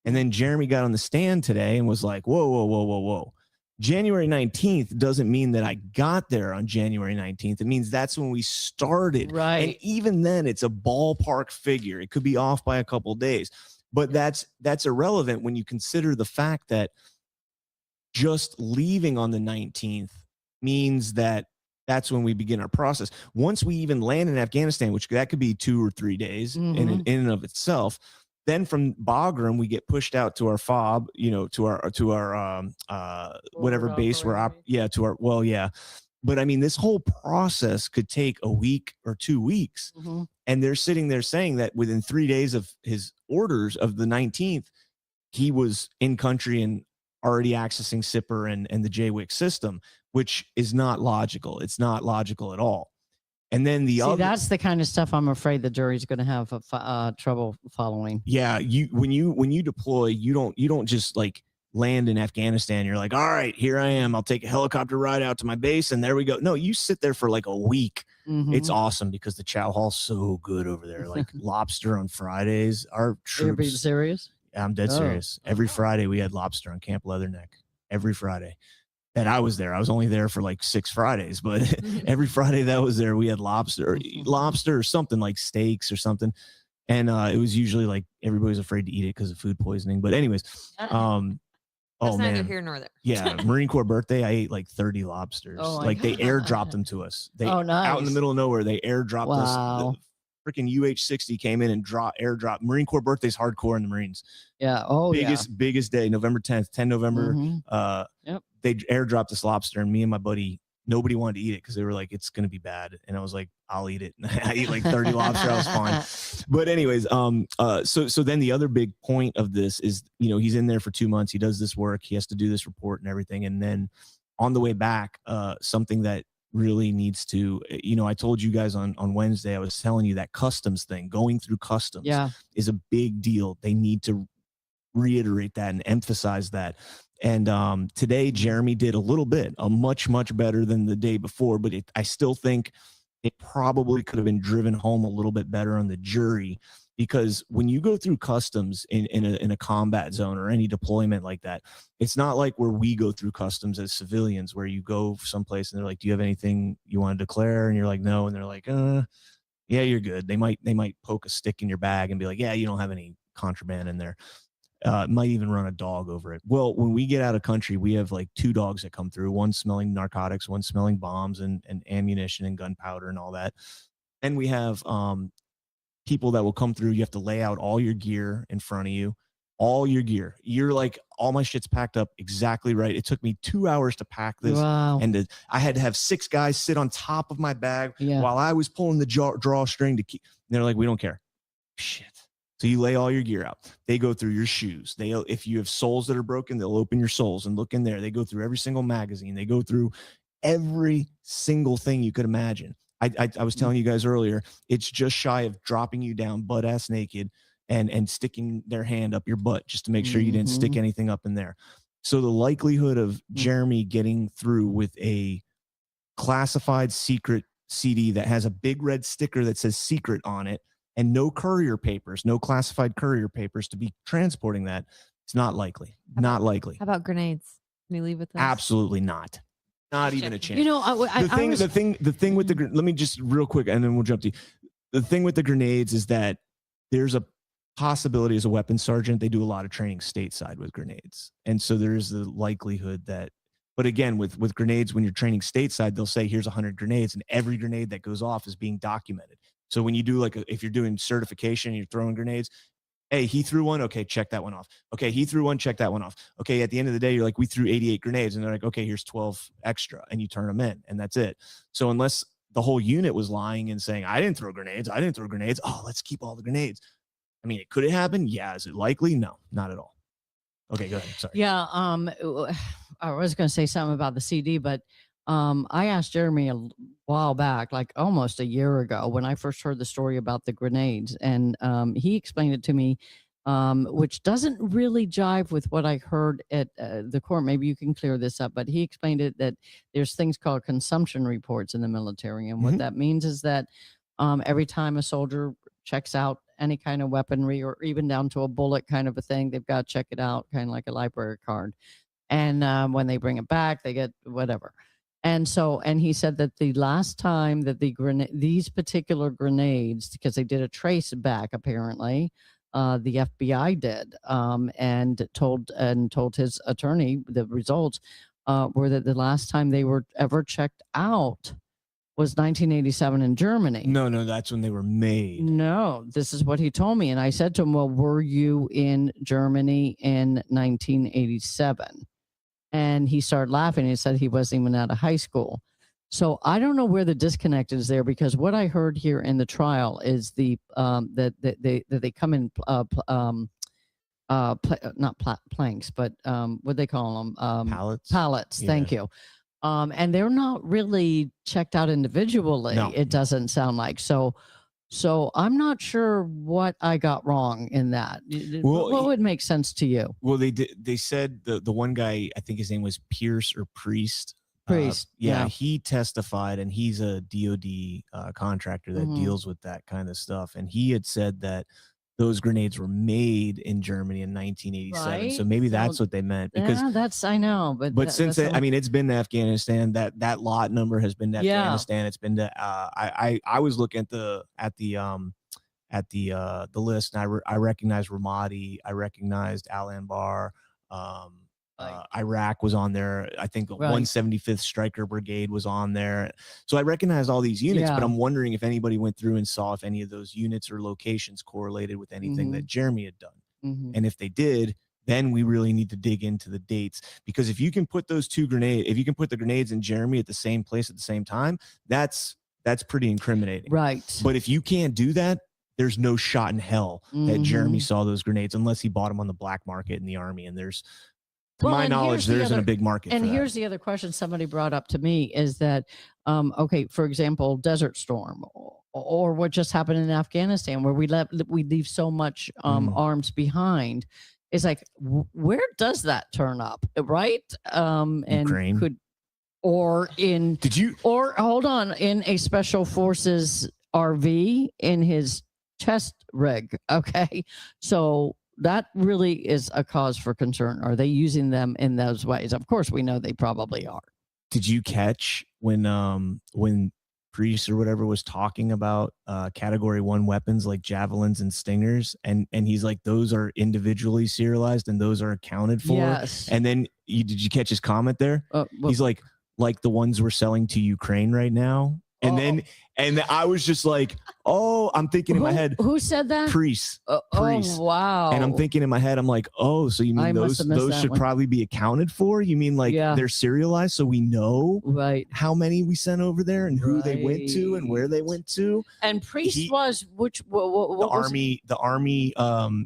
And then Jeremy got on the stand today and was like, whoa, whoa, whoa, whoa, whoa. January 19th doesn't mean that I got there on January 19th. It means that's when we started.
Right.
And even then, it's a ballpark figure. It could be off by a couple of days. But that's irrelevant when you consider the fact that just leaving on the 19th means that that's when we begin our process. Once we even land in Afghanistan, which that could be 2 or 3 days in and of itself, then from Bagram we get pushed out to our FOB, to our whatever base we're But I mean, this whole process could take a week or 2 weeks, and they're sitting there saying that within 3 days of his orders of the 19th, he was in country and already accessing SIPR and the JWIC system, which is not logical. It's not logical at all. And then that's
the kind of stuff I'm afraid the jury's going to have trouble following.
Yeah, when you deploy, you don't just like land in Afghanistan. You're like, all right, here I am. I'll take a helicopter ride out to my base, and there we go. No, you sit there for like a week. It's awesome because the chow hall's so good over there. Like lobster on Fridays. Our troops.
You're being serious?
I'm dead serious. Every Friday we had lobster on Camp Leatherneck. Every Friday. And I was there. I was only there for like 6 Fridays, but every Friday that was there, we had lobster or something like steaks or something. And it was usually like everybody was afraid to eat it because of food poisoning. But anyways,
That's
neither
here nor there.
Yeah, Marine Corps birthday, I ait like 30 lobsters. Like they airdropped them to us. They
nice.
Out in the middle of nowhere, they airdropped us. The freaking UH-60 came in and airdropped. Marine Corps birthday's hardcore in the Marines.
Yeah.
Biggest day, November 10th, 10 November. They airdropped this lobster, and me and my buddy, nobody wanted to eat it because they were like, it's going to be bad. And I was like, I'll eat it. I eat like 30 lobster. I was fine. But anyways, so then the other big point of this is, he's in there for 2 months. He does this work. He has to do this report and everything. And then on the way back, something that really needs to, I told you guys on Wednesday, I was telling you that customs thing, going through customs is a big deal. They need to reiterate that and emphasize that. And today, Jeremy did a much better than the day before, but I still think it probably could have been driven home a little bit better on the jury, because when you go through customs in a combat zone or any deployment like that, it's not like where we go through customs as civilians, where you go someplace and they're like, do you have anything you want to declare? And you're like, no. And they're like, yeah, you're good. They might poke a stick in your bag and be like, yeah, you don't have any contraband in there. Might even run a dog over it. Well, when we get out of country, we have like 2 dogs that come through, one smelling narcotics, one smelling bombs and ammunition and gunpowder and all that. And we have people that will come through. You have to lay out all your gear in front of you, all your gear. You're like, all my shit's packed up exactly right. It took me 2 hours to pack this.
Wow.
And I had to have 6 guys sit on top of my bag while I was pulling the drawstring to keep. And they're like, we don't care. Shit. So you lay all your gear out. They go through your shoes. If you have soles that are broken, they'll open your soles and look in there. They go through every single magazine. They go through every single thing you could imagine. I was telling you guys earlier, it's just shy of dropping you down butt ass naked and sticking their hand up your butt just to make sure you didn't stick anything up in there. So the likelihood of Jeremy getting through with a classified secret CD that has a big red sticker that says secret on it, and no courier papers, no classified courier papers to be transporting that, it's not likely. Not likely.
How about grenades? Can you leave with us?
Absolutely not. Not even a chance.
The
thing with let me just real quick, and then we'll jump to you. The thing with the grenades is that there's a possibility as a weapons sergeant, they do a lot of training stateside with grenades. And so there's the likelihood that, but again, with grenades, when you're training stateside, they'll say, here's 100 grenades, and every grenade that goes off is being documented. So when you do if you're doing certification and you're throwing grenades, hey, he threw one. Okay, check that one off. Okay, he threw one. Check that one off. Okay, at the end of the day, you're like, we threw 88 grenades. And they're like, okay, here's 12 extra. And you turn them in, and that's it. So unless the whole unit was lying and saying, I didn't throw grenades. Oh, let's keep all the grenades. I mean, could it happen? Yeah. Is it likely? No, not at all. Okay, go ahead. Sorry.
Yeah. I was going to say something about the CD, but I asked Jeremy a while back, like almost a year ago, when I first heard the story about the grenades, and he explained it to me, which doesn't really jive with what I heard at the court. Maybe you can clear this up, but he explained it that there's things called consumption reports in the military, and what that means is that every time a soldier checks out any kind of weaponry or even down to a bullet kind of a thing, they've got to check it out, kind of like a library card. And when they bring it back, they get whatever. And he said that the last time that these particular grenades, because they did a trace back apparently, the FBI did, and told his attorney the results were that the last time they were ever checked out was 1987 in Germany.
No, that's when they were made.
No, this is what he told me. And I said to him, well, were you in Germany in 1987? And he started laughing. He said he wasn't even out of high school. So I don't know where the disconnect is there, because what I heard here in the trial is that they come in planks, but what they call them?
Pallets.
Pallets.
Yeah.
Thank you. And they're not really checked out individually.
No.
It doesn't sound like so. So I'm not sure what I got wrong in that.
Well,
what would make sense to you?
Well, they said the one guy, I think his name was Pierce or Priest.
Priest.
Yeah, he testified, and he's a DOD contractor that
Mhm.
deals with that kind of stuff. And he had said that those grenades were made in Germany in 1987. So
Right.
maybe
So-
that's what they meant. Because
Yeah, I know,
but since then, I mean, it's been to Afghanistan. That lot number has been to
Yeah.
Afghanistan. It's been to. I was looking at the list, and I recognized Ramadi. I recognized Al Anbar. Iraq was on there. I think the
Right.
175th Stryker Brigade was on there. So I recognized all these units, but
Yeah.
I'm wondering if anybody went through and saw if any of those units or locations correlated with anything that Jeremy had done.
Mhm.
And if they did, then we really need to dig into the dates, because if you can put those two grenades, if you can put the grenades in Jeremy at the same place at the same time, that's pretty incriminating.
Right.
But if you can't do that, there's no shot in hell that Jeremy
Mhm.
saw those grenades, unless he bought them on the black market in the Army. And there's, to
Well,
my
and
knowledge,
here's the
there isn't a
other-
big market.
And
for that.
here's the other question somebody brought up to me is that, okay, for example, Desert Storm or what just happened in Afghanistan, where we leave so much arms behind. It's like, where does that turn up, right? And
Ukraine.
hold on, in a special forces RV in his chest rig. Okay, so that really is a cause for concern. Are they using them in those ways? Of course, we know they probably are.
Did you catch when Priest or whatever was talking about category 1 weapons like javelins and stingers, and he's like, those are individually serialized and those are accounted for?
Yes.
And then did you catch his comment there?
Well,
He's like the ones we're selling to Ukraine right now. And then I was just like, oh, I'm thinking in my head,
who said that?
Priest.
Oh, wow.
And I'm thinking in my head, I'm like, oh, so you
I
mean
must have missed
those
that
should
one.
probably be accounted for? You mean like
Yeah.
they're serialized so we know
Right.
how many we sent over there and who they went to and where they went to?
And Priest
He-
was which? What
The
was
Army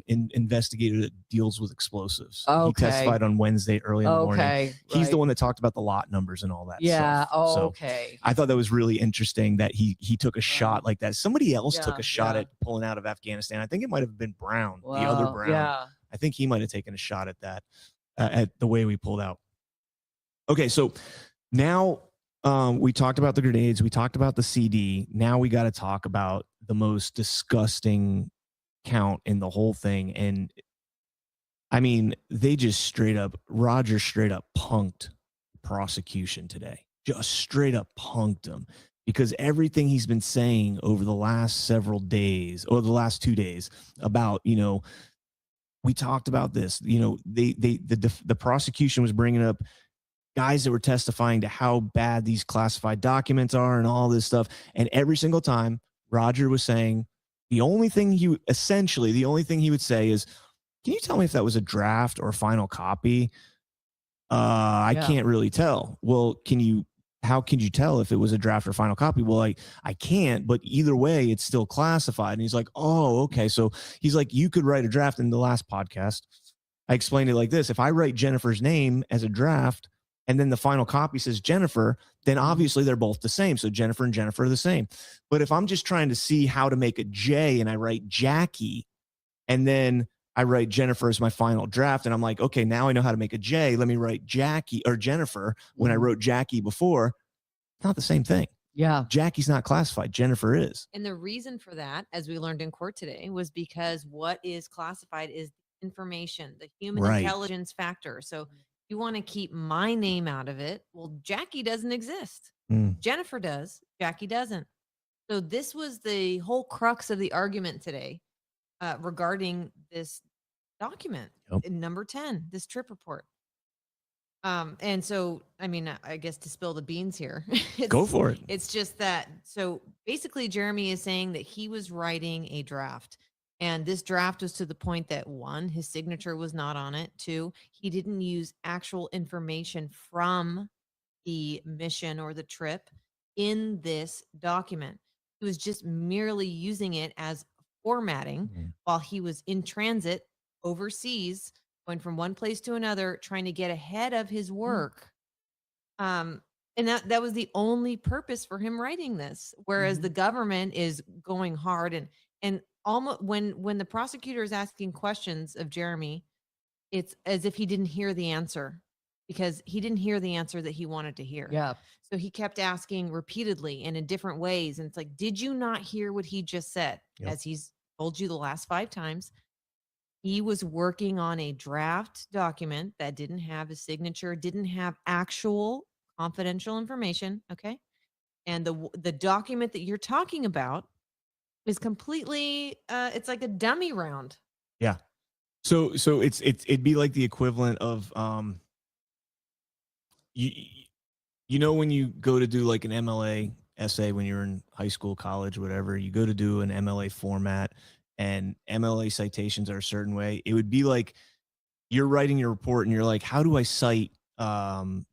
investigator that deals with explosives.
Okay.
He testified on Wednesday early in the morning.
Okay.
He's the
right.
one that talked about the lot numbers and all that
Yeah.
stuff.
Oh,
So
okay.
I thought that was really interesting that he took a shot like that. Somebody else took
Yeah,
a shot
yeah.
at pulling out of Afghanistan. I think it might have been Brown, the other
Wow,
Brown.
Yeah.
I think he might have taken a shot at that, at the way we pulled out. Okay, so now we talked about the grenades. We talked about the CD. Now we got to talk about the most disgusting count in the whole thing. And I mean, they just Roger straight up punked prosecution today. Just straight up punked him, because everything he's been saying over the last several days, or the last 2 days, about, we talked about this, the prosecution was bringing up guys that were testifying to how bad these classified documents are and all this stuff. And every single time Roger was saying, the only thing he would say is, can you tell me if that was a draft or a final copy? I
Yeah.
can't really tell. Well, how can you tell if it was a draft or final copy? Well, I can't, but either way, it's still classified. And he's like, oh, okay. So he's like, you could write a draft. In the last podcast, I explained it like this. If I write Jennifer's name as a draft and then the final copy says Jennifer, then obviously they're both the same. So Jennifer and Jennifer are the same. But if I'm just trying to see how to make a J and I write Jackie and then I write Jennifer as my final draft, and I'm like, okay, now I know how to make a J. Let me write Jackie or Jennifer when I wrote Jackie before. It's not the same thing.
Yeah.
Jackie's not classified. Jennifer is.
And the reason for that, as we learned in court today, was because what is classified is information, the human
Right.
intelligence factor. So you want to keep my name out of it. Well, Jackie doesn't exist.
Mm.
Jennifer does. Jackie doesn't. So this was the whole crux of the argument today regarding this document, number 10, this trip report. And so, I mean, I guess to spill the beans here,
Go for it.
It's just that. So basically, Jeremy is saying that he was writing a draft, and this draft was to the point that 1, his signature was not on it. 2, he didn't use actual information from the mission or the trip in this document. He was just merely using it as formatting while he was in transit overseas, going from one place to another, trying to get ahead of his work. And that was the only purpose for him writing this. Whereas the government is going hard and almost when the prosecutor is asking questions of Jeremy, it's as if he didn't hear the answer, because he didn't hear the answer that he wanted to hear.
Yeah.
So he kept asking repeatedly and in different ways. And it's like, did you not hear what he just said?
Yep.
As he's told you the last 5 times. He was working on a draft document that didn't have his signature, didn't have actual confidential information. Okay. And the document that you're talking about is completely, it's like a dummy round.
Yeah. So it'd be like the equivalent of, you know, when you go to do like an MLA essay when you're in high school, college, whatever, you go to do an MLA format and MLA citations are a certain way. It would be like you're writing your report and you're like, how do I cite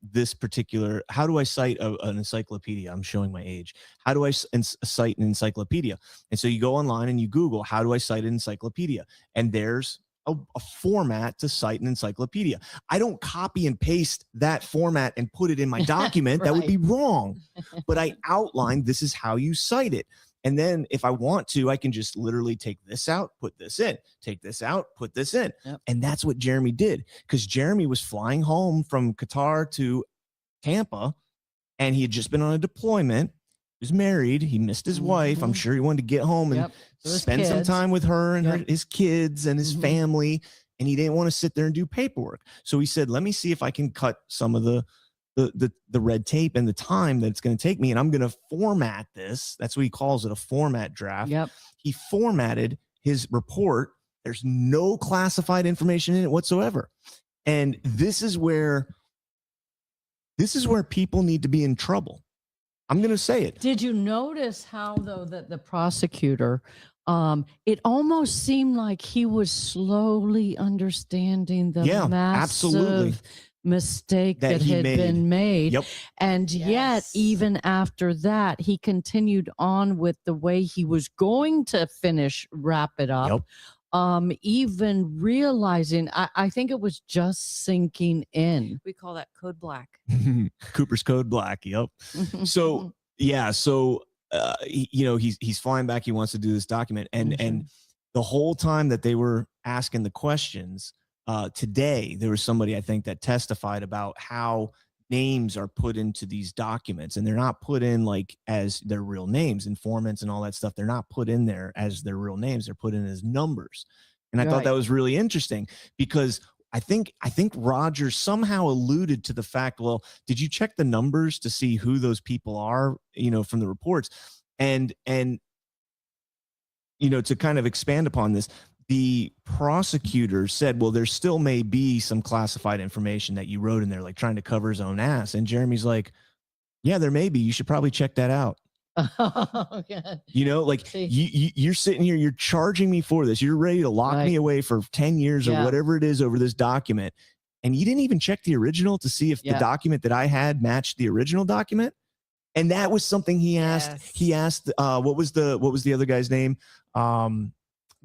this particular, how do I cite an encyclopedia? I'm showing my age. How do I cite an encyclopedia? And so you go online and you Google, how do I cite an encyclopedia? And there's a format to cite an encyclopedia. I don't copy and paste that format and put it in my document.
Right.
That would be wrong. But I outlined, this is how you cite it. And then if I want to, I can just literally take this out, put this in, take this out, put this in.
Yep.
And that's what Jeremy did, because Jeremy was flying home from Qatar to Tampa and he had just been on a deployment. He was married. He missed his wife. I'm sure he wanted to get home and spend some time with her and his kids and his family. And he didn't want to sit there and do paperwork. So he said, let me see if I can cut some of the red tape and the time that it's going to take me. And I'm going to format this. That's what he calls it, a format draft.
Yep.
He formatted his report. There's no classified information in it whatsoever. And this is where people need to be in trouble. I'm going to say it.
Did you notice how, though, that the prosecutor, it almost seemed like he was slowly understanding the massive mistake that had been made.
Yep.
And yet, even after that, he continued on with the way he was going to wrap it up.
Yep.
Even realizing, I think it was just sinking in.
We call that code black.
Cooper's Code Black. Yep. So yeah. So, he's flying back. He wants to do this document. And the whole time that they were asking the questions, today, there was somebody, I think, that testified about how names are put into these documents, and they're not put in like as their real names, informants and all that stuff. They're not put in there as their real names. They're put in as numbers. And I thought that was really interesting, because I think Roger somehow alluded to the fact, well, did you check the numbers to see who those people are, from the reports? And to kind of expand upon this, the prosecutor said, well, there still may be some classified information that you wrote in there, like trying to cover his own ass. And Jeremy's like, yeah, there may be. You should probably check that out. You're sitting here, you're charging me for this. You're ready to lock me away for 10 years or whatever it is over this document. And you didn't even check the original to see if the document that I had matched the original document. And that was something he asked.
Yes.
He asked, what was the other guy's name?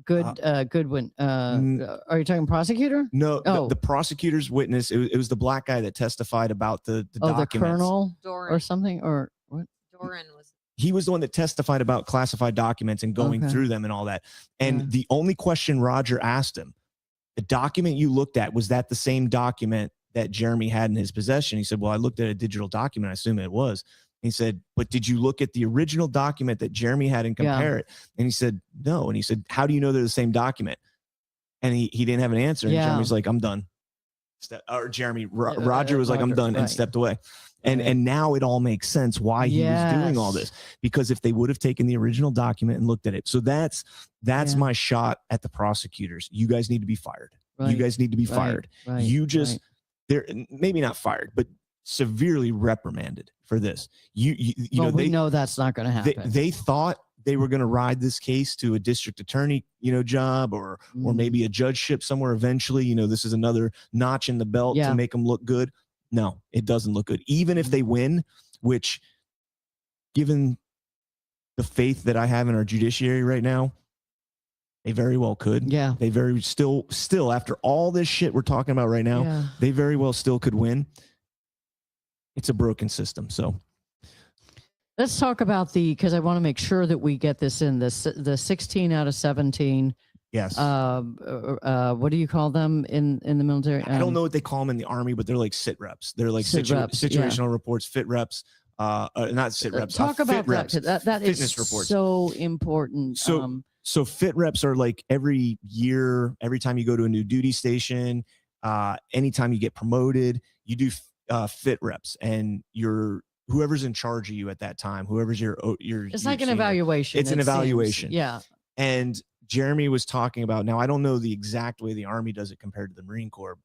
Goodwin. Are you talking prosecutor?
No, the prosecutor's witness. It was the black guy that testified about the documents.
The colonel
Doran.
or something, or what?
Doran was.
He was the one that testified about classified documents and going through them and all that. And the only question Roger asked him, the document you looked at, was that the same document that Jeremy had in his possession? He said, well, I looked at a digital document. I assume it was. He said, but did you look at the original document that Jeremy had and compare it? And he said, no. And he said, how do you know they're the same document? And he didn't have an answer. And Jeremy's like, I'm done. Roger was like, I'm done, and stepped away. And now it all makes sense why he was doing all this, because if they would have taken the original document and looked at it. So that's my shot at the prosecutors. You guys need to be fired. You guys need to be fired. You just, they're maybe not fired, but severely reprimanded for this. You know,
we know that's not going to happen.
They thought they were going to ride this case to a district attorney, job, or maybe a judgeship somewhere eventually. This is another notch in the belt to make them look good. No, it doesn't look good. Even if they win, which, given the faith that I have in our judiciary right now, they very well could.
Yeah.
They very still after all this shit we're talking about right now, they very well still could win. It's a broken system. So
let's talk about because I want to make sure that we get this in the 16 out of 17.
Yes.
What do you call them in the military?
I don't know what they call them in the Army, but they're like sit reps. They're like situational reports, fit reps. Not sit reps.
Talk about
reps,
that is
fitness reports.
So important.
So fit reps are like every year, every time you go to a new duty station, anytime you get promoted, you do fit reps, and whoever's in charge of you at that time, whoever's your
it's like an evaluation.
It's an evaluation.
Yeah.
And Jeremy was talking about, now I don't know the exact way the Army does it compared to the Marine Corps,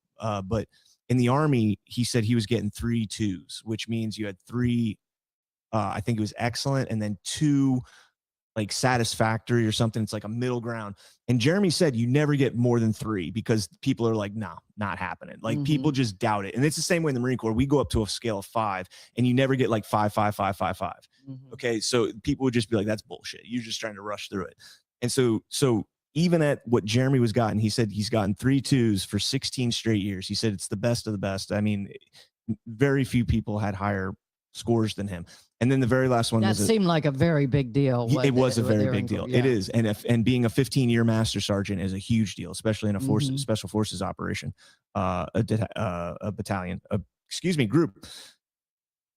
but in the Army, he said he was getting 3 2s, which means you had 3, I think it was excellent, and then 2 like satisfactory or something. It's like a middle ground. And Jeremy said you never get more than 3 because people are like, nah, not happening. Like people just doubt it. And it's the same way in the Marine Corps. We go up to a scale of 5 and you never get like 5, 5, 5, 5, 5. Okay. So people would just be like, that's bullshit. You're just trying to rush through it. And so even at what Jeremy was gotten, he said he's gotten 3 2s for 16 straight years. He said it's the best of the best. I mean, very few people had higher scores than him. And then the very last one
seemed like a very big deal.
It was a very big deal. It is. And being a 15-year master sergeant is a huge deal, especially in a special forces operation, a battalion, group.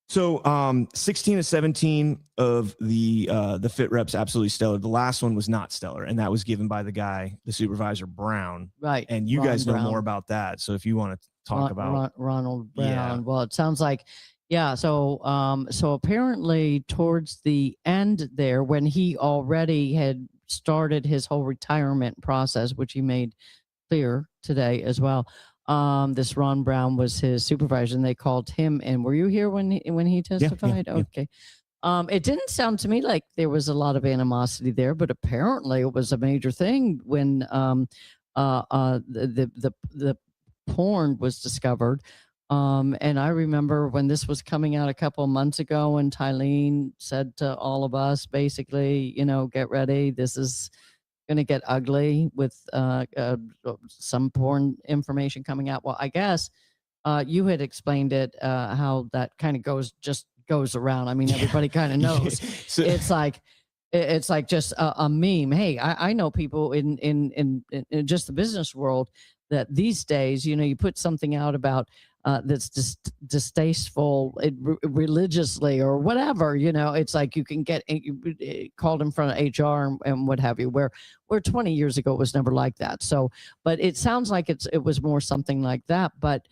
So 16 to 17 of the fit reps, absolutely stellar. The last one was not stellar, and that was given by the supervisor Brown.
Right.
And you guys know more about that. So if you want to talk about
Ronald Brown. Well, it sounds like, so apparently towards the end there, when he already had started his whole retirement process, which he made clear today as well, this Ron Brown was his supervisor, and they called him in. Were you here when he testified?
Yeah.
Okay. It didn't sound to me like there was a lot of animosity there, but apparently it was a major thing when the porn was discovered. And I remember when this was coming out a couple of months ago, and Tylene said to all of us, basically, get ready. This is going to get ugly with some porn information coming out. Well, I guess you had explained it, how that kind of goes around. I mean, everybody kind of knows.
So,
it's like just a meme. Hey, I know people in just the business world that these days, you put something out about that's distasteful religiously or whatever, it's like you can get called in front of HR and what have you, where 20 years ago it was never like that. So, but it sounds like it was more something like that. But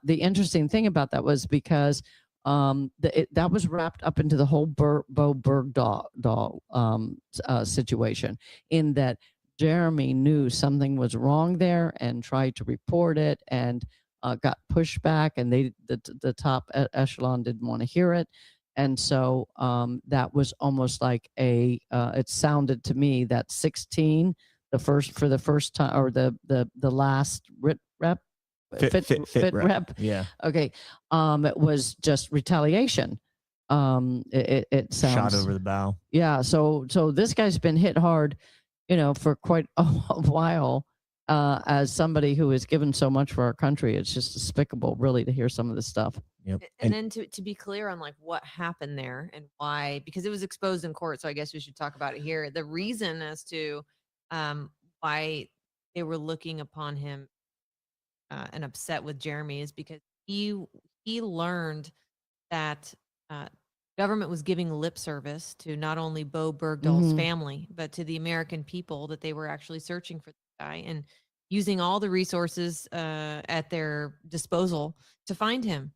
the interesting thing about that was because that was wrapped up into the whole Bo Bergdahl situation, in that Jeremy knew something was wrong there and tried to report it, and got pushed back, and the top echelon didn't want to hear it. And so that was almost like it sounded to me that 16, for the first time, or the last fit rep.
Yeah.
Okay. It was just retaliation. It sounds
shot over the bow.
Yeah. So this guy's been hit hard, for quite a while. As somebody who has given so much for our country, it's just despicable, really, to hear some of this stuff.
Yep.
And then to be clear on like what happened there and why, because it was exposed in court. So I guess we should talk about it here. The reason as to why they were looking upon him and upset with Jeremy is because he learned that government was giving lip service to not only Bo Bergdahl's
Mhm.
family, but to the American people, that they were actually searching for this guy and using all the resources at their disposal to find him.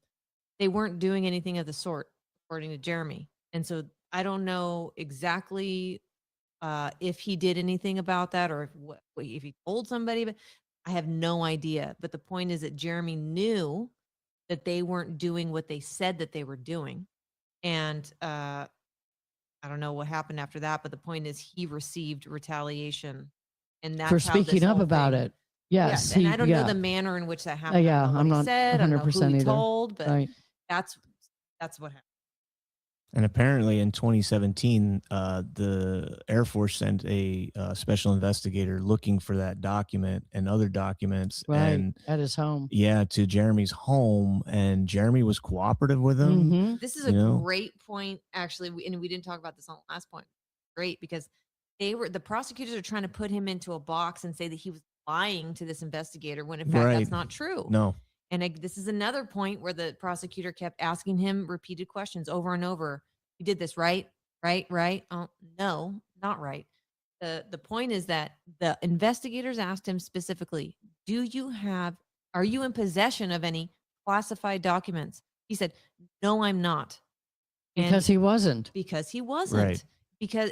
They weren't doing anything of the sort, according to Jeremy. And so I don't know exactly if he did anything about that, or if he told somebody, but I have no idea. But the point is that Jeremy knew that they weren't doing what they said that they were doing. And I don't know what happened after that, but the point is he received retaliation. And that's
For
how this
speaking up
whole
about
thing-
it. Yes.
And
he-
I don't know
yeah.
the manner in which that happened.
Yeah,
I don't know
I'm
what
not
he said. I don't know who
100%
he
either.
told, but
Right.
that's what happened.
And apparently in 2017, the Air Force sent a special investigator looking for that document and other documents.
Right.
And
At his home.
yeah, to Jeremy's home. And Jeremy was cooperative with him.
Mhm.
This is
You
a
know?
great point, actually, and we didn't talk about this on the last point. Great, because the prosecutors are trying to put him into a box and say that he was lying to this investigator when in fact
Right.
that's not true.
No.
And this is another point where the prosecutor kept asking him repeated questions over and over. You did this right? Oh, no, not right. The point is that the investigators asked him specifically, are you in possession of any classified documents? He said, no, I'm not.
Because he wasn't.
Because he wasn't.
Right.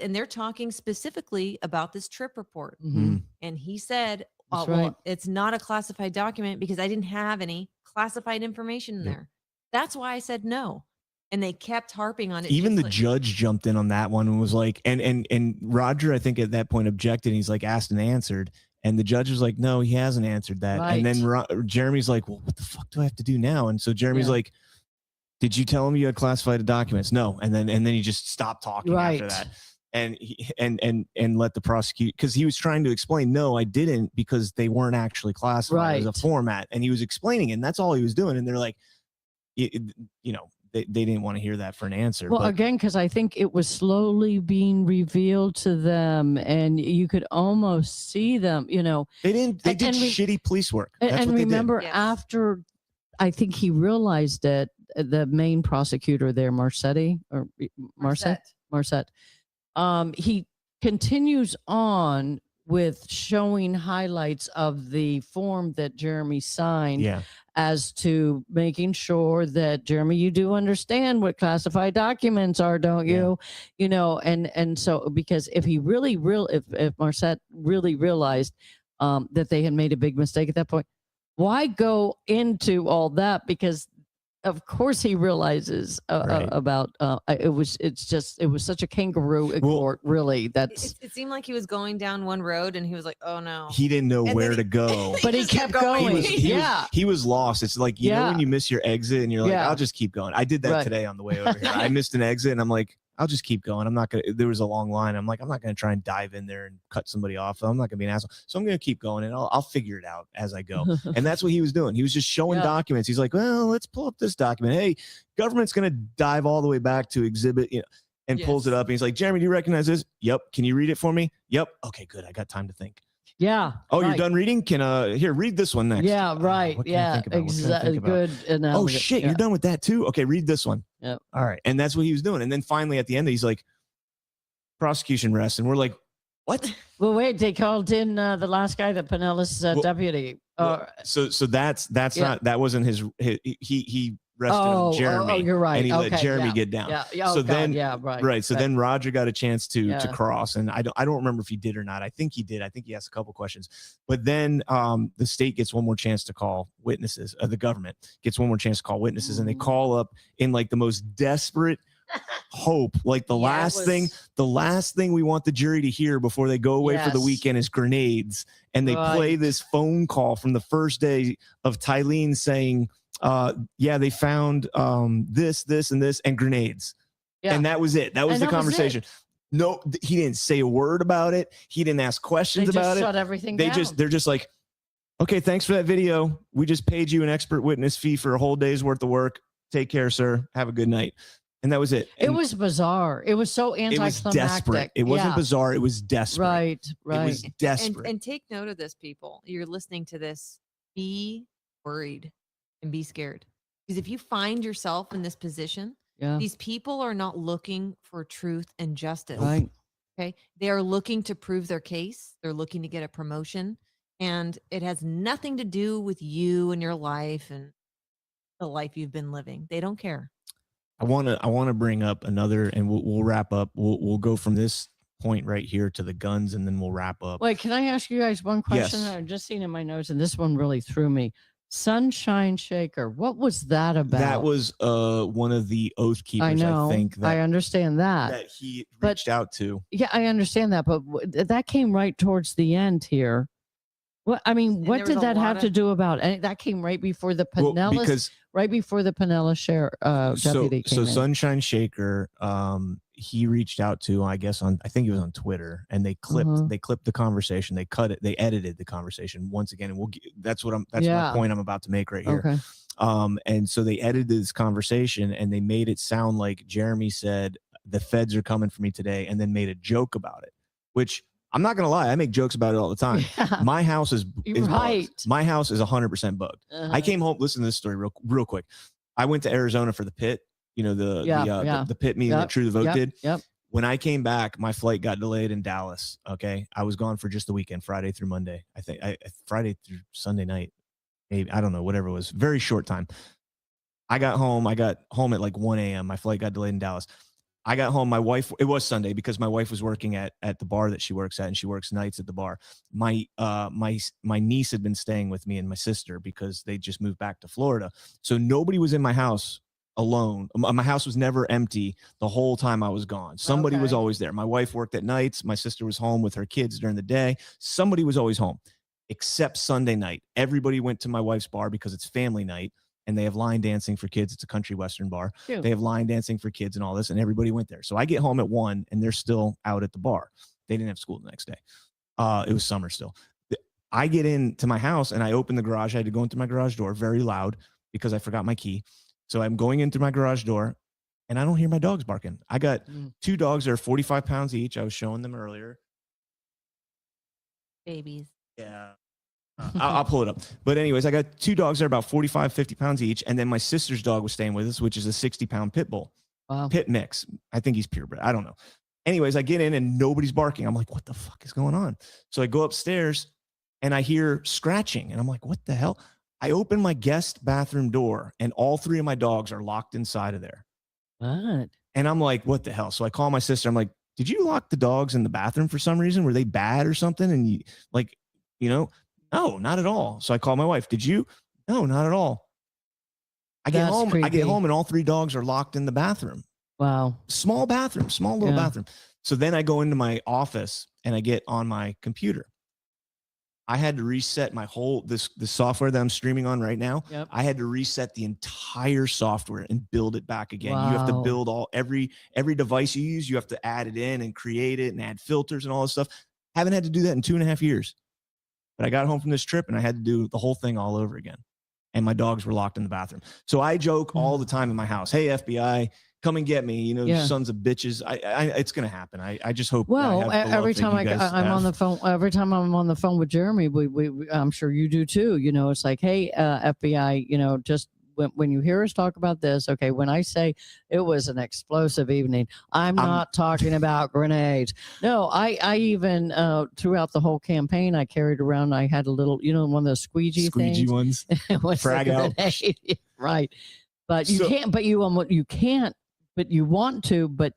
And they're talking specifically about this trip report.
Mhm.
And he said,
That's
well,
right.
it's not a classified document because I didn't have any classified information in
Yep.
there. That's why I said no. And they kept harping on it.
Even
just
the
like-
judge jumped in on that one and was like, and Roger, I think at that point objected. And he's like asked and answered. And the judge was like, no, he hasn't answered that. And then Jeremy's like, well, what the fuck do I have to do now? And so Jeremy's
Yeah.
like, did you tell him you had classified documents? No. And then he just stopped talking after
Right.
that. And and let the prosecute, because he was trying to explain, no, I didn't, because they weren't actually classified. It was a
Right.
format, and he was explaining it, and that's all he was doing. And they're like, you know, they didn't want to hear that for an answer.
Well,
but
again, because I think it was slowly being revealed to them, and you could almost see them, you know.
they didn't. They did
and
shitty police work. That's
And
what they
remember,
Yes.
after I think he realized it, the main prosecutor there, Marsetti, he continues on with showing highlights of the form that Jeremy
did.
signed
Yeah.
as to making sure that, Jeremy, you do understand what classified documents are, don't you? You know, and so, because if he really if Marset really realized that they had made a big mistake at that point, why go into all that? Because of course he realizes
Right.
about it was such a kangaroo court, really. That's
It seemed like he was going down one road and he was like, oh no.
He didn't know
And
where
then
to go.
but he
just
kept
He
going.
was,
Yeah.
he was lost. It's like, you know,
Yeah.
when you miss your exit and you're like,
Yeah.
I'll just keep going. I did that
Right.
today on the way over here. I missed an exit and I'm like, I'll just keep going. I'm not going to, there was a long line. I'm like, I'm not going to try and dive in there and cut somebody off. I'm not going to be an asshole. So I'm going to keep going and I'll figure it out as I go. And that's what he was doing. He was just showing
Yeah.
documents. He's like, well, let's pull up this document. Hey, government's going to dive all the way back to exhibit, and pulls it
Yes.
up. And he's like, Jeremy, do you recognize this? Yep. Can you read it for me? Yep. Okay, good. I got time to think.
Yeah.
Oh, you're
right.
done reading? Can here, read this one next.
Yeah, right.
What can I
Yeah,
think about? What can I
exactly.
think about?
Good
Oh
analogy.
shit,
Yeah.
you're done with that too? Okay, read this one.
Yep.
All right. And that's what he was doing. And then finally at the end, he's like, prosecution rests. And we're like, what?
Well, wait, they called in the last guy, the Pinellas
Well,
deputy.
So that's
Yeah.
not, that wasn't his he rested on Jeremy.
Oh, you're right.
And he let
Okay,
Jeremy
yeah.
get down.
Yeah. Oh,
So
God,
then-
yeah, right.
Right. So then Roger got a chance to
Yeah.
cross. And I don't remember if he did or not. I think he did. I think he asked a couple questions. But then the state gets one more chance to call witnesses. The government gets one more chance to call witnesses, and they call up in like the most desperate hope. Like the
Yeah, it
last thing we want the jury to hear before they go away for the
Yes.
weekend is grenades. And they play
Right.
this phone call from the first day of Tylene saying, yeah, they found this, and this, and grenades.
Yeah.
And that was it. That was
And
the
that was it.
conversation. No, he didn't say a word about it. He didn't ask
They
questions
just
about
shut
it.
everything
They're
down.
just like, okay, thanks for that video. We just paid you an expert witness fee for a whole day's worth of work. Take care, sir. Have a good night. And that was it.
It
And
was bizarre. It was so
it was
anticlimactic.
desperate. It wasn't
Yeah.
bizarre. It was desperate.
Right. Right.
It was desperate.
And take note of this, people. You're listening to this. Be worried and be scared. Because if you find yourself in this position,
Yeah.
These people are not looking for truth and justice.
Right.
Okay. They are looking to prove their case. They're looking to get a promotion. And it has nothing to do with you and your life and the life you've been living. They don't care.
I want to bring up another, and we'll wrap up. We'll go from this point right here to the guns, and then we'll wrap up.
Wait, can I ask you guys one question?
Yes.
I've just seen in my notes, and this one really threw me. Sunshine Shaker. What was that about?
That was one of the Oath Keepers,
I know.
I think,
I understand
that he reached out to.
Yeah, I understand that, but that came right towards the end here. What I mean,
And
what
there
did
was a
that have
lot
to
of-
do about? And that came right before the
Well,
Pinellas,
because
right before the Pinellas deputy came
so
in.
Sunshine Shaker, he reached out to, I guess I think it was on Twitter, and they clipped the conversation, they cut it, they edited the conversation once again, and that's my point I'm about to make right here.
Okay.
And so they edited this conversation and they made it sound like Jeremy said the feds are coming for me today, and then made a joke about it, which I'm not gonna lie, I make jokes about it all the time. My house is
Right.
bugged. My house is 100% bugged. I came home. Listen to this story real quick. I went to Arizona for the pit. You know, the pit meeting that True the Vote did.
Yep.
When I came back, my flight got delayed in Dallas. Okay, I was gone for just the weekend, Friday through Monday. I think Friday through Sunday night, maybe, I don't know, whatever it was. Very short time. I got home at like 1 a.m. My flight got delayed in Dallas. I got home. My wife, it was Sunday because my wife was working at the bar that she works at, and she works nights at the bar. My niece had been staying with me and my sister because they just moved back to Florida. So nobody was in my house alone. My house was never empty the whole time I was gone. Somebody was always there. My wife worked at nights. My sister was home with her kids during the day. Somebody was always home, except Sunday night. Everybody went to my wife's bar because it's family night. And they have line dancing for kids. It's a country western bar.
Cute.
They have line dancing for kids and all this, and everybody went there. So I get home at 1 and they're still out at the bar. They didn't have school the next day. It was summer still. I get into my house and I open the garage. I had to go into my garage door very loud because I forgot my key. So I'm going into my garage door and I don't hear my dogs barking. I got 2 dogs that are 45 pounds each. I was showing them earlier.
Babies.
Yeah. I'll pull it up. But anyways, I got 2 dogs that are about 45, 50 pounds each. And then my sister's dog was staying with us, which is a 60-pound pit bull.
Wow.
Pit mix. I think he's purebred. I don't know. Anyways, I get in and nobody's barking. I'm like, what the fuck is going on? So I go upstairs and I hear scratching. And I'm like, what the hell? I open my guest bathroom door and all 3 of my dogs are locked inside of there.
What?
And I'm like, what the hell? So I call my sister. I'm like, did you lock the dogs in the bathroom for some reason? Were they bad or something? And no, not at all. So I call my wife. Did you? No, not at all. I get home and all 3 dogs are locked in the bathroom.
Wow.
Small bathroom, small little bathroom. So then I go into my office and I get on my computer. I had to reset my whole, the software that I'm streaming on right now.
Yep.
I had to reset the entire software and build it back again. You have to
Wow.
build every device you use. You have to add it in and create it and add filters and all this stuff. Haven't had to do that in 2.5 years. But I got home from this trip and I had to do the whole thing all over again. And my dogs were locked in the bathroom. So I joke all the time in my house, hey, FBI, come and get me. Sons of bitches. It's going to happen. I just hope.
Well, every time I'm on the phone, every time I'm on the phone with Jeremy, we I'm sure you do too. It's like, hey, FBI, just when you hear us talk about this, okay, when I say it was an explosive evening, I'm not talking about grenades. No, I even throughout the whole campaign, I carried around. I had a little, one of those squeegee things.
Ones.
Frag out. Right. But you can't. But you can't. But you want to. But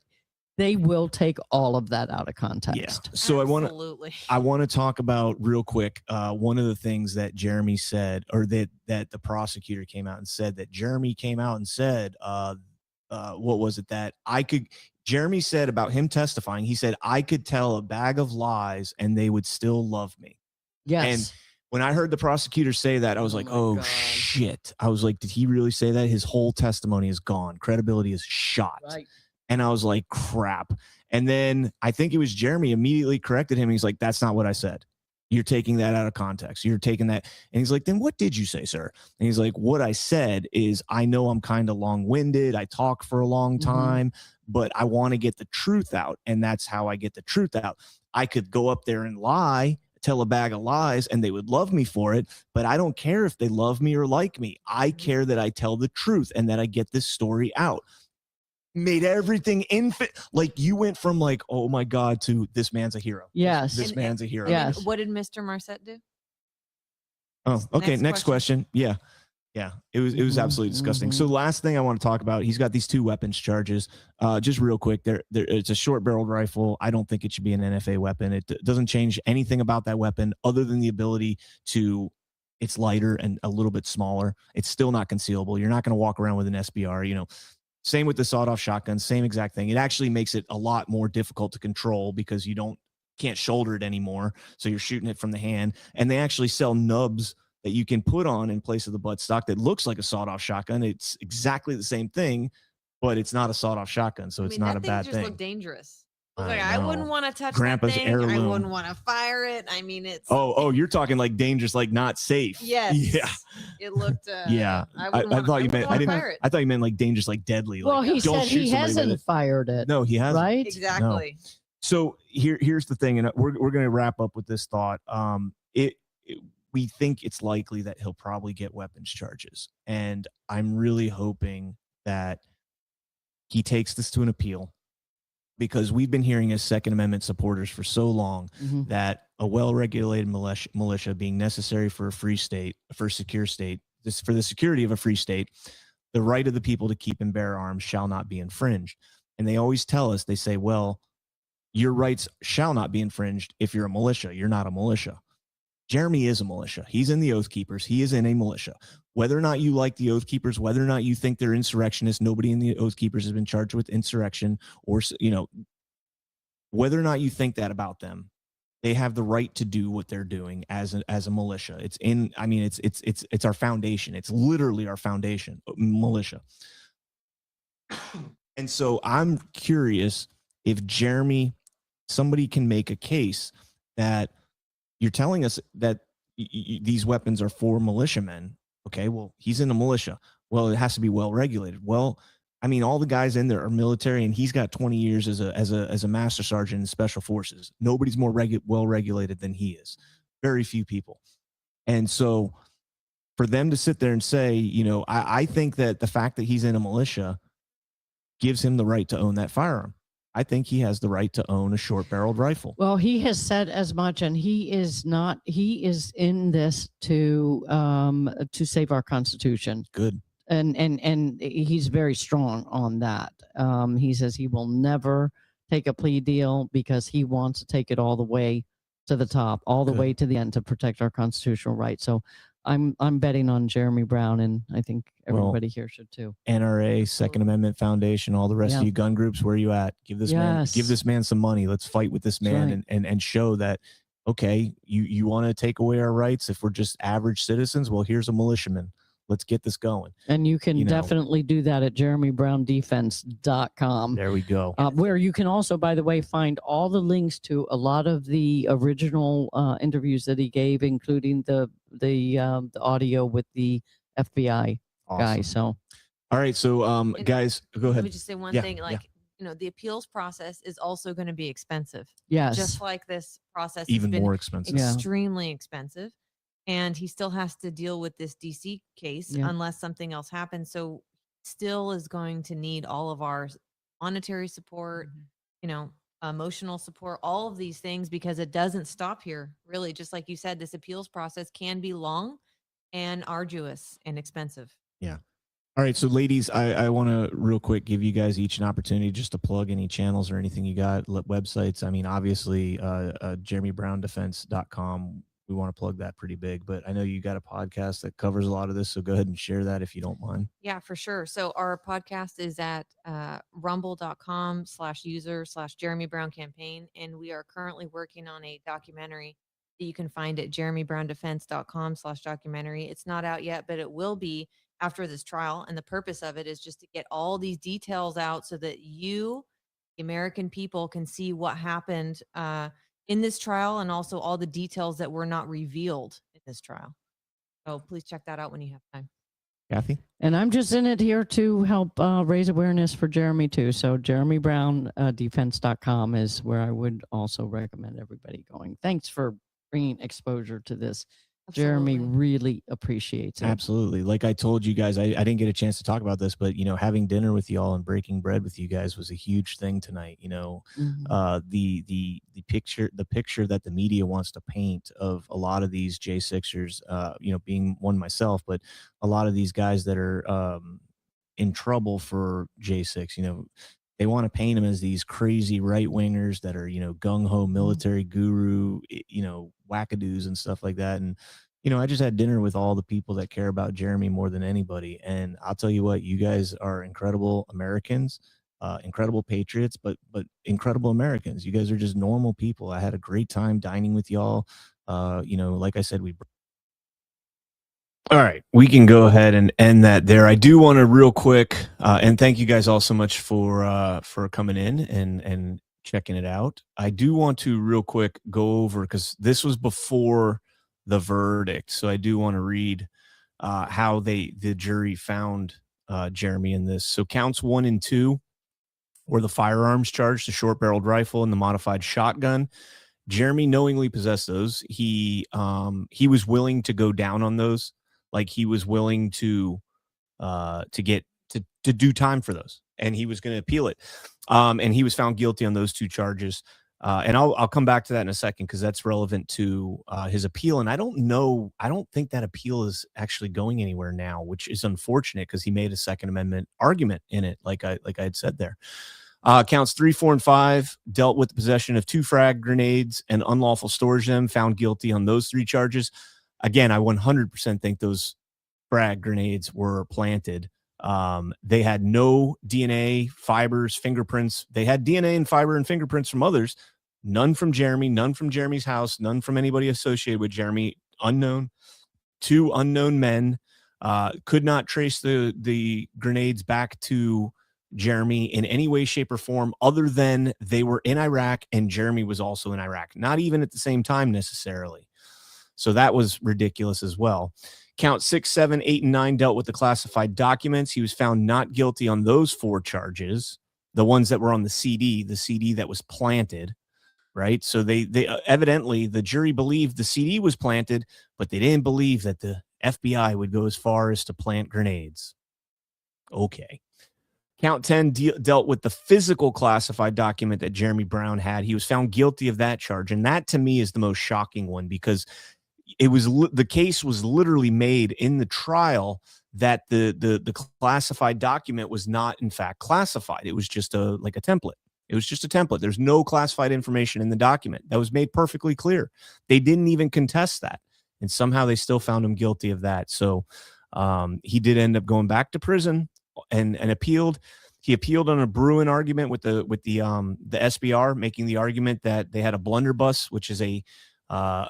they will take all of that out of context.
Yeah. So
Absolutely.
I want to talk about real quick. One of the things that Jeremy said, or that the prosecutor came out and said, that Jeremy came out and said, what was it that Jeremy said about him testifying? He said, I could tell a bag of lies and they would still love me.
Yes.
And when I heard the prosecutor say that, I was like, oh,
God.
shit. I was like, did he really say that? His whole testimony is gone. Credibility is shot.
Right.
And I was like, crap. And then I think it was Jeremy immediately corrected him. He's like, that's not what I said. You're taking that out of context. You're taking that. And he's like, then what did you say, sir? And he's like, what I said is, I know I'm kind of long-winded. I talk for a long time, but I want to get the truth out. And that's how I get the truth out. I could go up there and lie, tell a bag of lies, and they would love me for it. But I don't care if they love me or like me. I care that I tell the truth and that I get this story out. made everything like you went from like, oh my God, to this man's a hero.
Yes.
This man's a hero.
Yes.
What did Mr. Marset do?
Oh, okay. Next question. Yeah. It was
Mhm,
absolutely disgusting. So
mhm.
last thing I want to talk about, he's got these 2 weapons charges. Just real quick, it's a short barreled rifle. I don't think it should be an NFA weapon. It doesn't change anything about that weapon other than the ability to, it's lighter and a little bit smaller. It's still not concealable. You're not going to walk around with an SBR, you know. Same with the sawed-off shotgun, same exact thing. It actually makes it a lot more difficult to control because you can't shoulder it anymore. So you're shooting it from the hand. And they actually sell nubs that you can put on in place of the buttstock that looks like a sawed-off shotgun. It's exactly the same thing, but it's not a sawed-off shotgun, so it's not a bad
That thing just
thing.
looked dangerous.
I
I
know.
wouldn't want to touch
Grandpa's
that thing. I
heirloom.
wouldn't want to fire it. I mean, it's
Oh, you're talking like dangerous, like not safe.
yes.
Yeah.
It looked.
Yeah.
I
thought you meant.
I
thought you meant like dangerous, like deadly.
Well,
Like,
he
don't
said
shoot
he
somebody with
hasn't
it.
fired it.
No, he hasn't.
Right?
Exactly.
So here's the thing, and we're going to wrap up with this thought. We think it's likely that he'll probably get weapons charges, and I'm really hoping that he takes this to an appeal, because we've been hearing as Second Amendment supporters for so long
Mhm.
that a well-regulated militia being necessary for a free state, for a secure state, for the security of a free state, the right of the people to keep and bear arms shall not be infringed. And they always tell us, they say, well, your rights shall not be infringed if you're a militia. You're not a militia. Jeremy is a militia. He's in the Oath Keepers. He is in a militia. Whether or not you like the Oath Keepers, whether or not you think they're insurrectionists, nobody in the Oath Keepers has been charged with insurrection, or, you know, whether or not you think that about them, they have the right to do what they're doing as a militia. It's our foundation. It's literally our foundation, militia. And so I'm curious if somebody can make a case that you're telling us that these weapons are for militiamen. Okay, well, he's in a militia. Well, it has to be well regulated. Well, I mean, all the guys in there are military, and he's got 20 years as a master sergeant in special forces. Nobody's more well regulated than he is. Very few people. And so for them to sit there and say, you know, I think that the fact that he's in a militia gives him the right to own that firearm. I think he has the right to own a short-barreled rifle.
Well, he has said as much, and he is in this to save our Constitution.
Good.
And he's very strong on that. He says he will never take a plea deal because he wants to take it all the way to the top, all the
Good.
way to the end to protect our constitutional rights. So I'm betting on Jeremy Brown, and I think everybody here should too.
NRA, Second Amendment Foundation, all the rest of you gun groups, where are you at? Give this man some money. Let's fight with this man and show that, okay, you want to take away our rights if we're just average citizens? Well, here's a militiaman. Let's get this going.
And you can definitely do that at jeremybrown.defense.com.
There we go.
Where you can also, by the way, find all the links to a lot of the original interviews that he gave, including the audio with the FBI guy. So,
all right. So, guys, go ahead.
Let me just say one thing. You know, the appeals process is also going to be expensive.
Yes.
Just like this process.
Even
has been
more expensive.
Extremely expensive. And he still has to deal with this DC case unless something else happens. So still is going to need all of our monetary support, you know, emotional support, all of these things, because it doesn't stop here. Really, just like you said, this appeals process can be long and arduous and expensive.
Yeah. All right. So ladies, I want to real quick give you guys each an opportunity just to plug any channels or anything you got, websites. I mean, obviously, jeremybrown.defense.com. We want to plug that pretty big, but I know you got a podcast that covers a lot of this. So go ahead and share that if you don't mind.
Yeah, for sure. So our podcast is at rumble.com/user/Jeremy Brown campaign. And we are currently working on a documentary that you can find at jeremybrown.defense.com/documentary. It's not out yet, but it will be after this trial. And the purpose of it is just to get all these details out so that you, the American people, can see what happened in this trial, and also all the details that were not revealed in this trial. So please check that out when you have time.
Kathy?
And I'm just in it here to help raise awareness for Jeremy too. So jeremybrown.defense.com is where I would also recommend everybody going. Thanks for bringing exposure to this Jeremy
Absolutely.
really appreciates it.
Absolutely. Like I told you guys, I didn't get a chance to talk about this, but having dinner with y'all and breaking bread with you guys was a huge thing tonight.
Mhm.
The picture that the media wants to paint of a lot of these J6ers, being one myself, but a lot of these guys that are in trouble for J6, they want to paint them as these crazy right wingers that are, gung-ho military guru, wackadoos and stuff like that. And I just had dinner with all the people that care about Jeremy more than anybody. And I'll tell you what, you guys are incredible Americans, incredible patriots, but incredible Americans. You guys are just normal people. I had a great time dining with y'all. Like I said, all right, we can go ahead and end that there. I do want to real quick, and thank you guys all so much for coming in and checking it out. I do want to real quick go over, because this was before the verdict, so I do want to read how the jury found Jeremy in this. So counts 1 and 2 were the firearms charge, the short-barreled rifle and the modified shotgun. Jeremy knowingly possessed those. He was willing to go down on those. Like, he was willing to do time for those, and he was going to appeal it. And he was found guilty on those 2 charges. And I'll come back to that in a second, because that's relevant to his appeal. And I don't think that appeal is actually going anywhere now, which is unfortunate, because he made a Second Amendment argument in it, like I had said there. Counts 3, 4, and 5 dealt with the possession of 2 frag grenades and unlawful storage of them, found guilty on those 3 charges. Again, I 100% think those frag grenades were planted. They had no DNA, fibers, fingerprints. They had DNA and fiber and fingerprints from others. None from Jeremy, none from Jeremy's house, none from anybody associated with Jeremy. Unknown. 2 unknown men. Could not trace the grenades back to Jeremy in any way, shape, or form, other than they were in Iraq and Jeremy was also in Iraq. Not even at the same time necessarily. So that was ridiculous as well. Count 6, 7, 8, and 9 dealt with the classified documents. He was found not guilty on those 4 charges, the ones that were on the CD that was planted, right? So they evidently, the jury believed the CD was planted, but they didn't believe that the FBI would go as far as to plant grenades. Okay. Count 10 dealt with the physical classified document that Jeremy Brown had. He was found guilty of that charge. And that, to me, is the most shocking one, because the case was literally made in the trial that the classified document was not, in fact, classified. It was just a template. It was just a template. There's no classified information in the document. That was made perfectly clear. They didn't even contest that. And somehow they still found him guilty of that. So he did end up going back to prison and appealed. He appealed on a Bruin argument with the SBR, making the argument that they had a blunderbuss, which is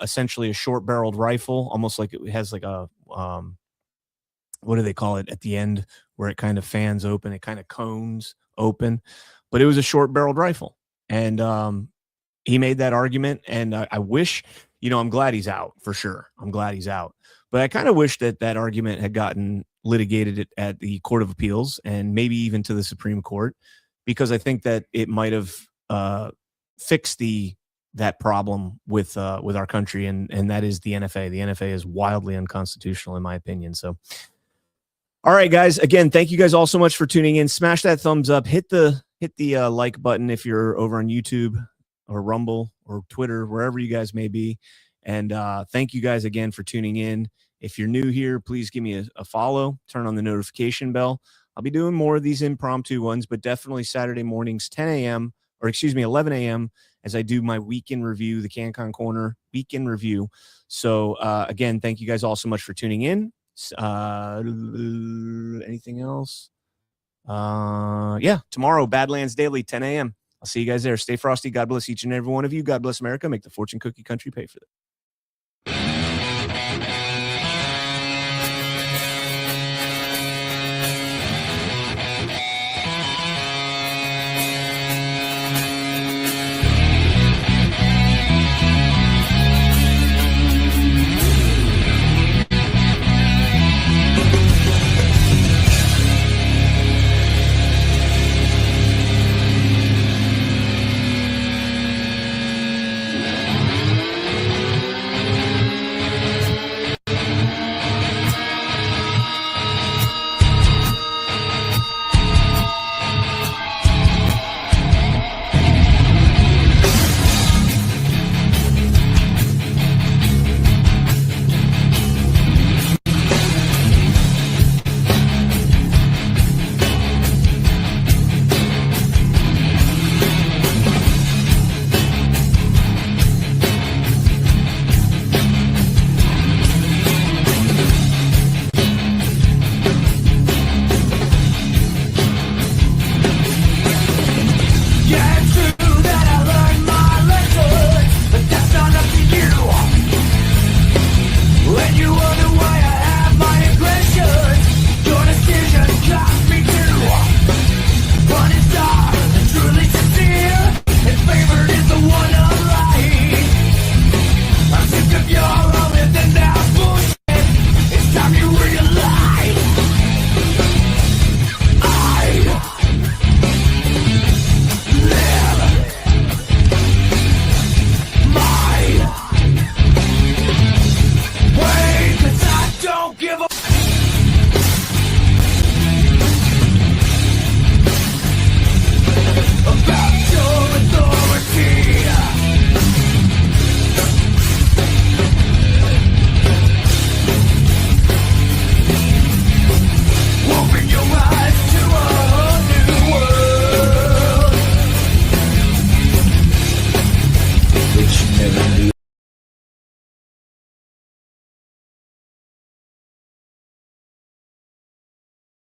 essentially a short-barreled rifle, almost like it has like a what do they call it at the end, where it kind of fans open, it kind of cones open, but it was a short-barreled rifle. And he made that argument, and I wish, I'm glad he's out, for sure. I'm glad he's out, but I kind of wish that argument had gotten litigated at the Court of Appeals and maybe even to the Supreme Court, because I think that it might have fixed that problem with our country, and that is the NFA. The NFA is wildly unconstitutional, in my opinion. So, all right, guys. Again, thank you guys all so much for tuning in. Smash that thumbs up. Hit the like button if you're over on YouTube or Rumble or Twitter, wherever you guys may be. And thank you guys again for tuning in. If you're new here, please give me a follow. Turn on the notification bell. I'll be doing more of these impromptu ones, but definitely Saturday mornings, 11 a.m., as I do my weekend review, the CannCon Corner weekend review. So, again, thank you guys all so much for tuning in. Anything else? Tomorrow, Badlands Daily, 10 a.m. I'll see you guys there. Stay frosty. God bless each and every one of you. God bless America. Make the fortune cookie country pay for it.
heavenly